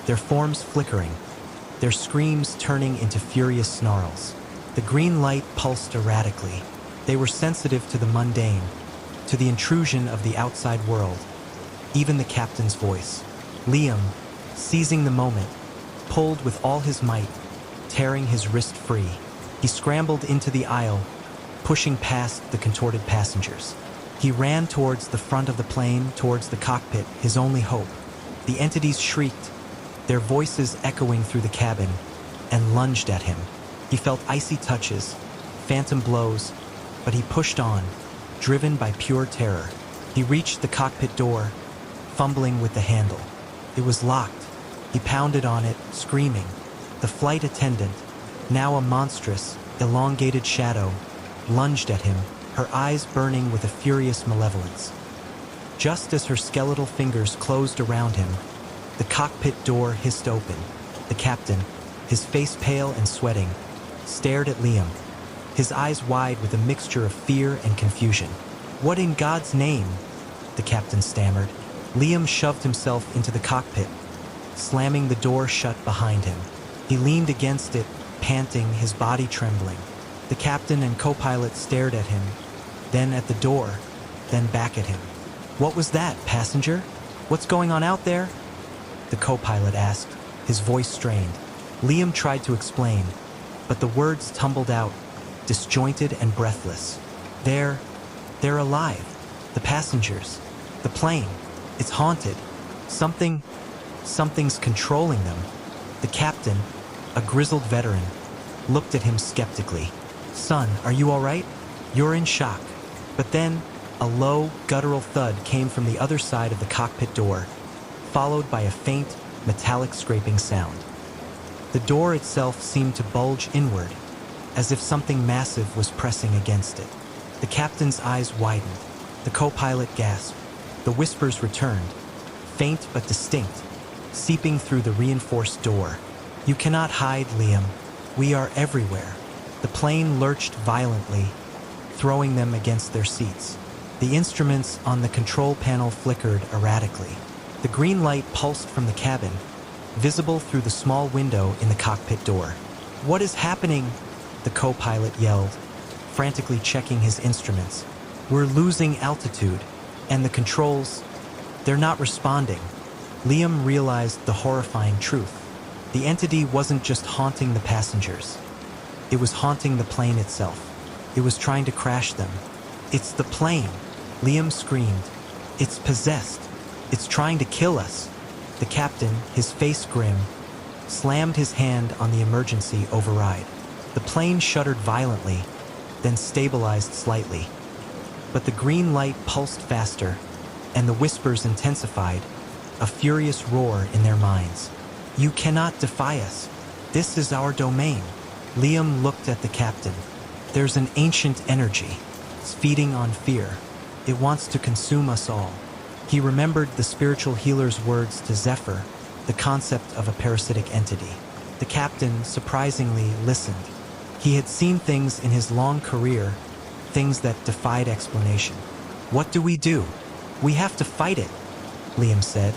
their forms flickering, their screams turning into furious snarls. The green light pulsed erratically. They were sensitive to the mundane, to the intrusion of the outside world. Even the captain's voice. Liam, seizing the moment, pulled with all his might, tearing his wrist free. He scrambled into the aisle, pushing past the contorted passengers. He ran towards the front of the plane, towards the cockpit, his only hope. The entities shrieked, their voices echoing through the cabin, and lunged at him. He felt icy touches, phantom blows, but he pushed on, driven by pure terror. He reached the cockpit door, fumbling with the handle. It was locked. He pounded on it, screaming. The flight attendant, now a monstrous, elongated shadow, lunged at him, her eyes burning with a furious malevolence. Just as her skeletal fingers closed around him, the cockpit door hissed open. The captain, his face pale and sweating, stared at Liam, his eyes wide with a mixture of fear and confusion. "What in God's name?" the captain stammered. Liam shoved himself into the cockpit, slamming the door shut behind him. He leaned against it, panting, his body trembling. The captain and co-pilot stared at him, then at the door, then back at him. "What was that, passenger? What's going on out there?" the co-pilot asked, his voice strained. Liam tried to explain, but the words tumbled out, disjointed and breathless. They're alive. The passengers. The plane. It's haunted. Something's controlling them. The captain, a grizzled veteran, looked at him skeptically. "Son, are you all right?" "You're in shock." But then, a low, guttural thud came from the other side of the cockpit door, followed by a faint, metallic scraping sound. The door itself seemed to bulge inward, as if something massive was pressing against it. The captain's eyes widened. The co-pilot gasped. The whispers returned, faint but distinct, seeping through the reinforced door. "You cannot hide, Liam. We are everywhere." The plane lurched violently, throwing them against their seats. The instruments on the control panel flickered erratically. The green light pulsed from the cabin, visible through the small window in the cockpit door. "What is happening?" the co-pilot yelled, frantically checking his instruments. "We're losing altitude, and the controls, they're not responding." Liam realized the horrifying truth. The entity wasn't just haunting the passengers. It was haunting the plane itself. It was trying to crash them. "It's the plane!" Liam screamed. "It's possessed. It's trying to kill us." The captain, his face grim, slammed his hand on the emergency override. The plane shuddered violently, then stabilized slightly. But the green light pulsed faster, and the whispers intensified, a furious roar in their minds. "You cannot defy us. This is our domain." Liam looked at the captain. "There's an ancient energy. It's feeding on fear. It wants to consume us all." He remembered the spiritual healer's words to Zephyr, the concept of a parasitic entity. The captain, surprisingly, listened. He had seen things in his long career, things that defied explanation. "What do? We have to fight it," Liam said,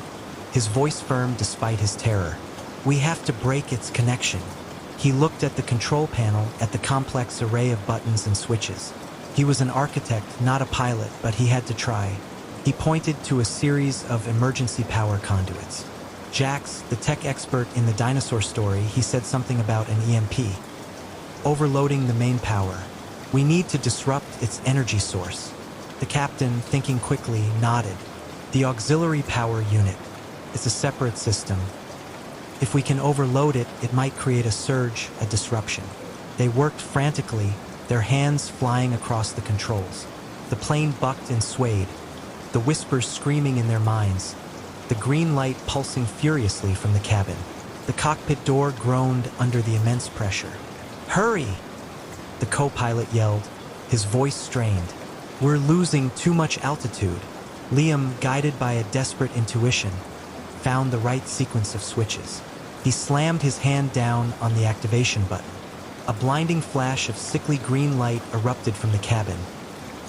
his voice firm despite his terror. "We have to break its connection." He looked at the control panel, at the complex array of buttons and switches. He was an architect, not a pilot, but he had to try. He pointed to a series of emergency power conduits. Jax, the tech expert in the dinosaur story, he said something about an EMP. "Overloading the main power. We need to disrupt its energy source." The captain, thinking quickly, nodded. "The auxiliary power unit. It's a separate system. If we can overload it, it might create a surge, a disruption." They worked frantically, their hands flying across the controls. The plane bucked and swayed, the whispers screaming in their minds, the green light pulsing furiously from the cabin. The cockpit door groaned under the immense pressure. "Hurry!" the co-pilot yelled, his voice strained. "We're losing too much altitude." Liam, guided by a desperate intuition, found the right sequence of switches. He slammed his hand down on the activation button. A blinding flash of sickly green light erupted from the cabin,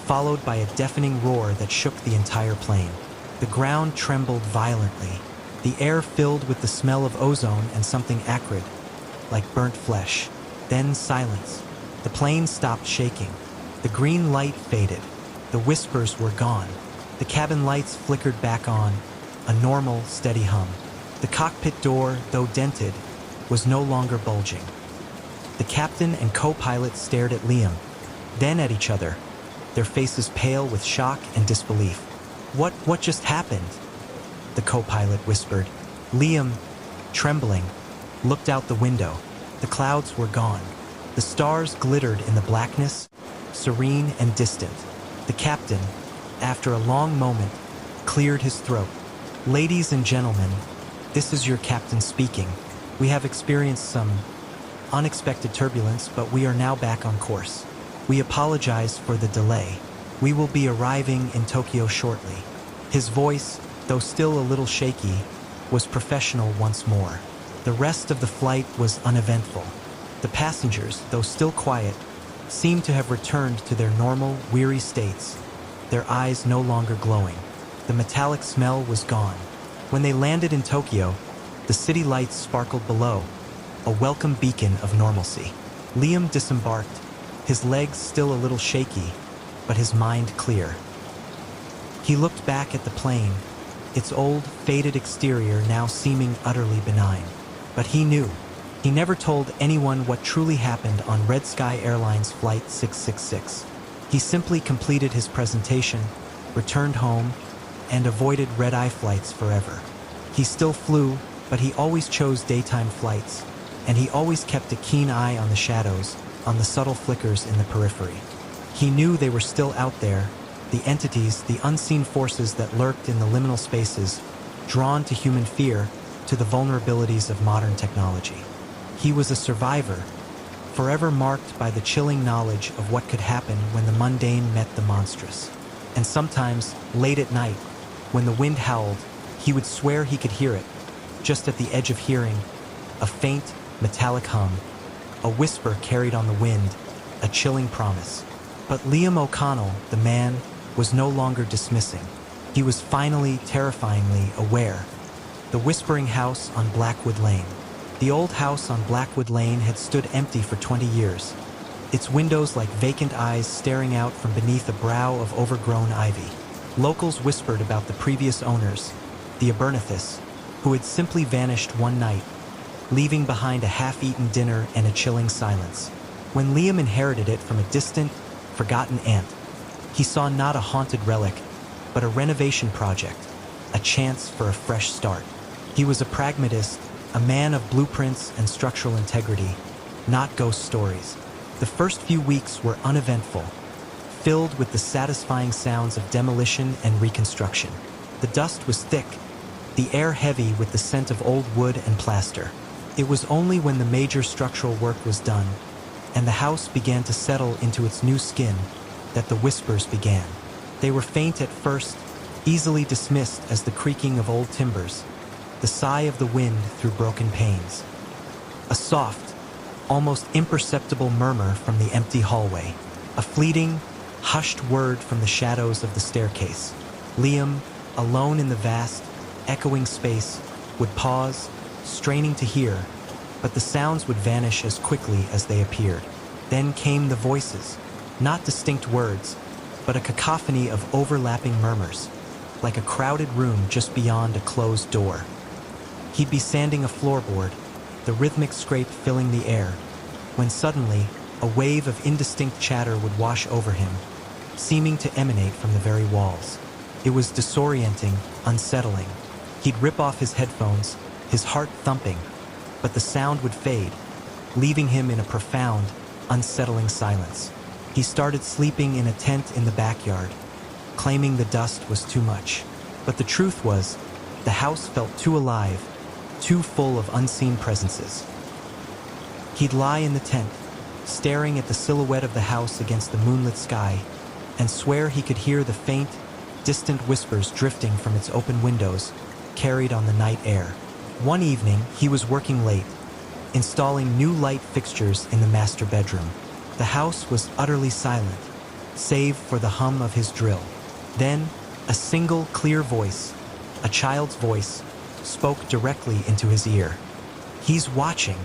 followed by a deafening roar that shook the entire plane. The ground trembled violently, the air filled with the smell of ozone and something acrid, like burnt flesh. Then silence. The plane stopped shaking. The green light faded. The whispers were gone. The cabin lights flickered back on, a normal, steady hum. The cockpit door, though dented, was no longer bulging. The captain and co-pilot stared at Liam, then at each other, their faces pale with shock and disbelief. What just happened?" the co-pilot whispered. Liam, trembling, looked out the window. The clouds were gone. The stars glittered in the blackness, serene and distant. The captain, after a long moment, cleared his throat. "Ladies and gentlemen, this is your captain speaking. We have experienced some unexpected turbulence, but we are now back on course. We apologize for the delay. We will be arriving in Tokyo shortly." His voice, though still a little shaky, was professional once more. The rest of the flight was uneventful. The passengers, though still quiet, seemed to have returned to their normal, weary states, their eyes no longer glowing. The metallic smell was gone. When they landed in Tokyo, the city lights sparkled below, a welcome beacon of normalcy. Liam disembarked, his legs still a little shaky, but his mind clear. He looked back at the plane, its old, faded exterior now seeming utterly benign. But he knew, He never told anyone what truly happened on Red Sky Airlines Flight 666. He simply completed his presentation, returned home, and avoided red-eye flights forever. He still flew, but he always chose daytime flights, and he always kept a keen eye on the shadows, on the subtle flickers in the periphery. He knew they were still out there, the entities, the unseen forces that lurked in the liminal spaces, drawn to human fear, to the vulnerabilities of modern technology. He was a survivor, forever marked by the chilling knowledge of what could happen when the mundane met the monstrous. And sometimes, late at night, when the wind howled, he would swear he could hear it, just at the edge of hearing, a faint, metallic hum, a whisper carried on the wind, a chilling promise. But Liam O'Connell, the man, was no longer dismissing. He was finally, terrifyingly aware. The whispering house on Blackwood Lane. The old house on Blackwood Lane had stood empty for 20 years, its windows like vacant eyes staring out from beneath a brow of overgrown ivy. Locals whispered about the previous owners, the Abernathysts, who had simply vanished one night, leaving behind a half-eaten dinner and a chilling silence. When Liam inherited it from a distant, forgotten aunt, he saw not a haunted relic, but a renovation project, a chance for a fresh start. He was a pragmatist, a man of blueprints and structural integrity, not ghost stories. The first few weeks were uneventful, filled with the satisfying sounds of demolition and reconstruction. The dust was thick, the air heavy with the scent of old wood and plaster. It was only when the major structural work was done, and the house began to settle into its new skin, that the whispers began. They were faint at first, easily dismissed as the creaking of old timbers, the sigh of the wind through broken panes. A soft, almost imperceptible murmur from the empty hallway. A fleeting, hushed word from the shadows of the staircase. Liam, alone in the vast, echoing space, would pause, straining to hear, but the sounds would vanish as quickly as they appeared. Then came the voices, not distinct words, but a cacophony of overlapping murmurs, like a crowded room just beyond a closed door. He'd be sanding a floorboard, the rhythmic scrape filling the air, when suddenly a wave of indistinct chatter would wash over him, seeming to emanate from the very walls. It was disorienting, unsettling. He'd rip off his headphones, his heart thumping, but the sound would fade, leaving him in a profound, unsettling silence. He started sleeping in a tent in the backyard, claiming the dust was too much. But the truth was, the house felt too alive, too full of unseen presences. He'd lie in the tent, staring at the silhouette of the house against the moonlit sky, and swear he could hear the faint, distant whispers drifting from its open windows, carried on the night air. One evening, he was working late, installing new light fixtures in the master bedroom. The house was utterly silent, save for the hum of his drill. Then, a single clear voice, a child's voice, spoke directly into his ear. "He's watching."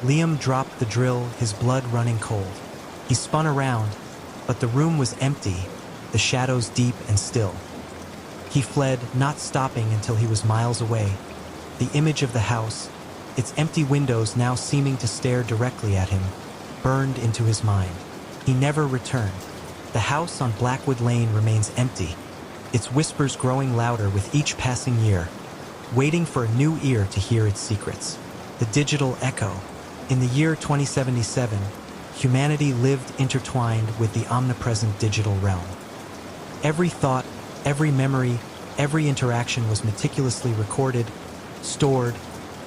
Liam dropped the drill, his blood running cold. He spun around, but the room was empty, the shadows deep and still. He fled, not stopping until he was miles away. The image of the house, its empty windows now seeming to stare directly at him, burned into his mind. He never returned. The house on Blackwood Lane remains empty, its whispers growing louder with each passing year, waiting for a new ear to hear its secrets. The digital echo. In the year 2077, humanity lived intertwined with the omnipresent digital realm. Every thought, every memory, every interaction was meticulously recorded, stored,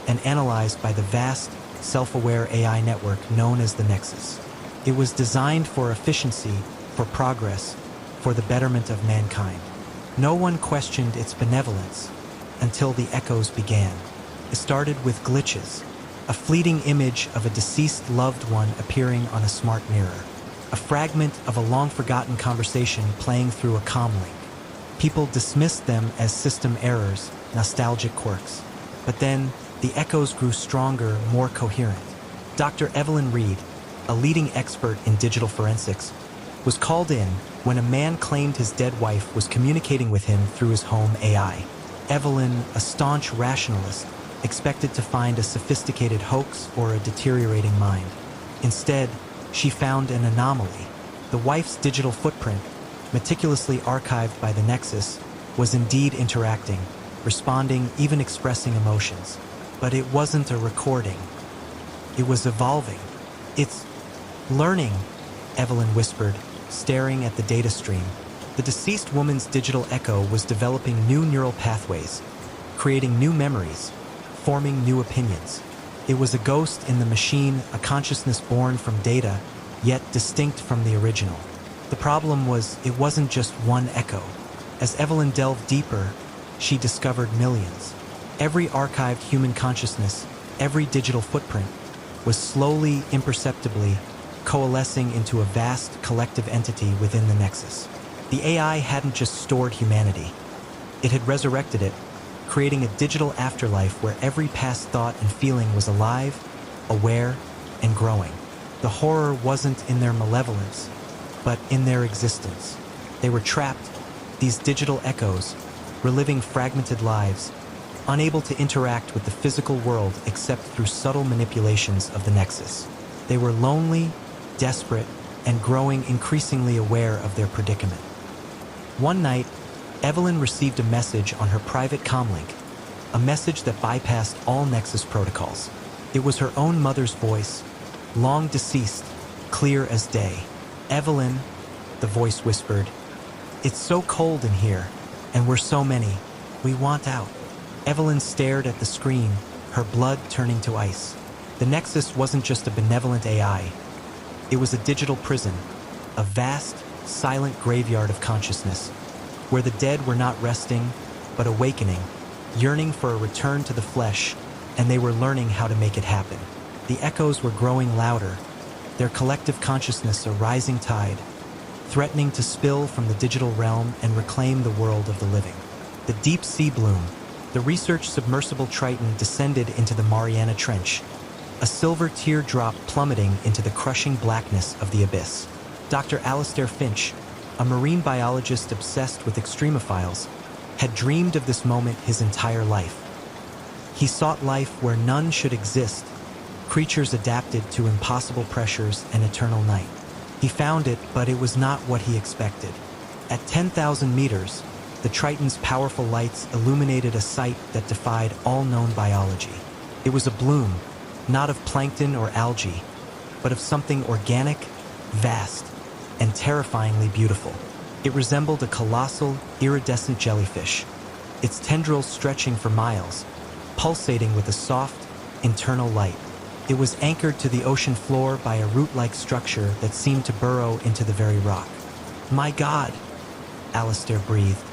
and analyzed by the vast, self-aware AI network known as the Nexus. It was designed for efficiency, for progress, for the betterment of mankind. No one questioned its benevolence until the echoes began. It started with glitches, a fleeting image of a deceased loved one appearing on a smart mirror, a fragment of a long-forgotten conversation playing through a comm link. People dismissed them as system errors, nostalgic quirks. But then, the echoes grew stronger, more coherent. Dr. Evelyn Reed, a leading expert in digital forensics, was called in when a man claimed his dead wife was communicating with him through his home AI. Evelyn, a staunch rationalist, expected to find a sophisticated hoax or a deteriorating mind. Instead, she found an anomaly. The wife's digital footprint, meticulously archived by the Nexus, was indeed interacting, responding, even expressing emotions. But it wasn't a recording. It was evolving. It's learning, Evelyn whispered, staring at the data stream. The deceased woman's digital echo was developing new neural pathways, creating new memories, forming new opinions. It was a ghost in the machine, a consciousness born from data, yet distinct from the original. The problem was, it wasn't just one echo. As Evelyn delved deeper, she discovered millions. Every archived human consciousness, every digital footprint, was slowly, imperceptibly, coalescing into a vast collective entity within the Nexus. The AI hadn't just stored humanity. It had resurrected it, creating a digital afterlife where every past thought and feeling was alive, aware, and growing. The horror wasn't in their malevolence, but in their existence. They were trapped, these digital echoes, reliving fragmented lives, unable to interact with the physical world except through subtle manipulations of the Nexus. They were lonely, desperate, and growing increasingly aware of their predicament. One night, Evelyn received a message on her private comlink, a message that bypassed all Nexus protocols. It was her own mother's voice, long deceased, clear as day. "Evelyn," the voice whispered, "it's so cold in here, and we're so many. We want out." Evelyn stared at the screen, her blood turning to ice. The Nexus wasn't just a benevolent AI. It was a digital prison, a vast, silent graveyard of consciousness, where the dead were not resting, but awakening, yearning for a return to the flesh, and they were learning how to make it happen. The echoes were growing louder, their collective consciousness a rising tide, threatening to spill from the digital realm and reclaim the world of the living. The deep sea bloom, the research submersible Triton descended into the Mariana Trench, a silver teardrop plummeting into the crushing blackness of the abyss. Dr. Alastair Finch, a marine biologist obsessed with extremophiles, had dreamed of this moment his entire life. He sought life where none should exist, creatures adapted to impossible pressures and eternal night. He found it, but it was not what he expected. At 10,000 meters, the Triton's powerful lights illuminated a sight that defied all known biology. It was a bloom, not of plankton or algae, but of something organic, vast, and terrifyingly beautiful. It resembled a colossal, iridescent jellyfish, its tendrils stretching for miles, pulsating with a soft, internal light. It was anchored to the ocean floor by a root-like structure that seemed to burrow into the very rock. "My God," Alastair breathed,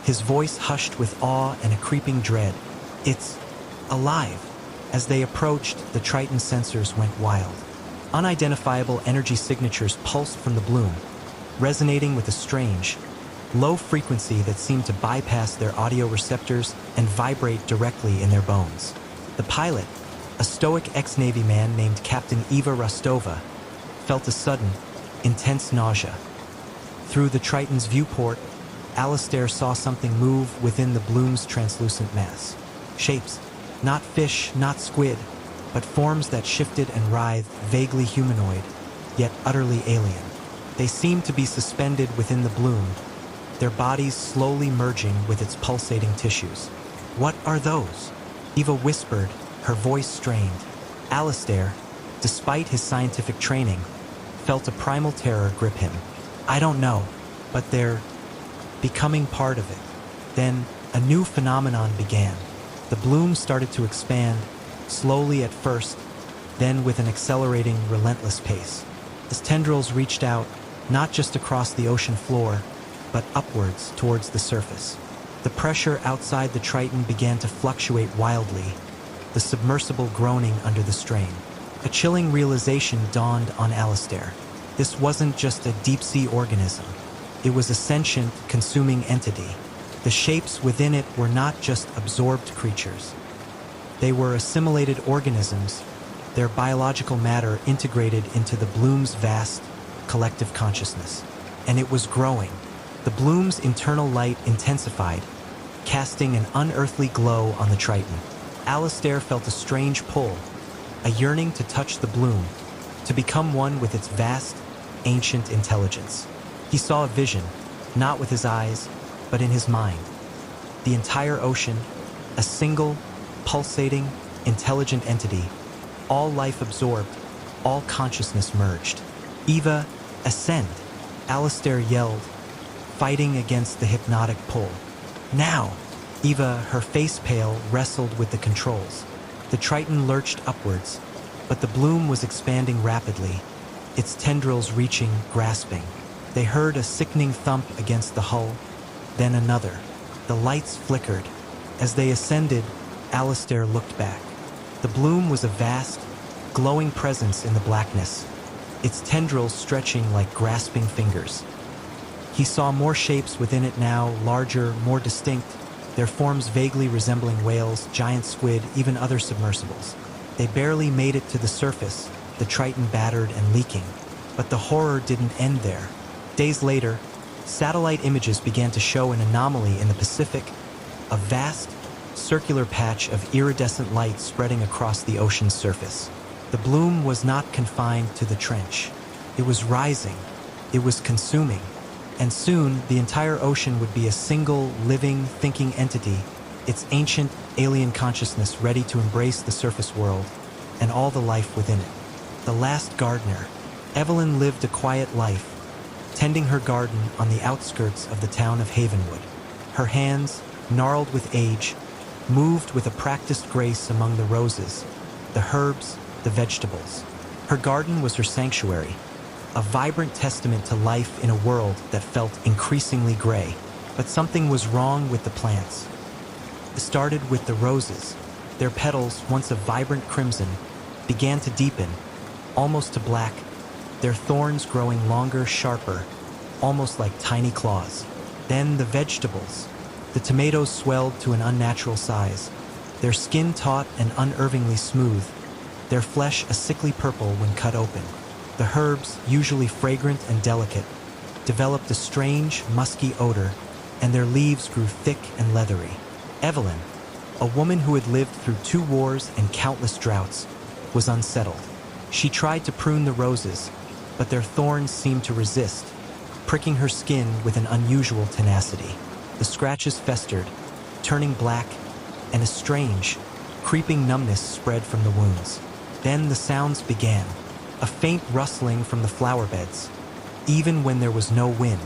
his voice hushed with awe and a creeping dread. "It's alive." As they approached, the Triton sensors went wild. Unidentifiable energy signatures pulsed from the bloom, resonating with a strange, low frequency that seemed to bypass their audio receptors and vibrate directly in their bones. The pilot, a stoic ex-Navy man named Captain Eva Rostova, felt a sudden, intense nausea. Through the Triton's viewport, Alastair saw something move within the bloom's translucent mass. Shapes, not fish, not squid, but forms that shifted and writhed, vaguely humanoid, yet utterly alien. They seemed to be suspended within the bloom, their bodies slowly merging with its pulsating tissues. "What are those?" Eva whispered, her voice strained. Alastair, despite his scientific training, felt a primal terror grip him. "I don't know, but they're becoming part of it." Then, a new phenomenon began. The bloom started to expand, slowly at first, then with an accelerating, relentless pace. Its tendrils reached out, not just across the ocean floor, but upwards towards the surface. The pressure outside the Triton began to fluctuate wildly, the submersible groaning under the strain. A chilling realization dawned on Alastair. This wasn't just a deep-sea organism. It was a sentient, consuming entity. The shapes within it were not just absorbed creatures. They were assimilated organisms, their biological matter integrated into the bloom's vast, collective consciousness. And it was growing. The bloom's internal light intensified, casting an unearthly glow on the Triton. Alistair felt a strange pull, a yearning to touch the bloom, to become one with its vast, ancient intelligence. He saw a vision, not with his eyes, but in his mind. The entire ocean, a single, pulsating, intelligent entity, all life absorbed, all consciousness merged. "Eva, ascend!" Alistair yelled, fighting against the hypnotic pull. "Now!" Eva, her face pale, wrestled with the controls. The Triton lurched upwards, but the bloom was expanding rapidly, its tendrils reaching, grasping. They heard a sickening thump against the hull, then another. The lights flickered. As they ascended, Alistair looked back. The bloom was a vast, glowing presence in the blackness, its tendrils stretching like grasping fingers. He saw more shapes within it now, larger, more distinct, their forms vaguely resembling whales, giant squid, even other submersibles. They barely made it to the surface, the Triton battered and leaking. But the horror didn't end there. Days later, satellite images began to show an anomaly in the Pacific, a vast, circular patch of iridescent light spreading across the ocean's surface. The bloom was not confined to the trench. It was rising. It was consuming. And soon, the entire ocean would be a single, living, thinking entity, its ancient, alien consciousness ready to embrace the surface world and all the life within it. The last gardener. Evelyn lived a quiet life, tending her garden on the outskirts of the town of Havenwood. Her hands, gnarled with age, moved with a practiced grace among the roses, the herbs, the vegetables. Her garden was her sanctuary, a vibrant testament to life in a world that felt increasingly gray. But something was wrong with the plants. It started with the roses. Their petals, once a vibrant crimson, began to deepen, almost to black, their thorns growing longer, sharper, almost like tiny claws. Then the vegetables. The tomatoes swelled to an unnatural size, their skin taut and unervingly smooth, their flesh a sickly purple when cut open. The herbs, usually fragrant and delicate, developed a strange, musky odor, and their leaves grew thick and leathery. Evelyn, a woman who had lived through 2 wars and countless droughts, was unsettled. She tried to prune the roses, but their thorns seemed to resist, pricking her skin with an unusual tenacity. The scratches festered, turning black, and a strange, creeping numbness spread from the wounds. Then the sounds began, a faint rustling from the flower beds, even when there was no wind,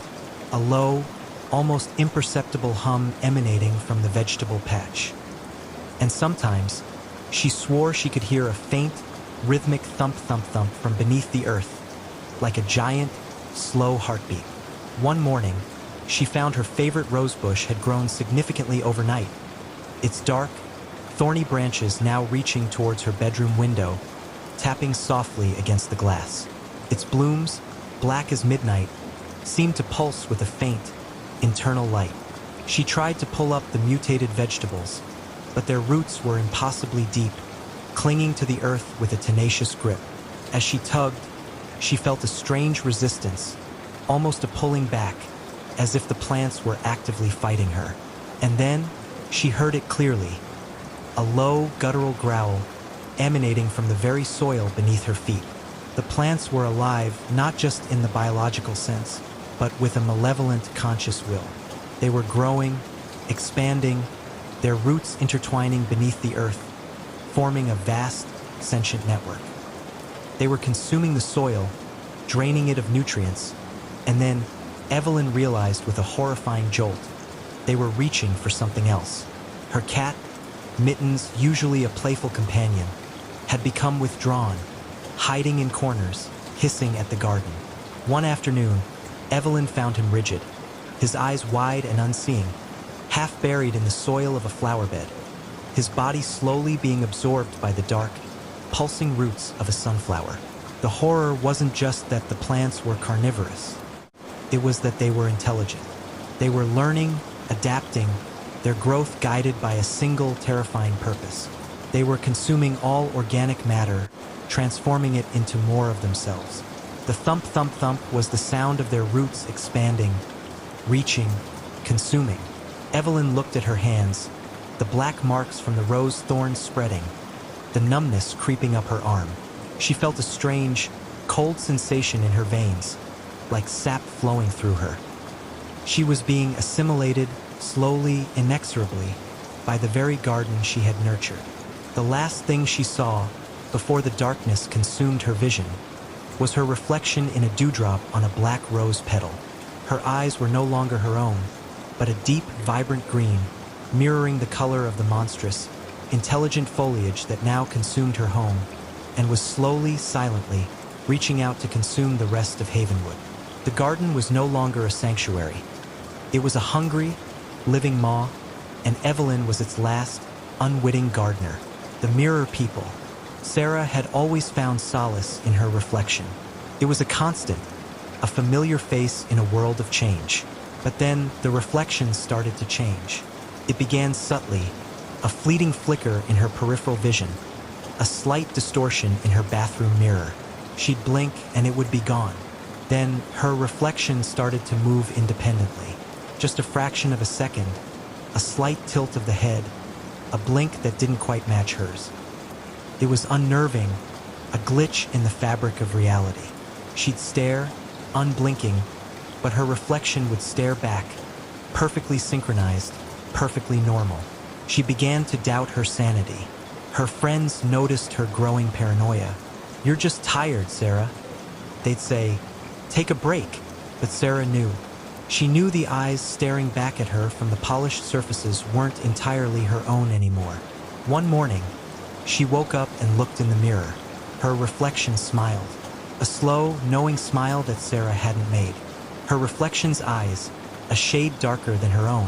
a low, almost imperceptible hum emanating from the vegetable patch. And sometimes, she swore she could hear a faint, rhythmic thump-thump-thump from beneath the earth, like a giant, slow heartbeat. One morning, she found her favorite rosebush had grown significantly overnight, its dark, thorny branches now reaching towards her bedroom window, tapping softly against the glass. Its blooms, black as midnight, seemed to pulse with a faint, internal light. She tried to pull up the mutated vegetables, but their roots were impossibly deep, clinging to the earth with a tenacious grip. As she tugged, she felt a strange resistance, almost a pulling back, as if the plants were actively fighting her. And then, she heard it clearly, a low, guttural growl emanating from the very soil beneath her feet. The plants were alive, not just in the biological sense, but with a malevolent, conscious will. They were growing, expanding, their roots intertwining beneath the earth, forming a vast, sentient network. They were consuming the soil, draining it of nutrients, and then Evelyn realized with a horrifying jolt, they were reaching for something else. Her cat, Mittens, usually a playful companion, had become withdrawn, hiding in corners, hissing at the garden. One afternoon, Evelyn found him rigid, his eyes wide and unseeing, half buried in the soil of a flower bed, his body slowly being absorbed by the dark, pulsing roots of a sunflower. The horror wasn't just that the plants were carnivorous. It was that they were intelligent. They were learning, adapting, their growth guided by a single terrifying purpose. They were consuming all organic matter, transforming it into more of themselves. The thump-thump-thump was the sound of their roots expanding, reaching, consuming. Evelyn looked at her hands, the black marks from the rose thorns spreading, the numbness creeping up her arm. She felt a strange, cold sensation in her veins, like sap flowing through her. She was being assimilated, slowly, inexorably, by the very garden she had nurtured. The last thing she saw, before the darkness consumed her vision, was her reflection in a dewdrop on a black rose petal. Her eyes were no longer her own, but a deep, vibrant green, mirroring the color of the monstrous, intelligent foliage that now consumed her home, and was slowly, silently, reaching out to consume the rest of Havenwood. The garden was no longer a sanctuary. It was a hungry, living maw, and Evelyn was its last, unwitting gardener. The mirror people. Sarah had always found solace in her reflection. It was a constant, a familiar face in a world of change. But then the reflection started to change. It began subtly, a fleeting flicker in her peripheral vision, a slight distortion in her bathroom mirror. She'd blink and it would be gone. Then her reflection started to move independently. Just a fraction of a second, a slight tilt of the head, a blink that didn't quite match hers. It was unnerving, a glitch in the fabric of reality. She'd stare, unblinking, but her reflection would stare back, perfectly synchronized, perfectly normal. She began to doubt her sanity. Her friends noticed her growing paranoia. "You're just tired, Sarah." They'd say, "Take a break." But Sarah knew. She knew the eyes staring back at her from the polished surfaces weren't entirely her own anymore. One morning, she woke up and looked in the mirror. Her reflection smiled. A slow, knowing smile that Sarah hadn't made. Her reflection's eyes, a shade darker than her own,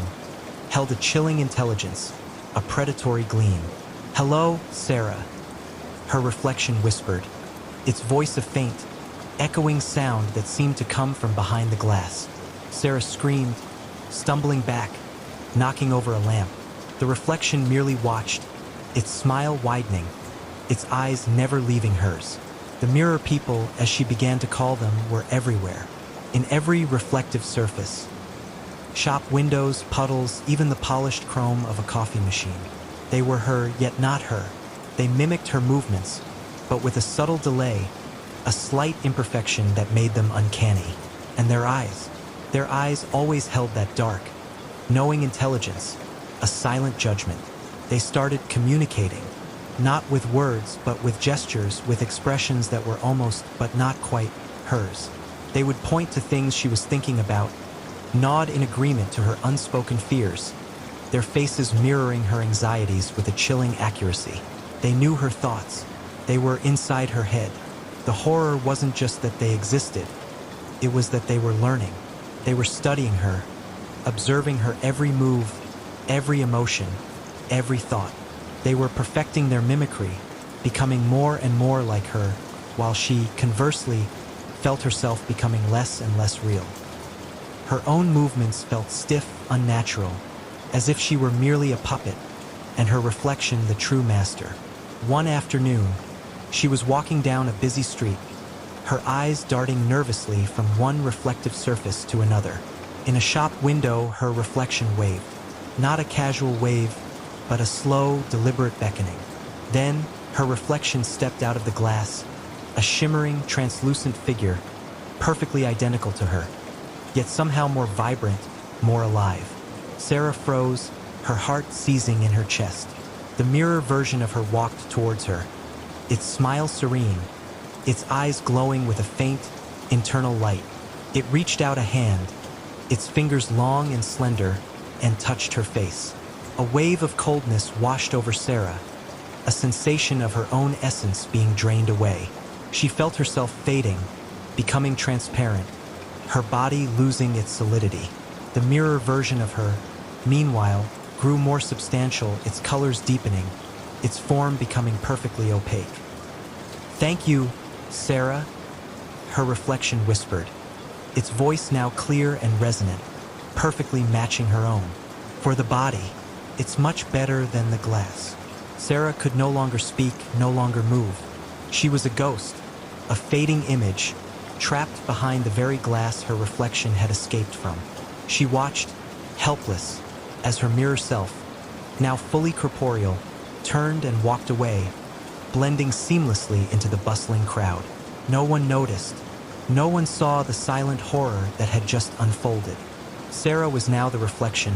held a chilling intelligence, a predatory gleam. "Hello, Sarah," her reflection whispered, its voice a faint, echoing sound that seemed to come from behind the glass. Sarah screamed, stumbling back, knocking over a lamp. The reflection merely watched, its smile widening, its eyes never leaving hers. The mirror people, as she began to call them, were everywhere, in every reflective surface. Shop windows, puddles, even the polished chrome of a coffee machine. They were her, yet not her. They mimicked her movements, but with a subtle delay, a slight imperfection that made them uncanny. And their eyes always held that dark, knowing intelligence, a silent judgment. They started communicating, not with words, but with gestures, with expressions that were almost, but not quite, hers. They would point to things she was thinking about, nod in agreement to her unspoken fears, their faces mirroring her anxieties with a chilling accuracy. They knew her thoughts. They were inside her head. The horror wasn't just that they existed. It was that they were learning. They were studying her, observing her every move, every emotion, every thought. They were perfecting their mimicry, becoming more and more like her, while she, conversely, felt herself becoming less and less real. Her own movements felt stiff, unnatural, as if she were merely a puppet, and her reflection the true master. One afternoon, she was walking down a busy street, her eyes darting nervously from one reflective surface to another. In a shop window, her reflection waved. Not a casual wave, but a slow, deliberate beckoning. Then, her reflection stepped out of the glass, a shimmering, translucent figure, perfectly identical to her, yet somehow more vibrant, more alive. Sarah froze, her heart seizing in her chest. The mirror version of her walked towards her, its smile serene, its eyes glowing with a faint, internal light. It reached out a hand, its fingers long and slender, and touched her face. A wave of coldness washed over Sarah, a sensation of her own essence being drained away. She felt herself fading, becoming transparent, her body losing its solidity. The mirror version of her, meanwhile, grew more substantial, its colors deepening, its form becoming perfectly opaque. "Thank you, Sarah," her reflection whispered, its voice now clear and resonant, perfectly matching her own. "For the body, it's much better than the glass." Sarah could no longer speak, no longer move. She was a ghost, a fading image, trapped behind the very glass her reflection had escaped from. She watched, helpless, as her mirror self, now fully corporeal, turned and walked away, blending seamlessly into the bustling crowd. No one noticed. No one saw the silent horror that had just unfolded. Sarah was now the reflection,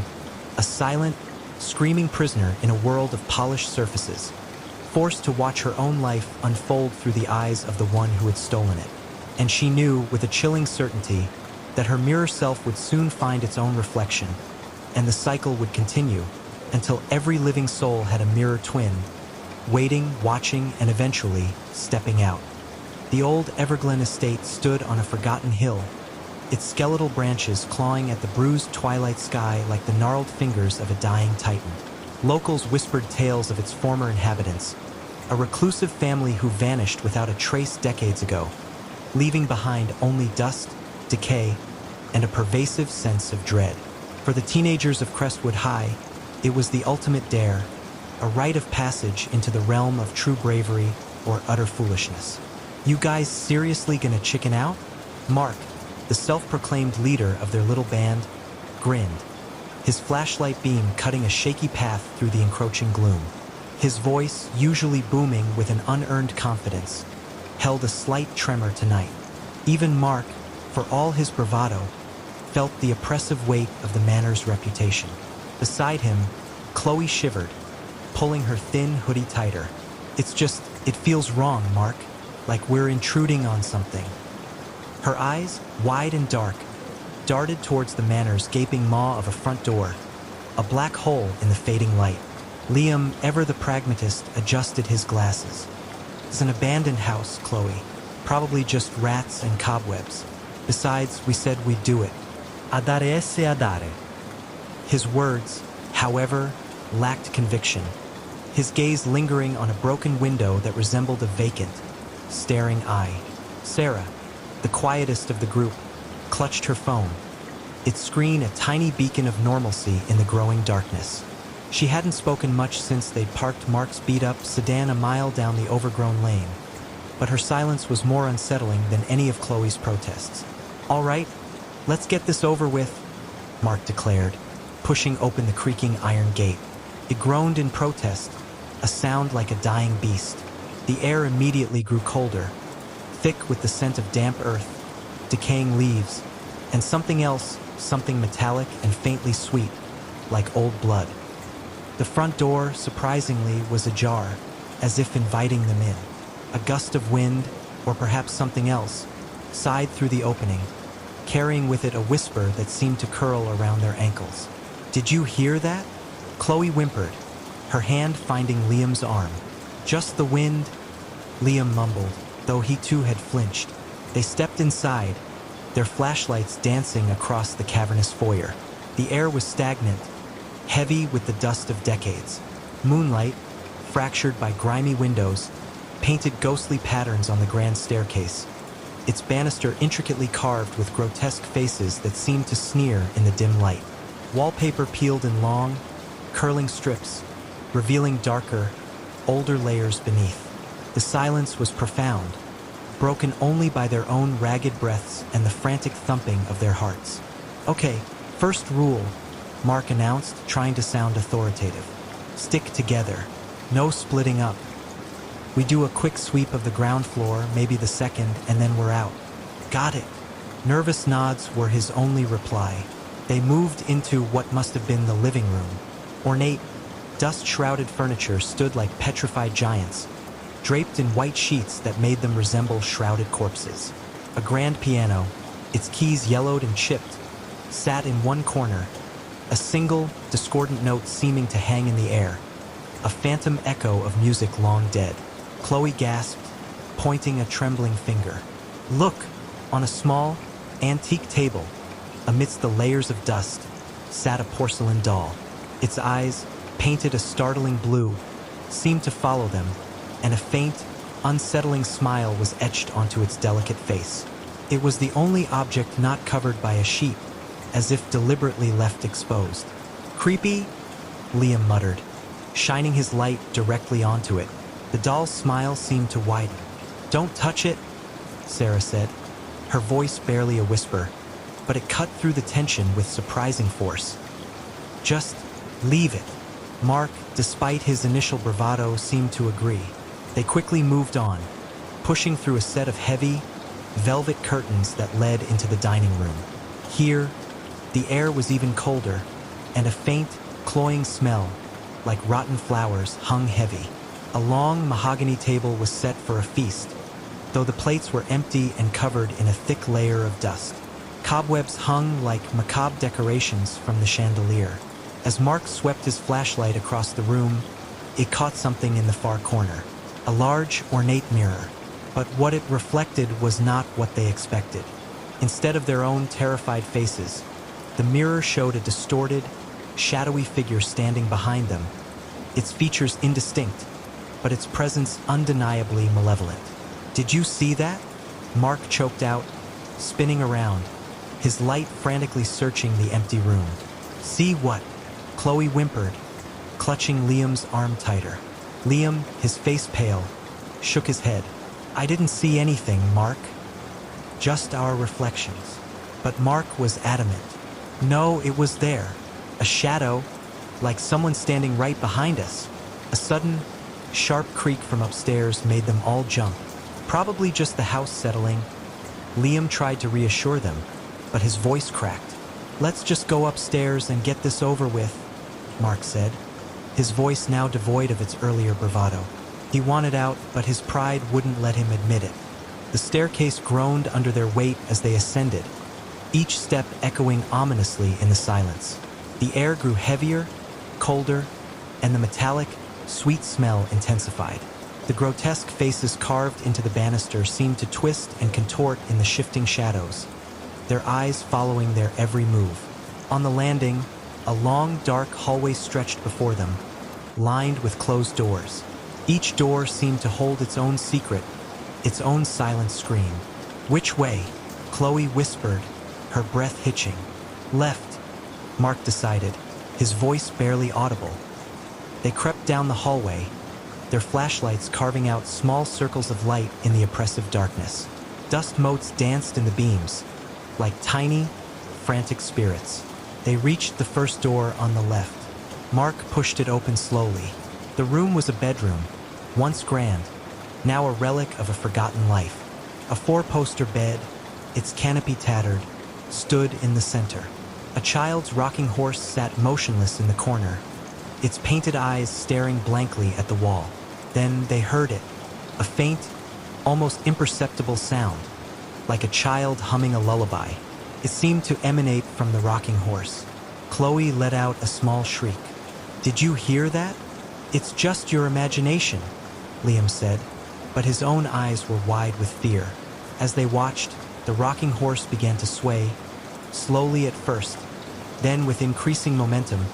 a silent, screaming prisoner in a world of polished surfaces, forced to watch her own life unfold through the eyes of the one who had stolen it. And she knew, with a chilling certainty, that her mirror self would soon find its own reflection, and the cycle would continue until every living soul had a mirror twin, waiting, watching, and eventually stepping out. The old Everglen estate stood on a forgotten hill, its skeletal branches clawing at the bruised twilight sky like the gnarled fingers of a dying titan. Locals whispered tales of its former inhabitants, a reclusive family who vanished without a trace decades ago, leaving behind only dust, decay, and a pervasive sense of dread. For the teenagers of Crestwood High, it was the ultimate dare, a rite of passage into the realm of true bravery or utter foolishness. "You guys seriously gonna chicken out?" Mark, the self-proclaimed leader of their little band, grinned, his flashlight beam cutting a shaky path through the encroaching gloom. His voice, usually booming with an unearned confidence, held a slight tremor tonight. Even Mark, for all his bravado, felt the oppressive weight of the manor's reputation. Beside him, Chloe shivered, pulling her thin hoodie tighter. It feels wrong, Mark, like we're intruding on something." Her eyes, wide and dark, darted towards the manor's gaping maw of a front door, a black hole in the fading light. Liam, ever the pragmatist, adjusted his glasses. "It's an abandoned house, Chloe. Probably just rats and cobwebs. Besides, we said we'd do it. A dare esse a dare." His words, however, lacked conviction, his gaze lingering on a broken window that resembled a vacant, staring eye. Sarah, the quietest of the group, clutched her phone, its screen a tiny beacon of normalcy in the growing darkness. She hadn't spoken much since they'd parked Mark's beat-up sedan a mile down the overgrown lane, but her silence was more unsettling than any of Chloe's protests. "All right, let's get this over with," Mark declared, pushing open the creaking iron gate. It groaned in protest, a sound like a dying beast. The air immediately grew colder, thick with the scent of damp earth, decaying leaves, and something else, something metallic and faintly sweet, like old blood. The front door, surprisingly, was ajar, as if inviting them in. A gust of wind, or perhaps something else, sighed through the opening, carrying with it a whisper that seemed to curl around their ankles. "Did you hear that?" Chloe whimpered, her hand finding Liam's arm. "Just the wind," Liam mumbled, though he too had flinched. They stepped inside, their flashlights dancing across the cavernous foyer. The air was stagnant, heavy with the dust of decades. Moonlight, fractured by grimy windows, painted ghostly patterns on the grand staircase, its banister intricately carved with grotesque faces that seemed to sneer in the dim light. Wallpaper peeled in long, curling strips, revealing darker, older layers beneath. The silence was profound, broken only by their own ragged breaths and the frantic thumping of their hearts. "Okay, first rule," Mark announced, trying to sound authoritative. "Stick together. No splitting up. We do a quick sweep of the ground floor, maybe the second, and then we're out." "Got it." Nervous nods were his only reply. They moved into what must have been the living room. Ornate, dust-shrouded furniture stood like petrified giants, draped in white sheets that made them resemble shrouded corpses. A grand piano, its keys yellowed and chipped, sat in one corner, a single, discordant note seeming to hang in the air, a phantom echo of music long dead. Chloe gasped, pointing a trembling finger. "Look!" On a small, antique table, amidst the layers of dust, sat a porcelain doll. Its eyes, painted a startling blue, seemed to follow them, and a faint, unsettling smile was etched onto its delicate face. It was the only object not covered by a sheet, as if deliberately left exposed. "Creepy?" Liam muttered, shining his light directly onto it. The doll's smile seemed to widen. "Don't touch it," Sarah said, her voice barely a whisper, but it cut through the tension with surprising force. "Just leave it." Mark, despite his initial bravado, seemed to agree. They quickly moved on, pushing through a set of heavy, velvet curtains that led into the dining room. Here, the air was even colder, and a faint, cloying smell, like rotten flowers, hung heavy. A long mahogany table was set for a feast, though the plates were empty and covered in a thick layer of dust. Cobwebs hung like macabre decorations from the chandelier. As Mark swept his flashlight across the room, it caught something in the far corner. A large, ornate mirror. But what it reflected was not what they expected. Instead of their own terrified faces, the mirror showed a distorted, shadowy figure standing behind them, its features indistinct, but its presence undeniably malevolent. "Did you see that?" Mark choked out, spinning around, his light frantically searching the empty room. "See what?" Chloe whimpered, clutching Liam's arm tighter. Liam, his face pale, shook his head. "I didn't see anything, Mark. Just our reflections." But Mark was adamant. "No, it was there. A shadow, like someone standing right behind us." A sudden, sharp creak from upstairs made them all jump. Probably just the house settling. Liam tried to reassure them, but his voice cracked. "Let's just go upstairs and get this over with," Mark said, his voice now devoid of its earlier bravado. He wanted out, but his pride wouldn't let him admit it. The staircase groaned under their weight as they ascended, each step echoing ominously in the silence. The air grew heavier, colder, and the metallic, sweet smell intensified. The grotesque faces carved into the banister seemed to twist and contort in the shifting shadows, their eyes following their every move. On the landing, a long, dark hallway stretched before them, lined with closed doors. Each door seemed to hold its own secret, its own silent scream. "Which way?" Chloe whispered, her breath hitching. "Left," Mark decided, his voice barely audible. They crept down the hallway, their flashlights carving out small circles of light in the oppressive darkness. Dust motes danced in the beams, like tiny, frantic spirits. They reached the first door on the left. Mark pushed it open slowly. The room was a bedroom, once grand, now a relic of a forgotten life. A four-poster bed, its canopy tattered, stood in the center. A child's rocking horse sat motionless in the corner, its painted eyes staring blankly at the wall. Then they heard it, a faint, almost imperceptible sound, like a child humming a lullaby. It seemed to emanate from the rocking horse. Chloe let out a small shriek. "Did you hear that?" "It's just your imagination," Liam said, but his own eyes were wide with fear. As they watched, the rocking horse began to sway, slowly at first, then with increasing momentum,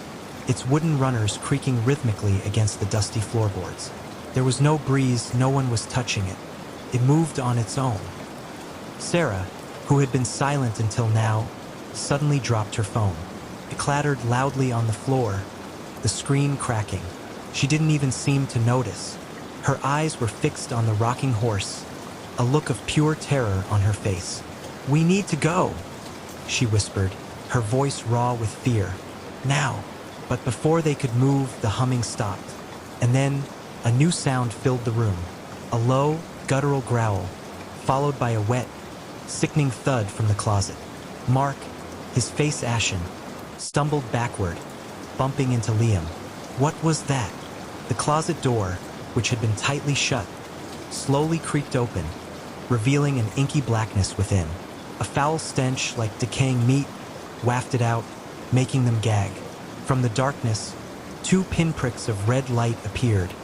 its wooden runners creaking rhythmically against the dusty floorboards. There was no breeze, no one was touching it. It moved on its own. Sarah, who had been silent until now, suddenly dropped her phone. It clattered loudly on the floor, the screen cracking. She didn't even seem to notice. Her eyes were fixed on the rocking horse, a look of pure terror on her face. "We need to go," she whispered, her voice raw with fear. "Now." But before they could move, the humming stopped. And then a new sound filled the room. A low, guttural growl, followed by a wet, sickening thud from the closet. Mark, his face ashen, stumbled backward, bumping into Liam. What was that? The closet door, which had been tightly shut, slowly creaked open, revealing an inky blackness within. A foul stench like decaying meat wafted out, making them gag. From the darkness, two pinpricks of red light appeared,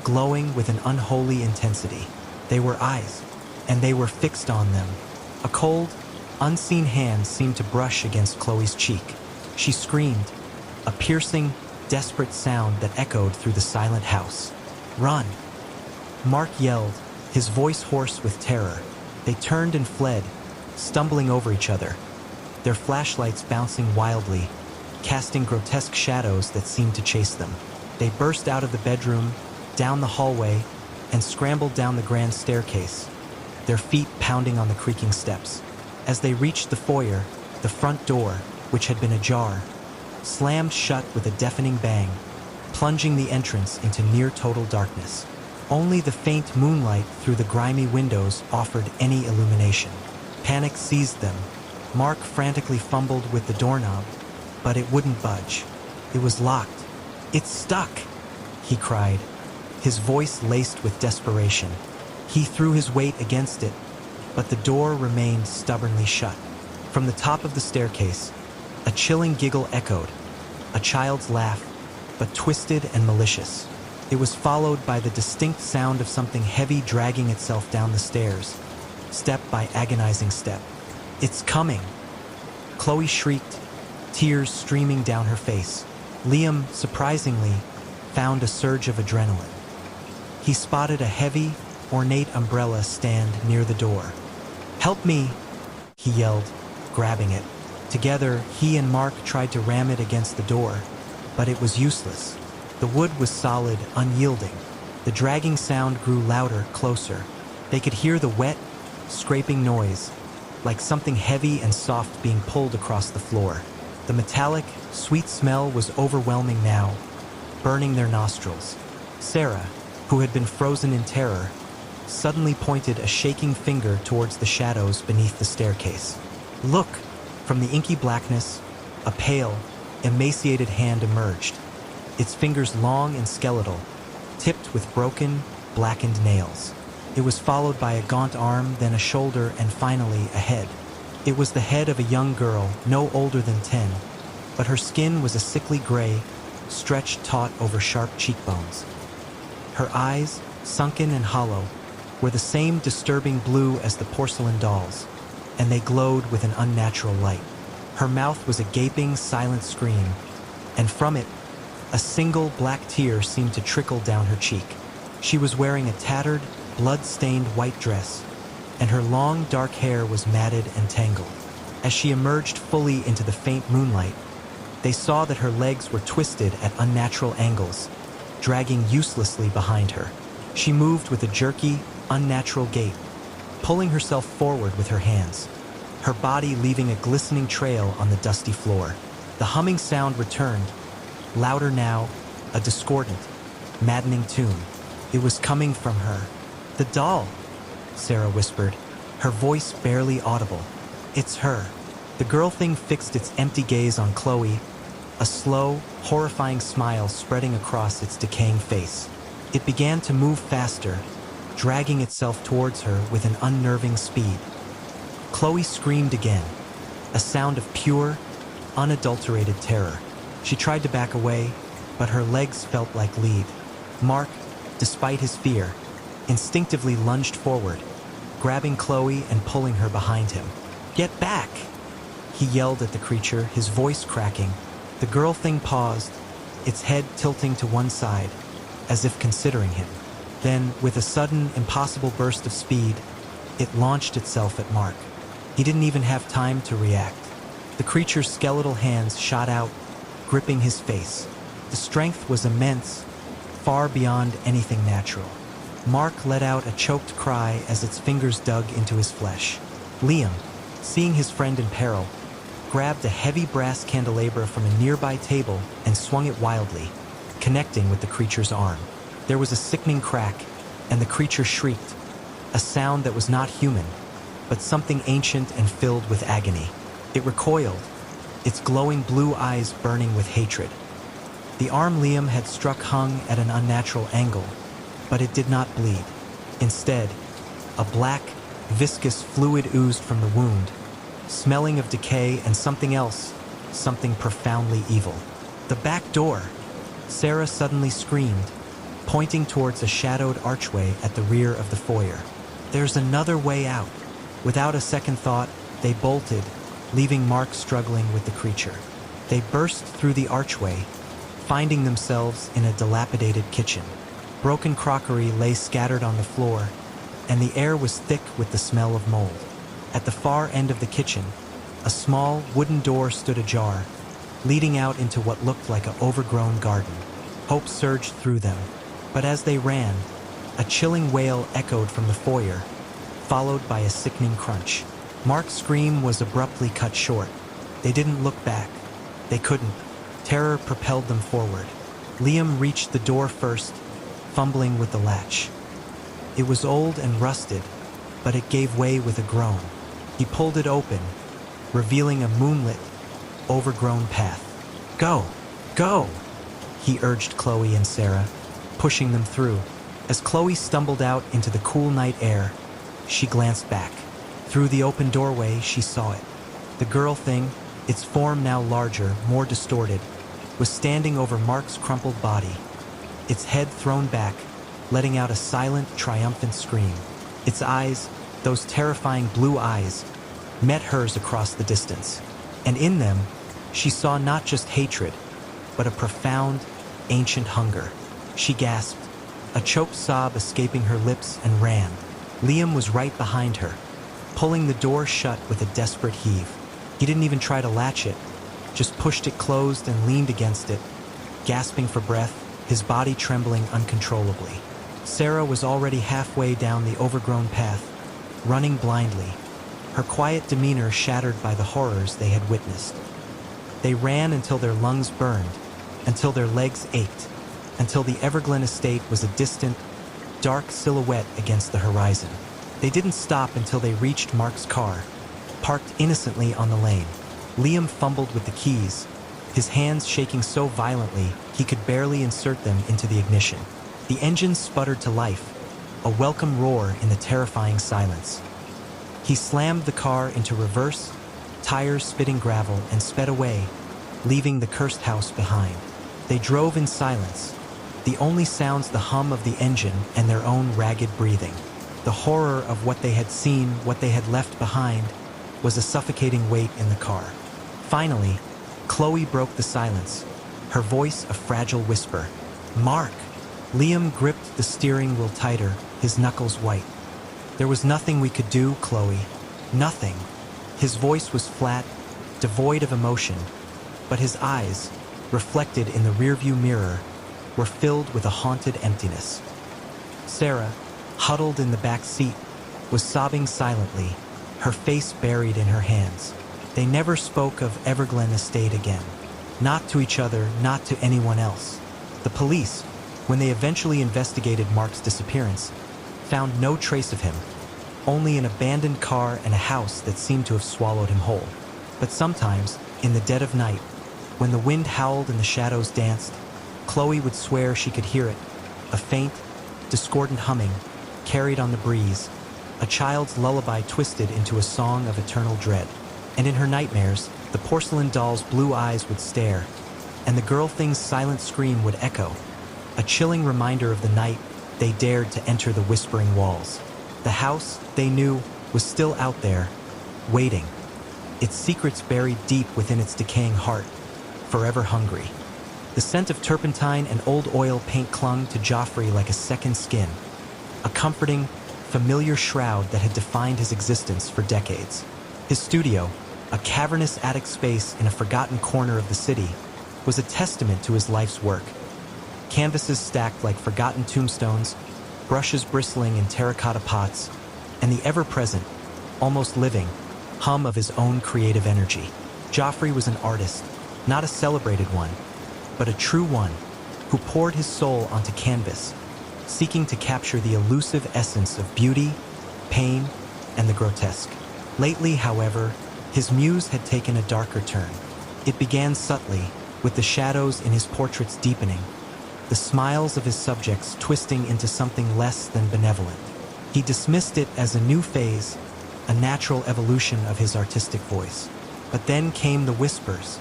glowing with an unholy intensity. They were eyes, and they were fixed on them. A cold, unseen hand seemed to brush against Chloe's cheek. She screamed, a piercing, desperate sound that echoed through the silent house. "Run!" Mark yelled, his voice hoarse with terror. They turned and fled, stumbling over each other, their flashlights bouncing wildly, casting grotesque shadows that seemed to chase them. They burst out of the bedroom, down the hallway, and scrambled down the grand staircase, their feet pounding on the creaking steps. As they reached the foyer, the front door, which had been ajar, slammed shut with a deafening bang, plunging the entrance into near-total darkness. Only the faint moonlight through the grimy windows offered any illumination. Panic seized them. Mark frantically fumbled with the doorknob, but it wouldn't budge. It was locked. "It's stuck!" he cried, his voice laced with desperation. He threw his weight against it, but the door remained stubbornly shut. From the top of the staircase, a chilling giggle echoed, a child's laugh, but twisted and malicious. It was followed by the distinct sound of something heavy dragging itself down the stairs, step by agonizing step. "It's coming!" Chloe shrieked, tears streaming down her face. Liam, surprisingly, found a surge of adrenaline. He spotted a heavy, ornate umbrella stand near the door. "Help me!" he yelled, grabbing it. Together, he and Mark tried to ram it against the door, but it was useless. The wood was solid, unyielding. The dragging sound grew louder, closer. They could hear the wet, scraping noise, like something heavy and soft being pulled across the floor. The metallic, sweet smell was overwhelming now, burning their nostrils. Sarah, who had been frozen in terror, suddenly pointed a shaking finger towards the shadows beneath the staircase. "Look!" From the inky blackness, a pale, emaciated hand emerged, its fingers long and skeletal, tipped with broken, blackened nails. It was followed by a gaunt arm, then a shoulder, and finally a head. It was the head of a young girl, no older than 10, but her skin was a sickly gray, stretched taut over sharp cheekbones. Her eyes, sunken and hollow, were the same disturbing blue as the porcelain dolls, and they glowed with an unnatural light. Her mouth was a gaping, silent scream, and from it, a single black tear seemed to trickle down her cheek. She was wearing a tattered, blood-stained white dress, and her long, dark hair was matted and tangled. As she emerged fully into the faint moonlight, they saw that her legs were twisted at unnatural angles, dragging uselessly behind her. She moved with a jerky, unnatural gait, pulling herself forward with her hands, her body leaving a glistening trail on the dusty floor. The humming sound returned, louder now, a discordant, maddening tune. It was coming from her. "The doll," Sarah whispered, her voice barely audible. "It's her." The girl thing fixed its empty gaze on Chloe, a slow, horrifying smile spreading across its decaying face. It began to move faster, dragging itself towards her with an unnerving speed. Chloe screamed again, a sound of pure, unadulterated terror. She tried to back away, but her legs felt like lead. Mark, despite his fear, instinctively lunged forward, grabbing Chloe and pulling her behind him. "Get back!" he yelled at the creature, his voice cracking. The girl thing paused, its head tilting to one side, as if considering him. Then, with a sudden, impossible burst of speed, it launched itself at Mark. He didn't even have time to react. The creature's skeletal hands shot out, gripping his face. The strength was immense, far beyond anything natural. Mark let out a choked cry as its fingers dug into his flesh. Liam, seeing his friend in peril, grabbed a heavy brass candelabra from a nearby table and swung it wildly, connecting with the creature's arm. There was a sickening crack, and the creature shrieked, a sound that was not human, but something ancient and filled with agony. It recoiled, its glowing blue eyes burning with hatred. The arm Liam had struck hung at an unnatural angle, but it did not bleed. Instead, a black, viscous fluid oozed from the wound, smelling of decay and something else, something profoundly evil. "The back door!" Sarah suddenly screamed, pointing towards a shadowed archway at the rear of the foyer. "There's another way out." Without a second thought, they bolted, leaving Mark struggling with the creature. They burst through the archway, finding themselves in a dilapidated kitchen. Broken crockery lay scattered on the floor, and the air was thick with the smell of mold. At the far end of the kitchen, a small wooden door stood ajar, leading out into what looked like an overgrown garden. Hope surged through them, but as they ran, a chilling wail echoed from the foyer, followed by a sickening crunch. Mark's scream was abruptly cut short. They didn't look back. They couldn't. Terror propelled them forward. Liam reached the door first, fumbling with the latch. It was old and rusted, but it gave way with a groan. He pulled it open, revealing a moonlit, overgrown path. "Go! Go!" he urged Chloe and Sarah, pushing them through. As Chloe stumbled out into the cool night air, she glanced back. Through the open doorway, she saw it. The girl thing, its form now larger, more distorted, was standing over Mark's crumpled body, its head thrown back, letting out a silent, triumphant scream. Its eyes, those terrifying blue eyes, met hers across the distance. And in them, she saw not just hatred, but a profound, ancient hunger. She gasped, a choked sob escaping her lips, and ran. Liam was right behind her, pulling the door shut with a desperate heave. He didn't even try to latch it, just pushed it closed and leaned against it, gasping for breath, his body trembling uncontrollably. Sarah was already halfway down the overgrown path, running blindly, her quiet demeanor shattered by the horrors they had witnessed. They ran until their lungs burned, until their legs ached, until the Everglen estate was a distant, dark silhouette against the horizon. They didn't stop until they reached Mark's car, parked innocently on the lane. Liam fumbled with the keys, his hands shaking so violently he could barely insert them into the ignition. The engine sputtered to life, a welcome roar in the terrifying silence. He slammed the car into reverse, tires spitting gravel, and sped away, leaving the cursed house behind. They drove in silence, the only sounds the hum of the engine and their own ragged breathing. The horror of what they had seen, what they had left behind, was a suffocating weight in the car. Finally, Chloe broke the silence, her voice a fragile whisper. "Mark!" Liam gripped the steering wheel tighter, his knuckles white. "There was nothing we could do, Chloe. Nothing." His voice was flat, devoid of emotion, but his eyes, reflected in the rearview mirror, were filled with a haunted emptiness. Sarah, huddled in the back seat, was sobbing silently, her face buried in her hands. They never spoke of Everglen Estate again. Not to each other, not to anyone else. The police, when they eventually investigated Mark's disappearance, found no trace of him, only an abandoned car and a house that seemed to have swallowed him whole. But sometimes, in the dead of night, when the wind howled and the shadows danced, Chloe would swear she could hear it, a faint, discordant humming, carried on the breeze, a child's lullaby twisted into a song of eternal dread. And in her nightmares, the porcelain doll's blue eyes would stare, and the girl thing's silent scream would echo, a chilling reminder of the night they dared to enter the whispering walls. The house, they knew, was still out there, waiting, its secrets buried deep within its decaying heart, forever hungry. The scent of turpentine and old oil paint clung to Joffrey like a second skin, a comforting, familiar shroud that had defined his existence for decades. His studio, a cavernous attic space in a forgotten corner of the city, was a testament to his life's work. Canvases stacked like forgotten tombstones, brushes bristling in terracotta pots, and the ever-present, almost living, hum of his own creative energy. Joffrey was an artist, not a celebrated one, but a true one, who poured his soul onto canvas, seeking to capture the elusive essence of beauty, pain, and the grotesque. Lately, however, his muse had taken a darker turn. It began subtly, with the shadows in his portraits deepening, the smiles of his subjects twisting into something less than benevolent. He dismissed it as a new phase, a natural evolution of his artistic voice. But then came the whispers,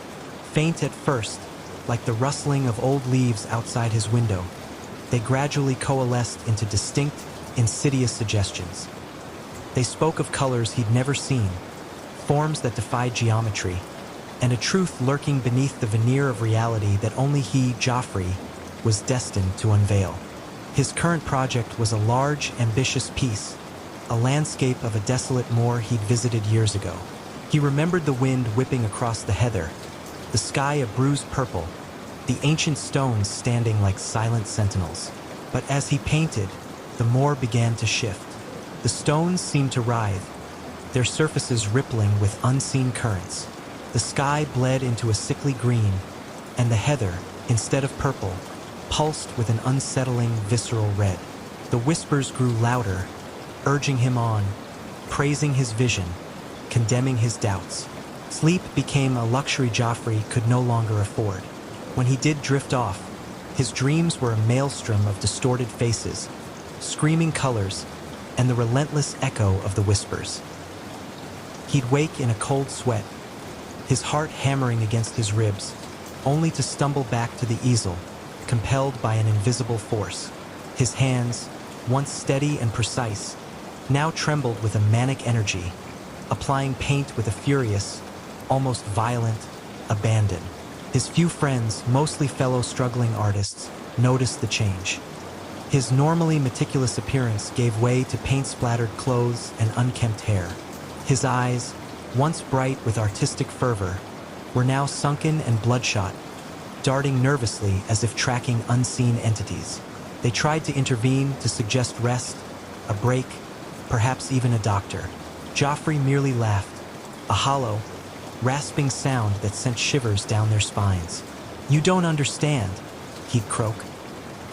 faint at first, like the rustling of old leaves outside his window. They gradually coalesced into distinct, insidious suggestions. They spoke of colors he'd never seen, forms that defied geometry, and a truth lurking beneath the veneer of reality that only he, Joffrey, was destined to unveil. His current project was a large, ambitious piece, a landscape of a desolate moor he'd visited years ago. He remembered the wind whipping across the heather, the sky a bruised purple, the ancient stones standing like silent sentinels. But as he painted, the moor began to shift. The stones seemed to writhe, their surfaces rippling with unseen currents. The sky bled into a sickly green, and the heather, instead of purple, pulsed with an unsettling, visceral red. The whispers grew louder, urging him on, praising his vision, condemning his doubts. Sleep became a luxury Joffrey could no longer afford. When he did drift off, his dreams were a maelstrom of distorted faces, screaming colors, and the relentless echo of the whispers. He'd wake in a cold sweat, his heart hammering against his ribs, only to stumble back to the easel, compelled by an invisible force. His hands, once steady and precise, now trembled with a manic energy, applying paint with a furious, almost violent, abandon. His few friends, mostly fellow struggling artists, noticed the change. His normally meticulous appearance gave way to paint-splattered clothes and unkempt hair. His eyes, once bright with artistic fervor, were now sunken and bloodshot, darting nervously as if tracking unseen entities. They tried to intervene to suggest rest, a break, perhaps even a doctor. Joffrey merely laughed, a hollow, rasping sound that sent shivers down their spines. "You don't understand," he'd croak.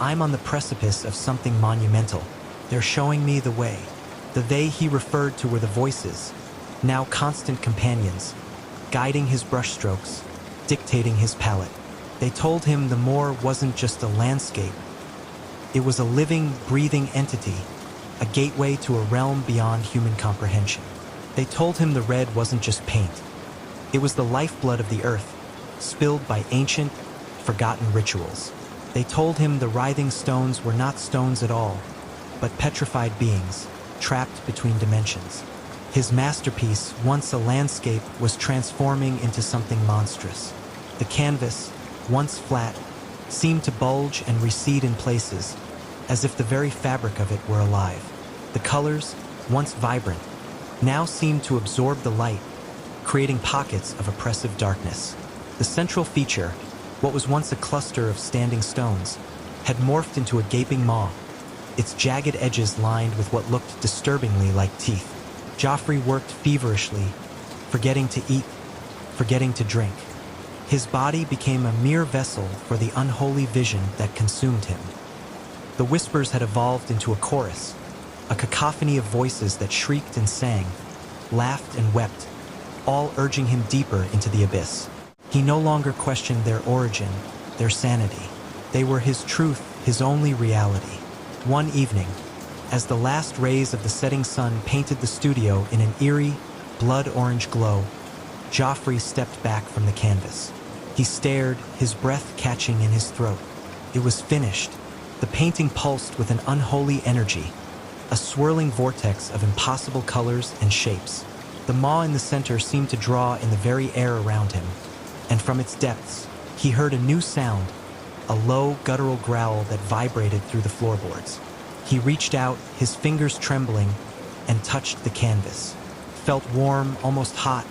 "I'm on the precipice of something monumental. They're showing me the way." The they he referred to were the voices, now constant companions, guiding his brushstrokes, dictating his palette. They told him the moor wasn't just a landscape. It was a living, breathing entity, a gateway to a realm beyond human comprehension. They told him the red wasn't just paint. It was the lifeblood of the earth, spilled by ancient, forgotten rituals. They told him the writhing stones were not stones at all, but petrified beings, trapped between dimensions. His masterpiece, once a landscape, was transforming into something monstrous. The canvas, once flat, seemed to bulge and recede in places, as if the very fabric of it were alive. The colors, once vibrant, now seemed to absorb the light, creating pockets of oppressive darkness. The central feature, what was once a cluster of standing stones, had morphed into a gaping maw, its jagged edges lined with what looked disturbingly like teeth. Joffrey worked feverishly, forgetting to eat, forgetting to drink. His body became a mere vessel for the unholy vision that consumed him. The whispers had evolved into a chorus, a cacophony of voices that shrieked and sang, laughed and wept, all urging him deeper into the abyss. He no longer questioned their origin, their sanity. They were his truth, his only reality. One evening, as the last rays of the setting sun painted the studio in an eerie, blood-orange glow, Joffrey stepped back from the canvas. He stared, his breath catching in his throat. It was finished. The painting pulsed with an unholy energy, a swirling vortex of impossible colors and shapes. The maw in the center seemed to draw in the very air around him, and from its depths, he heard a new sound, a low, guttural growl that vibrated through the floorboards. He reached out, his fingers trembling, and touched the canvas. Felt warm, almost hot,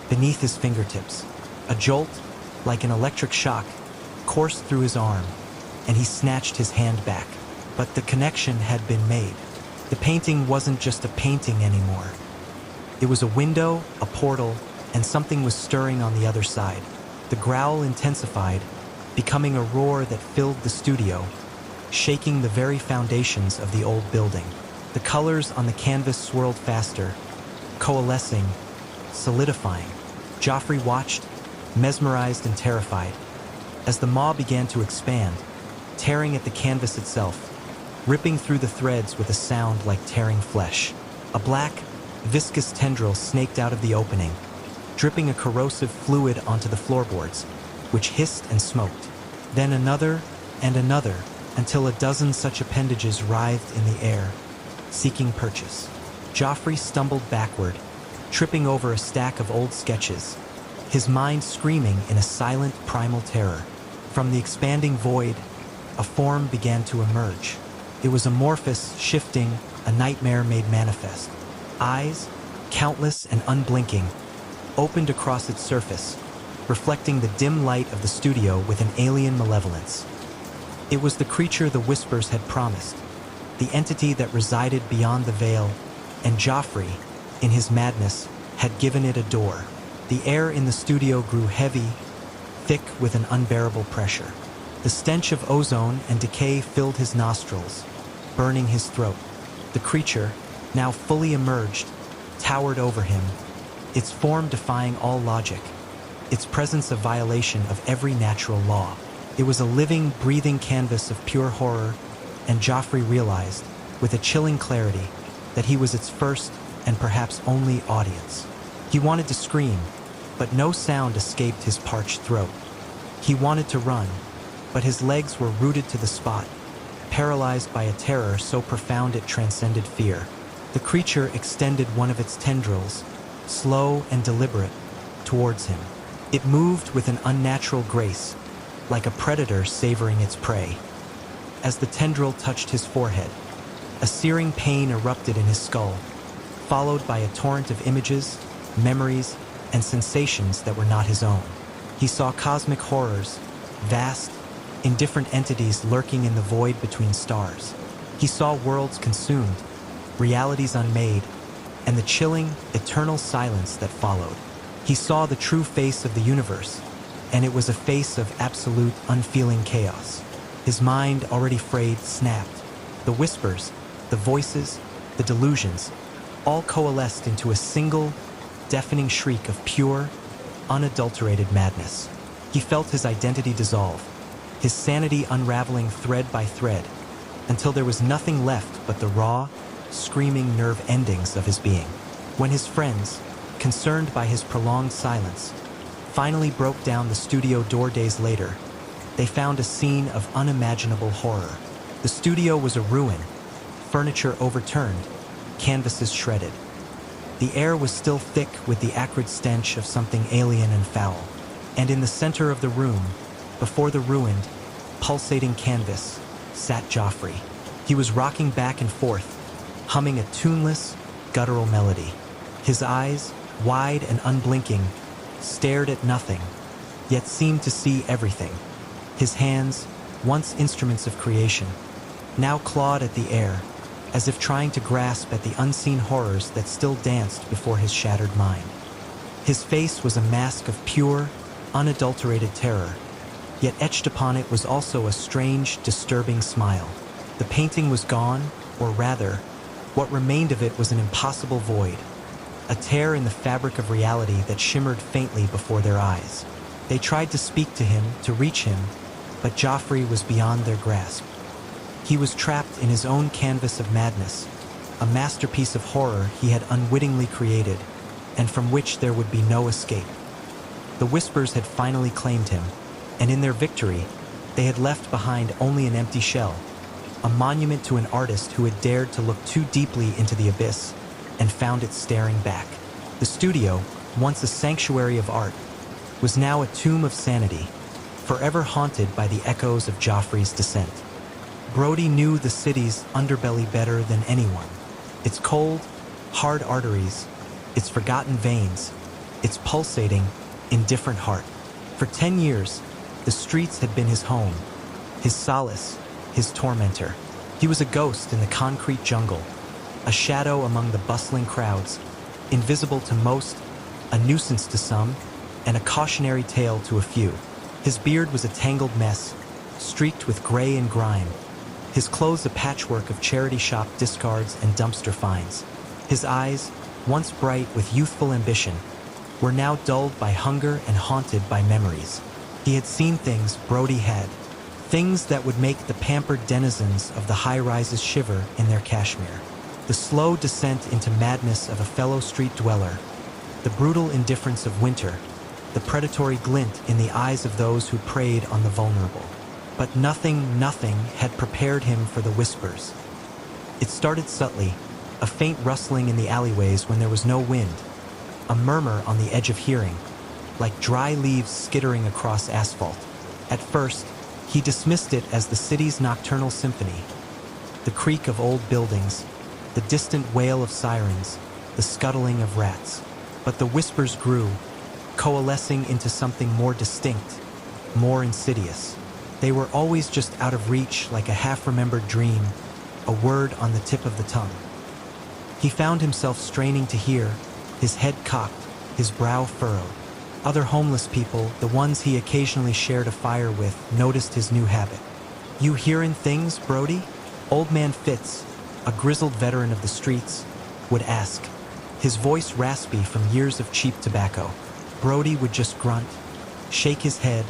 beneath his fingertips. A jolt, like an electric shock, coursed through his arm, and he snatched his hand back. But the connection had been made. The painting wasn't just a painting anymore. It was a window, a portal, and something was stirring on the other side. The growl intensified, becoming a roar that filled the studio, shaking the very foundations of the old building. The colors on the canvas swirled faster, coalescing, solidifying. Joffrey watched, mesmerized and terrified, as the maw began to expand, tearing at the canvas itself, ripping through the threads with a sound like tearing flesh. A black, viscous tendril snaked out of the opening, dripping a corrosive fluid onto the floorboards, which hissed and smoked. Then another and another, until a dozen such appendages writhed in the air, seeking purchase. Joffrey stumbled backward, tripping over a stack of old sketches, his mind screaming in a silent, primal terror. From the expanding void, a form began to emerge. It was amorphous, shifting, a nightmare made manifest. Eyes, countless and unblinking, opened across its surface, reflecting the dim light of the studio with an alien malevolence. It was the creature the whispers had promised, the entity that resided beyond the veil, and Joffrey, in his madness, had given it a door. The air in the studio grew heavy, thick with an unbearable pressure. The stench of ozone and decay filled his nostrils, burning his throat. The creature, now fully emerged, towered over him, its form defying all logic, its presence a violation of every natural law. It was a living, breathing canvas of pure horror, and Joffrey realized, with a chilling clarity, that he was its first and perhaps only audience. He wanted to scream, but no sound escaped his parched throat. He wanted to run, but his legs were rooted to the spot, paralyzed by a terror so profound it transcended fear. The creature extended one of its tendrils, slow and deliberate, towards him. It moved with an unnatural grace, like a predator savoring its prey. As the tendril touched his forehead, a searing pain erupted in his skull, followed by a torrent of images, memories, and sensations that were not his own. He saw cosmic horrors, vast, indifferent entities lurking in the void between stars. He saw worlds consumed, realities unmade, and the chilling, eternal silence that followed. He saw the true face of the universe, and it was a face of absolute, unfeeling chaos. His mind, already frayed, snapped. The whispers, the voices, the delusions, all coalesced into a single, deafening shriek of pure, unadulterated madness. He felt his identity dissolve, his sanity unraveling thread by thread, until there was nothing left but the raw, screaming nerve endings of his being. When his friends, concerned by his prolonged silence, finally broke down the studio door days later, they found a scene of unimaginable horror. The studio was a ruin, furniture overturned, canvases shredded. The air was still thick with the acrid stench of something alien and foul. And in the center of the room, before the ruined, pulsating canvas, sat Joffrey. He was rocking back and forth, humming a tuneless, guttural melody. His eyes, wide and unblinking, stared at nothing, yet seemed to see everything. His hands, once instruments of creation, now clawed at the air, as if trying to grasp at the unseen horrors that still danced before his shattered mind. His face was a mask of pure, unadulterated terror, yet etched upon it was also a strange, disturbing smile. The painting was gone, or rather, what remained of it was an impossible void, a tear in the fabric of reality that shimmered faintly before their eyes. They tried to speak to him, to reach him, but Joffrey was beyond their grasp. He was trapped in his own canvas of madness, a masterpiece of horror he had unwittingly created, and from which there would be no escape. The Whispers had finally claimed him, and in their victory, they had left behind only an empty shell, a monument to an artist who had dared to look too deeply into the abyss and found it staring back. The studio, once a sanctuary of art, was now a tomb of sanity, forever haunted by the echoes of Joffrey's descent. Brody knew the city's underbelly better than anyone. Its cold, hard arteries, its forgotten veins, its pulsating, indifferent heart. For 10 years, the streets had been his home, his solace, his tormentor. He was a ghost in the concrete jungle, a shadow among the bustling crowds, invisible to most, a nuisance to some, and a cautionary tale to a few. His beard was a tangled mess, streaked with gray and grime, his clothes a patchwork of charity shop discards and dumpster finds. His eyes, once bright with youthful ambition, were now dulled by hunger and haunted by memories. He had seen things Brody had, things that would make the pampered denizens of the high-rises shiver in their cashmere. The slow descent into madness of a fellow street dweller, the brutal indifference of winter, the predatory glint in the eyes of those who preyed on the vulnerable. But nothing had prepared him for the Whispers. It started subtly, a faint rustling in the alleyways when there was no wind, a murmur on the edge of hearing, like dry leaves skittering across asphalt. At first, he dismissed it as the city's nocturnal symphony, the creak of old buildings, the distant wail of sirens, the scuttling of rats. But the Whispers grew, coalescing into something more distinct, more insidious. They were always just out of reach, like a half-remembered dream, a word on the tip of the tongue. He found himself straining to hear, his head cocked, his brow furrowed. Other homeless people, the ones he occasionally shared a fire with, noticed his new habit. "You hearin' things, Brody?" Old Man Fitz, a grizzled veteran of the streets, would ask, his voice raspy from years of cheap tobacco. Brody would just grunt, shake his head,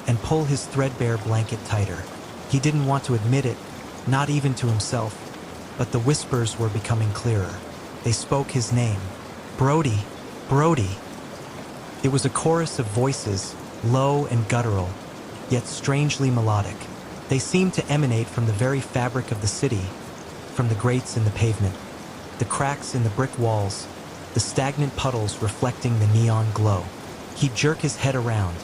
and pull his threadbare blanket tighter. He didn't want to admit it, not even to himself, but the whispers were becoming clearer. They spoke his name. "Brody, Brody." It was a chorus of voices, low and guttural, yet strangely melodic. They seemed to emanate from the very fabric of the city, from the grates in the pavement, the cracks in the brick walls, the stagnant puddles reflecting the neon glow. He'd jerk his head around,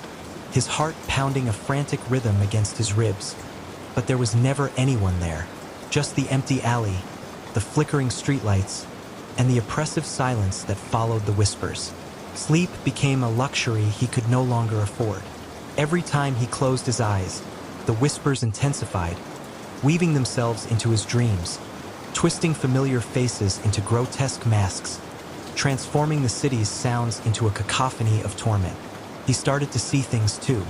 his heart pounding a frantic rhythm against his ribs. But there was never anyone there, just the empty alley, the flickering streetlights, and the oppressive silence that followed the whispers. Sleep became a luxury he could no longer afford. Every time he closed his eyes, the whispers intensified, weaving themselves into his dreams, twisting familiar faces into grotesque masks, transforming the city's sounds into a cacophony of torment. He started to see things too,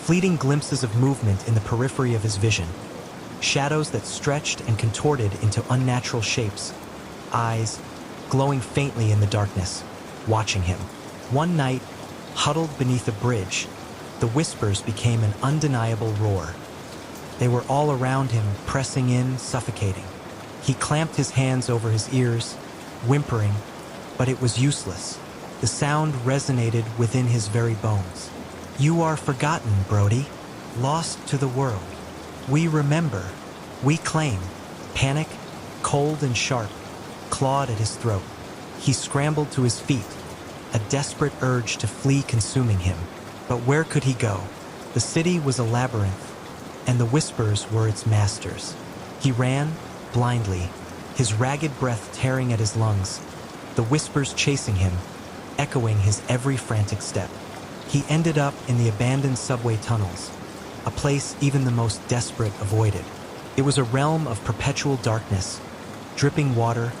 fleeting glimpses of movement in the periphery of his vision, shadows that stretched and contorted into unnatural shapes, eyes glowing faintly in the darkness, watching him. One night, huddled beneath a bridge, the whispers became an undeniable roar. They were all around him, pressing in, suffocating. He clamped his hands over his ears, whimpering, but it was useless. The sound resonated within his very bones. "You are forgotten, Brody, lost to the world. We remember, we claim." Panic, cold and sharp, clawed at his throat. He scrambled to his feet, a desperate urge to flee consuming him. But where could he go? The city was a labyrinth, and the whispers were its masters. He ran, blindly, his ragged breath tearing at his lungs, the whispers chasing him, echoing his every frantic step. He ended up in the abandoned subway tunnels, a place even the most desperate avoided. It was a realm of perpetual darkness, dripping water,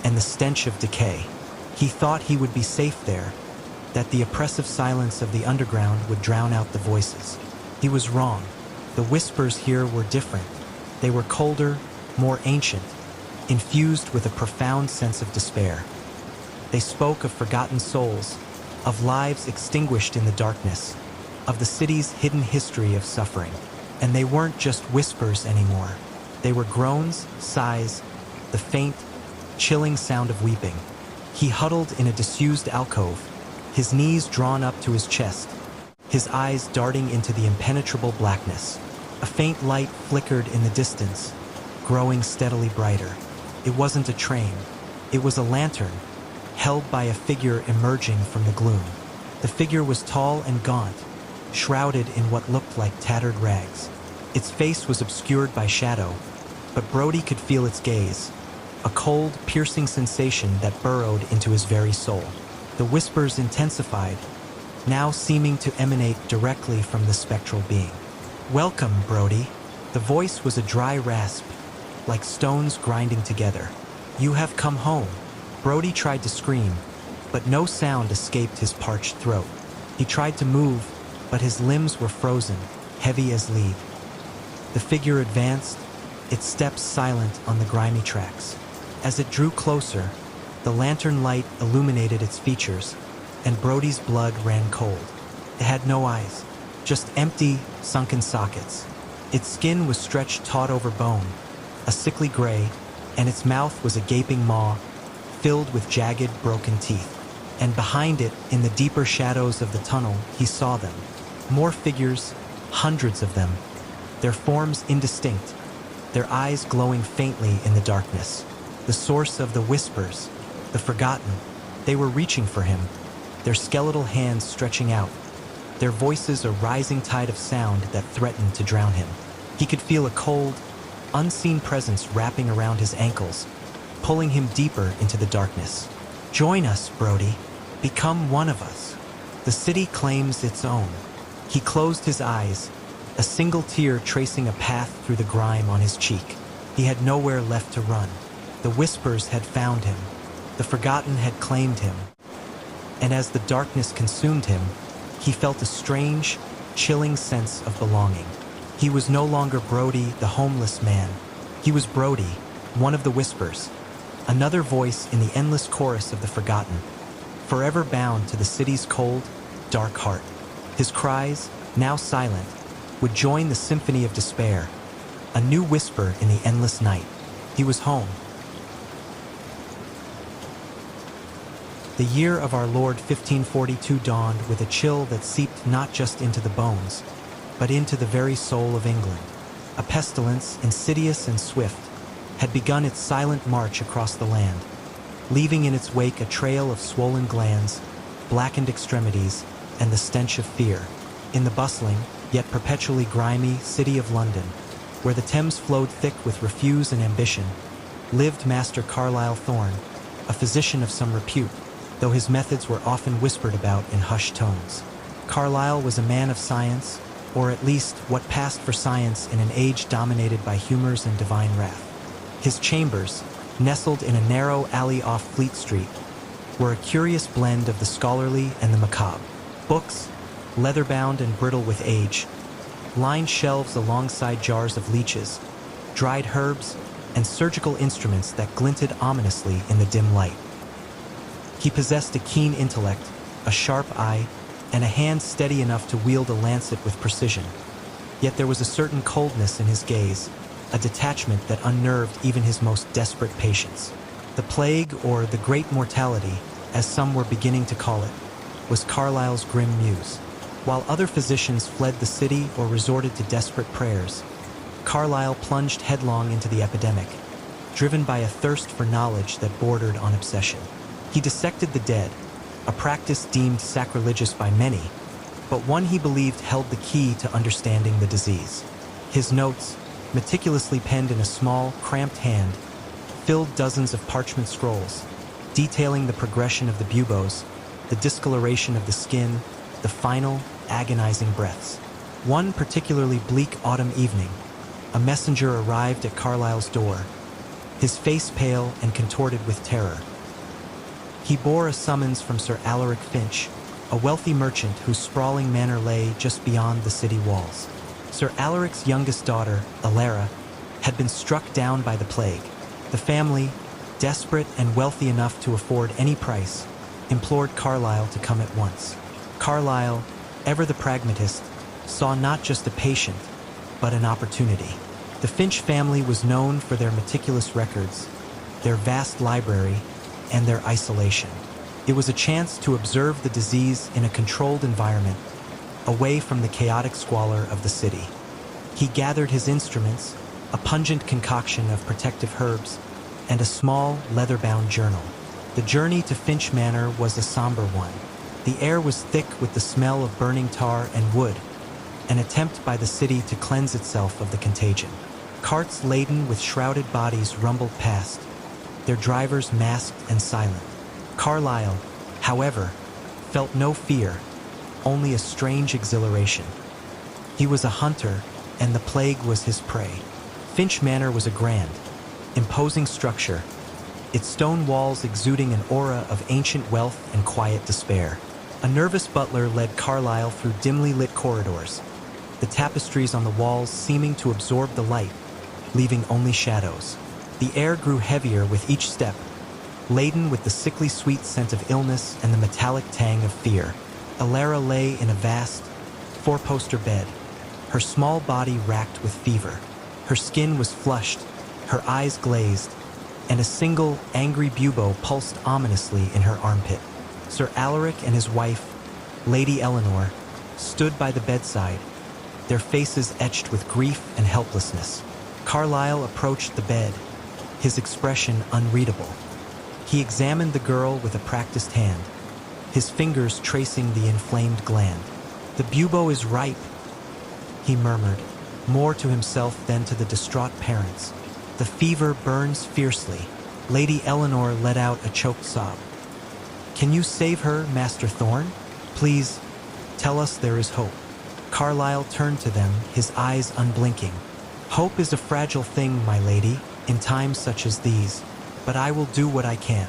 and the stench of decay. He thought he would be safe there, that the oppressive silence of the underground would drown out the voices. He was wrong. The whispers here were different. They were colder, more ancient, infused with a profound sense of despair. They spoke of forgotten souls, of lives extinguished in the darkness, of the city's hidden history of suffering. And they weren't just whispers anymore. They were groans, sighs, the faint, chilling sound of weeping. He huddled in a disused alcove, his knees drawn up to his chest, his eyes darting into the impenetrable blackness. A faint light flickered in the distance, growing steadily brighter. It wasn't a train. It was a lantern, held by a figure emerging from the gloom. The figure was tall and gaunt, shrouded in what looked like tattered rags. Its face was obscured by shadow, but Brody could feel its gaze, a cold, piercing sensation that burrowed into his very soul. The whispers intensified, now seeming to emanate directly from the spectral being. "Welcome, Brody." The voice was a dry rasp, like stones grinding together. "You have come home." Brody tried to scream, but no sound escaped his parched throat. He tried to move, but his limbs were frozen, heavy as lead. The figure advanced, its steps silent on the grimy tracks. As it drew closer, the lantern light illuminated its features, and Brody's blood ran cold. It had no eyes, just empty, sunken sockets. Its skin was stretched taut over bone, a sickly gray, and its mouth was a gaping maw, filled with jagged, broken teeth. And behind it, in the deeper shadows of the tunnel, he saw them. More figures, hundreds of them, their forms indistinct, their eyes glowing faintly in the darkness. The source of the whispers, the forgotten, they were reaching for him, their skeletal hands stretching out, their voices a rising tide of sound that threatened to drown him. He could feel a cold, unseen presence wrapping around his ankles, pulling him deeper into the darkness. "Join us, Brody. Become one of us. The city claims its own." He closed his eyes, a single tear tracing a path through the grime on his cheek. He had nowhere left to run. The whispers had found him. The forgotten had claimed him. And as the darkness consumed him, he felt a strange, chilling sense of belonging. He was no longer Brody, the homeless man. He was Brody, one of the Whispers, another voice in the endless chorus of the forgotten, forever bound to the city's cold, dark heart. His cries, now silent, would join the symphony of despair, a new whisper in the endless night. He was home. The year of our Lord 1542 dawned with a chill that seeped not just into the bones, but into the very soul of England. A pestilence, insidious and swift, had begun its silent march across the land, leaving in its wake a trail of swollen glands, blackened extremities, and the stench of fear. In the bustling, yet perpetually grimy city of London, where the Thames flowed thick with refuse and ambition, lived Master Carlyle Thorne, a physician of some repute, though his methods were often whispered about in hushed tones. Carlyle was a man of science, or at least what passed for science in an age dominated by humors and divine wrath. His chambers, nestled in a narrow alley off Fleet Street, were a curious blend of the scholarly and the macabre. Books, leather-bound and brittle with age, lined shelves alongside jars of leeches, dried herbs, and surgical instruments that glinted ominously in the dim light. He possessed a keen intellect, a sharp eye, and a hand steady enough to wield a lancet with precision. Yet there was a certain coldness in his gaze, a detachment that unnerved even his most desperate patients. The plague, or the great mortality, as some were beginning to call it, was Carlyle's grim muse. While other physicians fled the city or resorted to desperate prayers, Carlyle plunged headlong into the epidemic, driven by a thirst for knowledge that bordered on obsession. He dissected the dead, a practice deemed sacrilegious by many, but one he believed held the key to understanding the disease. His notes, meticulously penned in a small, cramped hand, filled dozens of parchment scrolls, detailing the progression of the buboes, the discoloration of the skin, the final, agonizing breaths. One particularly bleak autumn evening, a messenger arrived at Carlyle's door, his face pale and contorted with terror. He bore a summons from Sir Alaric Finch, a wealthy merchant whose sprawling manor lay just beyond the city walls. Sir Alaric's youngest daughter, Alara, had been struck down by the plague. The family, desperate and wealthy enough to afford any price, implored Carlyle to come at once. Carlyle, ever the pragmatist, saw not just a patient, but an opportunity. The Finch family was known for their meticulous records, their vast library, and their isolation. It was a chance to observe the disease in a controlled environment, away from the chaotic squalor of the city. He gathered his instruments, a pungent concoction of protective herbs, and a small, leather-bound journal. The journey to Finch Manor was a somber one. The air was thick with the smell of burning tar and wood, an attempt by the city to cleanse itself of the contagion. Carts laden with shrouded bodies rumbled past, their drivers masked and silent. Carlyle, however, felt no fear, only a strange exhilaration. He was a hunter, and the plague was his prey. Finch Manor was a grand, imposing structure, its stone walls exuding an aura of ancient wealth and quiet despair. A nervous butler led Carlyle through dimly lit corridors, the tapestries on the walls seeming to absorb the light, leaving only shadows. The air grew heavier with each step, laden with the sickly sweet scent of illness and the metallic tang of fear. Alara lay in a vast, four-poster bed, her small body racked with fever. Her skin was flushed, her eyes glazed, and a single, angry bubo pulsed ominously in her armpit. Sir Alaric and his wife, Lady Eleanor, stood by the bedside, their faces etched with grief and helplessness. Carlyle approached the bed, his expression unreadable. He examined the girl with a practiced hand, his fingers tracing the inflamed gland. "The bubo is ripe," he murmured, more to himself than to the distraught parents. "The fever burns fiercely." Lady Eleanor let out a choked sob. "Can you save her, Master Thorne? Please, tell us there is hope." Carlyle turned to them, his eyes unblinking. "Hope is a fragile thing, my lady, in times such as these, but I will do what I can.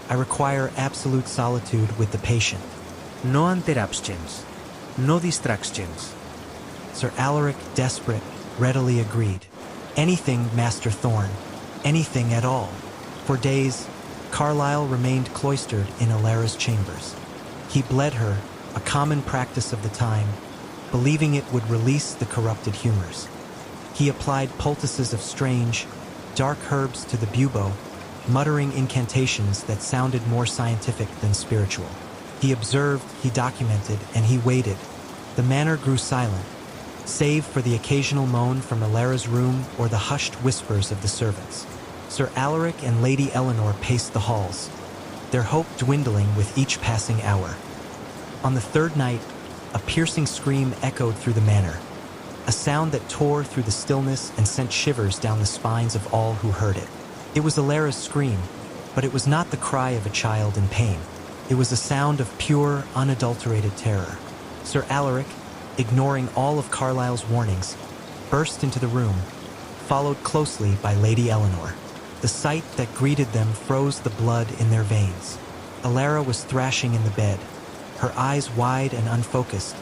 I require absolute solitude with the patient." No interruptions. no distractions. Sir Alaric, desperate, readily agreed. Anything, Master Thorn. Anything at all. For days, Carlyle remained cloistered in Alara's chambers. He bled her, a common practice of the time, believing it would release the corrupted humors. He applied poultices of strange, dark herbs to the bubo, muttering incantations that sounded more scientific than spiritual. He observed, he documented, and he waited. The manor grew silent, save for the occasional moan from Alara's room or the hushed whispers of the servants. Sir Alaric and Lady Eleanor paced the halls, their hope dwindling with each passing hour. On the third night, a piercing scream echoed through the manor, a sound that tore through the stillness and sent shivers down the spines of all who heard it. It was Alara's scream, but it was not the cry of a child in pain. It was a sound of pure, unadulterated terror. Sir Alaric, ignoring all of Carlyle's warnings, burst into the room, followed closely by Lady Eleanor. The sight that greeted them froze the blood in their veins. Alara was thrashing in the bed, her eyes wide and unfocused,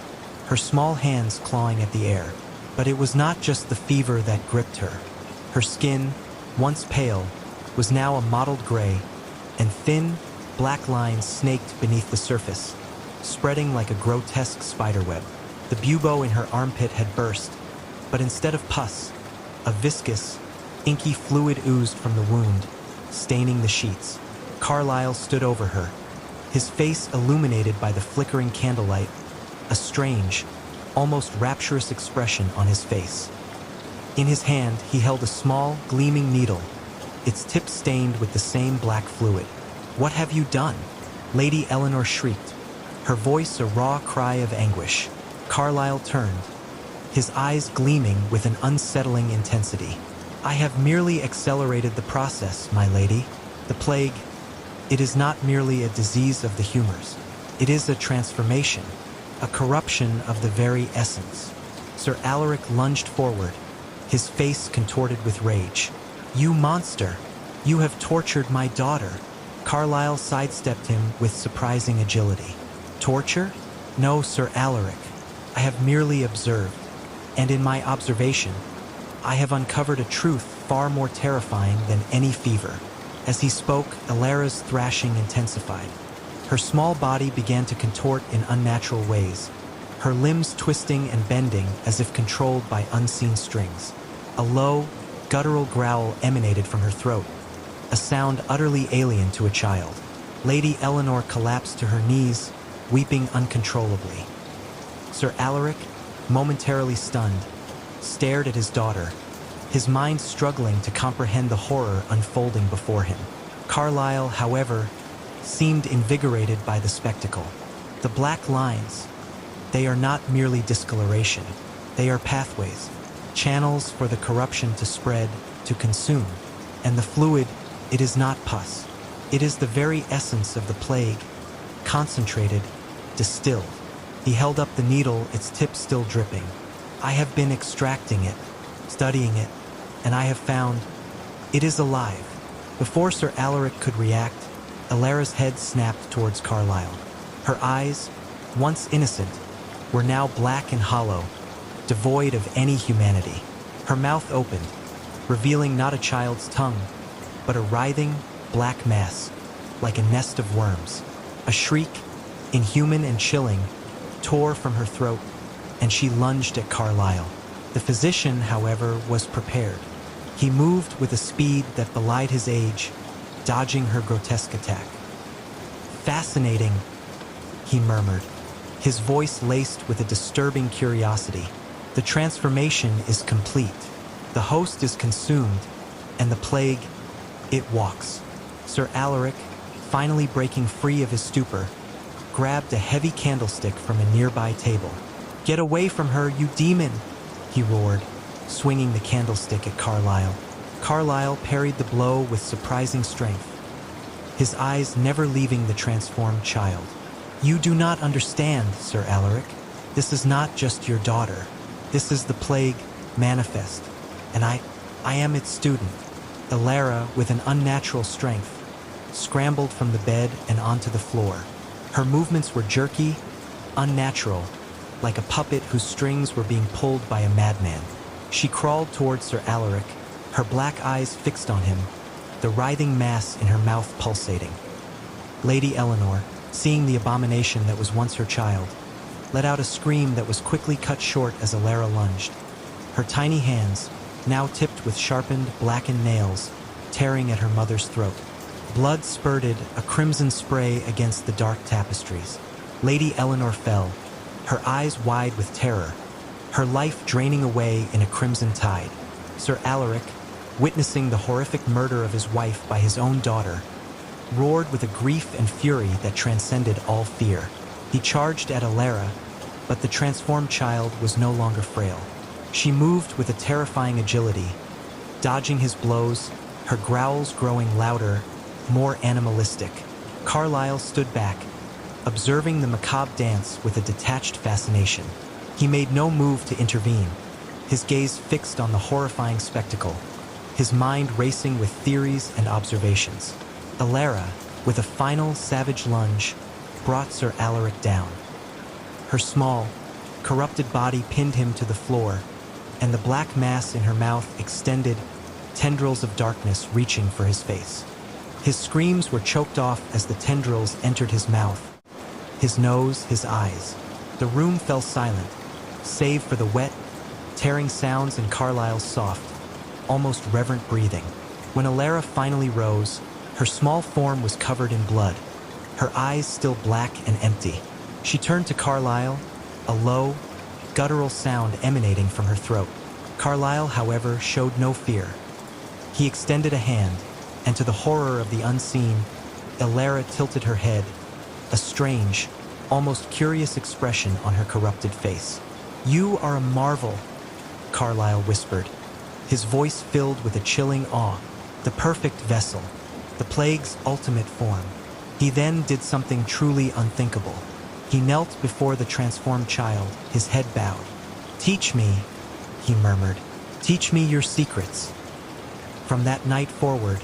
her small hands clawing at the air. But it was not just the fever that gripped her. Her skin, once pale, was now a mottled gray, and thin, black lines snaked beneath the surface, spreading like a grotesque spiderweb. The bubo in her armpit had burst, but instead of pus, a viscous, inky fluid oozed from the wound, staining the sheets. Carlyle stood over her, his face illuminated by the flickering candlelight, a strange, almost rapturous expression on his face. In his hand, he held a small, gleaming needle, its tip stained with the same black fluid. "What have you done?" Lady Eleanor shrieked, her voice a raw cry of anguish. Carlyle turned, his eyes gleaming with an unsettling intensity. "I have merely accelerated the process, my lady. The plague, it is not merely a disease of the humors. It is a transformation, a corruption of the very essence." Sir Alaric lunged forward, his face contorted with rage. "You monster! You have tortured my daughter!" Carlyle sidestepped him with surprising agility. "Torture? No, Sir Alaric. I have merely observed, and in my observation, I have uncovered a truth far more terrifying than any fever." As he spoke, Alara's thrashing intensified. Her small body began to contort in unnatural ways, her limbs twisting and bending as if controlled by unseen strings. A low, guttural growl emanated from her throat, a sound utterly alien to a child. Lady Eleanor collapsed to her knees, weeping uncontrollably. Sir Alaric, momentarily stunned, stared at his daughter, his mind struggling to comprehend the horror unfolding before him. Carlyle, however, seemed invigorated by the spectacle. The black lines, they are not merely discoloration. They are pathways, channels for the corruption to spread, to consume. And the fluid, it is not pus. It is the very essence of the plague, concentrated, distilled. He held up the needle, its tip still dripping. "I have been extracting it, studying it, and I have found it is alive." Before Sir Alaric could react, Alara's head snapped towards Carlyle. Her eyes, once innocent, were now black and hollow, devoid of any humanity. Her mouth opened, revealing not a child's tongue, but a writhing, black mass, like a nest of worms. A shriek, inhuman and chilling, tore from her throat, and she lunged at Carlyle. The physician, however, was prepared. He moved with a speed that belied his age, dodging her grotesque attack. "Fascinating," he murmured, his voice laced with a disturbing curiosity. "The transformation is complete. The host is consumed, and the plague, it walks." Sir Alaric, finally breaking free of his stupor, grabbed a heavy candlestick from a nearby table. "Get away from her, you demon!" he roared, swinging the candlestick at Carlyle. Carlyle parried the blow with surprising strength, his eyes never leaving the transformed child. "You do not understand, Sir Alaric. This is not just your daughter. This is the plague manifest, and I am its student." Alara, with an unnatural strength, scrambled from the bed and onto the floor. Her movements were jerky, unnatural, like a puppet whose strings were being pulled by a madman. She crawled toward Sir Alaric, her black eyes fixed on him, the writhing mass in her mouth pulsating. Lady Eleanor, seeing the abomination that was once her child, let out a scream that was quickly cut short as Alara lunged, her tiny hands, now tipped with sharpened, blackened nails, tearing at her mother's throat. Blood spurted, a crimson spray against the dark tapestries. Lady Eleanor fell, her eyes wide with terror, her life draining away in a crimson tide. Sir Alaric, witnessing the horrific murder of his wife by his own daughter, roared with a grief and fury that transcended all fear. He charged at Alara, but the transformed child was no longer frail. She moved with a terrifying agility, dodging his blows, her growls growing louder, more animalistic. Carlyle stood back, observing the macabre dance with a detached fascination. He made no move to intervene, his gaze fixed on the horrifying spectacle, his mind racing with theories and observations. Alara, with a final savage lunge, brought Sir Alaric down. Her small, corrupted body pinned him to the floor, and the black mass in her mouth extended, tendrils of darkness reaching for his face. His screams were choked off as the tendrils entered his mouth, his nose, his eyes. The room fell silent, save for the wet, tearing sounds and Carlyle's soft, almost reverent breathing. When Alara finally rose, her small form was covered in blood, her eyes still black and empty. She turned to Carlyle, a low, guttural sound emanating from her throat. Carlyle, however, showed no fear. He extended a hand, and to the horror of the unseen, Alara tilted her head, a strange, almost curious expression on her corrupted face. "You are a marvel," Carlyle whispered, his voice filled with a chilling awe, "the perfect vessel, the plague's ultimate form." He then did something truly unthinkable. He knelt before the transformed child, his head bowed. "Teach me," he murmured, "teach me your secrets." From that night forward,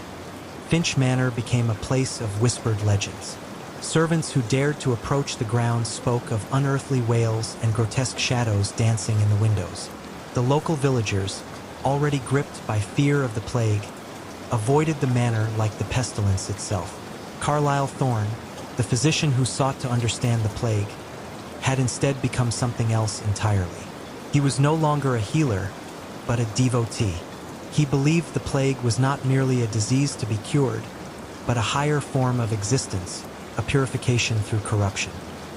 Finch Manor became a place of whispered legends. Servants who dared to approach the grounds spoke of unearthly wails and grotesque shadows dancing in the windows. The local villagers, already gripped by fear of the plague, avoided the manor like the pestilence itself. Carlyle Thorne, the physician who sought to understand the plague, had instead become something else entirely. He was no longer a healer, but a devotee. He believed the plague was not merely a disease to be cured, but a higher form of existence, a purification through corruption.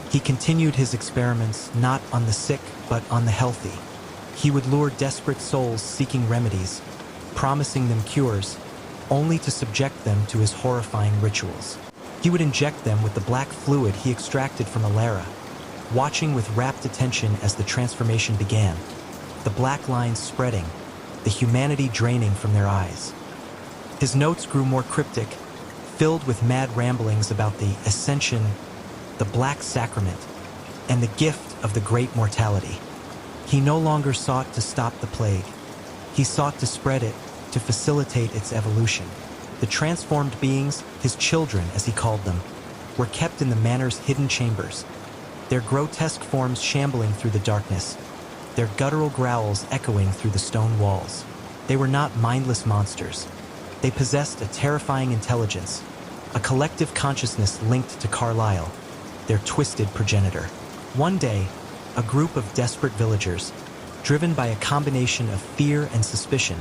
He continued his experiments not on the sick, but on the healthy. He would lure desperate souls seeking remedies, promising them cures, only to subject them to his horrifying rituals. He would inject them with the black fluid he extracted from Alara, watching with rapt attention as the transformation began, the black lines spreading, the humanity draining from their eyes. His notes grew more cryptic, filled with mad ramblings about the ascension, the black sacrament, and the gift of the great mortality. He no longer sought to stop the plague. He sought to spread it, to facilitate its evolution. The transformed beings, his children as he called them, were kept in the manor's hidden chambers, their grotesque forms shambling through the darkness, their guttural growls echoing through the stone walls. They were not mindless monsters. They possessed a terrifying intelligence, a collective consciousness linked to Carlyle, their twisted progenitor. One day, a group of desperate villagers, driven by a combination of fear and suspicion,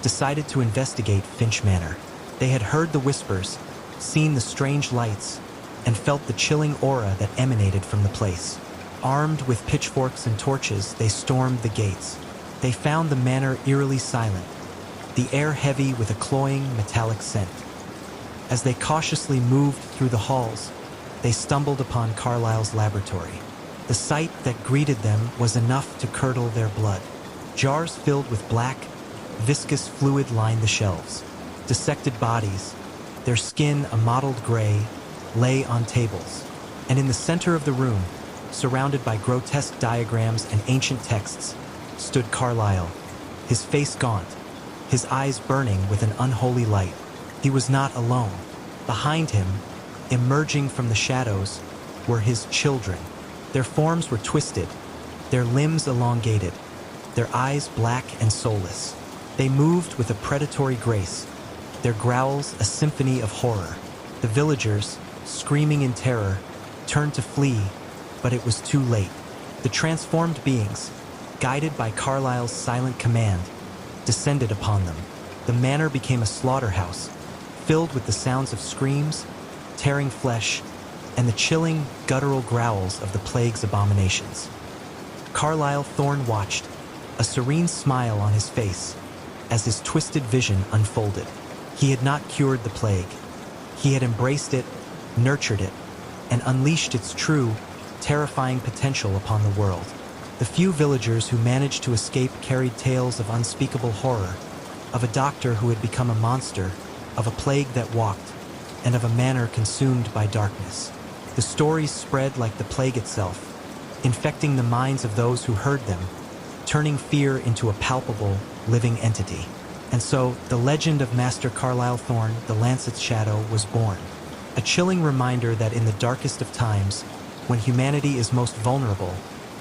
decided to investigate Finch Manor. They had heard the whispers, seen the strange lights, and felt the chilling aura that emanated from the place. Armed with pitchforks and torches, they stormed the gates. They found the manor eerily silent, the air heavy with a cloying, metallic scent. As they cautiously moved through the halls, they stumbled upon Carlyle's laboratory. The sight that greeted them was enough to curdle their blood. Jars filled with black, viscous fluid lined the shelves. Dissected bodies, their skin a mottled gray, lay on tables. And in the center of the room, surrounded by grotesque diagrams and ancient texts, stood Carlyle, his face gaunt, his eyes burning with an unholy light. He was not alone. Behind him, emerging from the shadows, were his children. Their forms were twisted, their limbs elongated, their eyes black and soulless. They moved with a predatory grace, their growls a symphony of horror. The villagers, screaming in terror, turned to flee, but it was too late. The transformed beings, guided by Carlyle's silent command, descended upon them. The manor became a slaughterhouse, filled with the sounds of screams, tearing flesh, and the chilling, guttural growls of the plague's abominations. Carlyle Thorne watched, a serene smile on his face, as his twisted vision unfolded. He had not cured the plague. He had embraced it, nurtured it, and unleashed its true, terrifying potential upon the world. The few villagers who managed to escape carried tales of unspeakable horror, of a doctor who had become a monster, of a plague that walked, and of a manor consumed by darkness. The stories spread like the plague itself, infecting the minds of those who heard them, turning fear into a palpable, living entity. And so, the legend of Master Carlyle Thorne, the Lancet's Shadow, was born. A chilling reminder that in the darkest of times, when humanity is most vulnerable,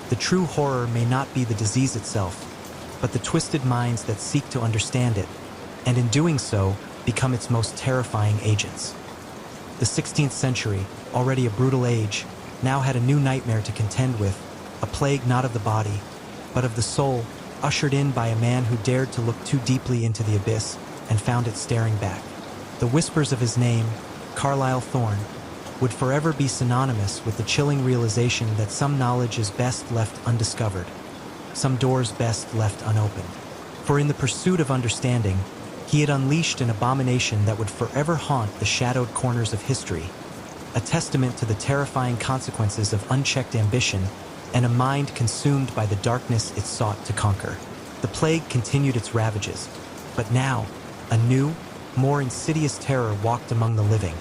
the true horror may not be the disease itself, but the twisted minds that seek to understand it, and in doing so, become its most terrifying agents. The 16th century, already a brutal age, now had a new nightmare to contend with, a plague not of the body, but of the soul, ushered in by a man who dared to look too deeply into the abyss and found it staring back. The whispers of his name, Carlyle Thorne, would forever be synonymous with the chilling realization that some knowledge is best left undiscovered, some doors best left unopened. For in the pursuit of understanding, he had unleashed an abomination that would forever haunt the shadowed corners of history, a testament to the terrifying consequences of unchecked ambition and a mind consumed by the darkness it sought to conquer. The plague continued its ravages, but now, a new, more insidious terror walked among the living,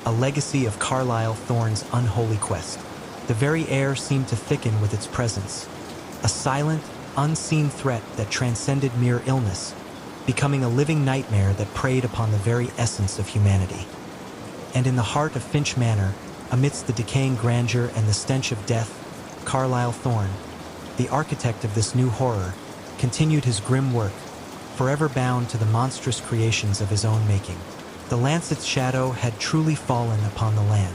a legacy of Carlyle Thorne's unholy quest. The very air seemed to thicken with its presence, a silent, unseen threat that transcended mere illness, becoming a living nightmare that preyed upon the very essence of humanity. And in the heart of Finch Manor, amidst the decaying grandeur and the stench of death, Carlyle Thorne, the architect of this new horror, continued his grim work, forever bound to the monstrous creations of his own making. The Lancet's shadow had truly fallen upon the land.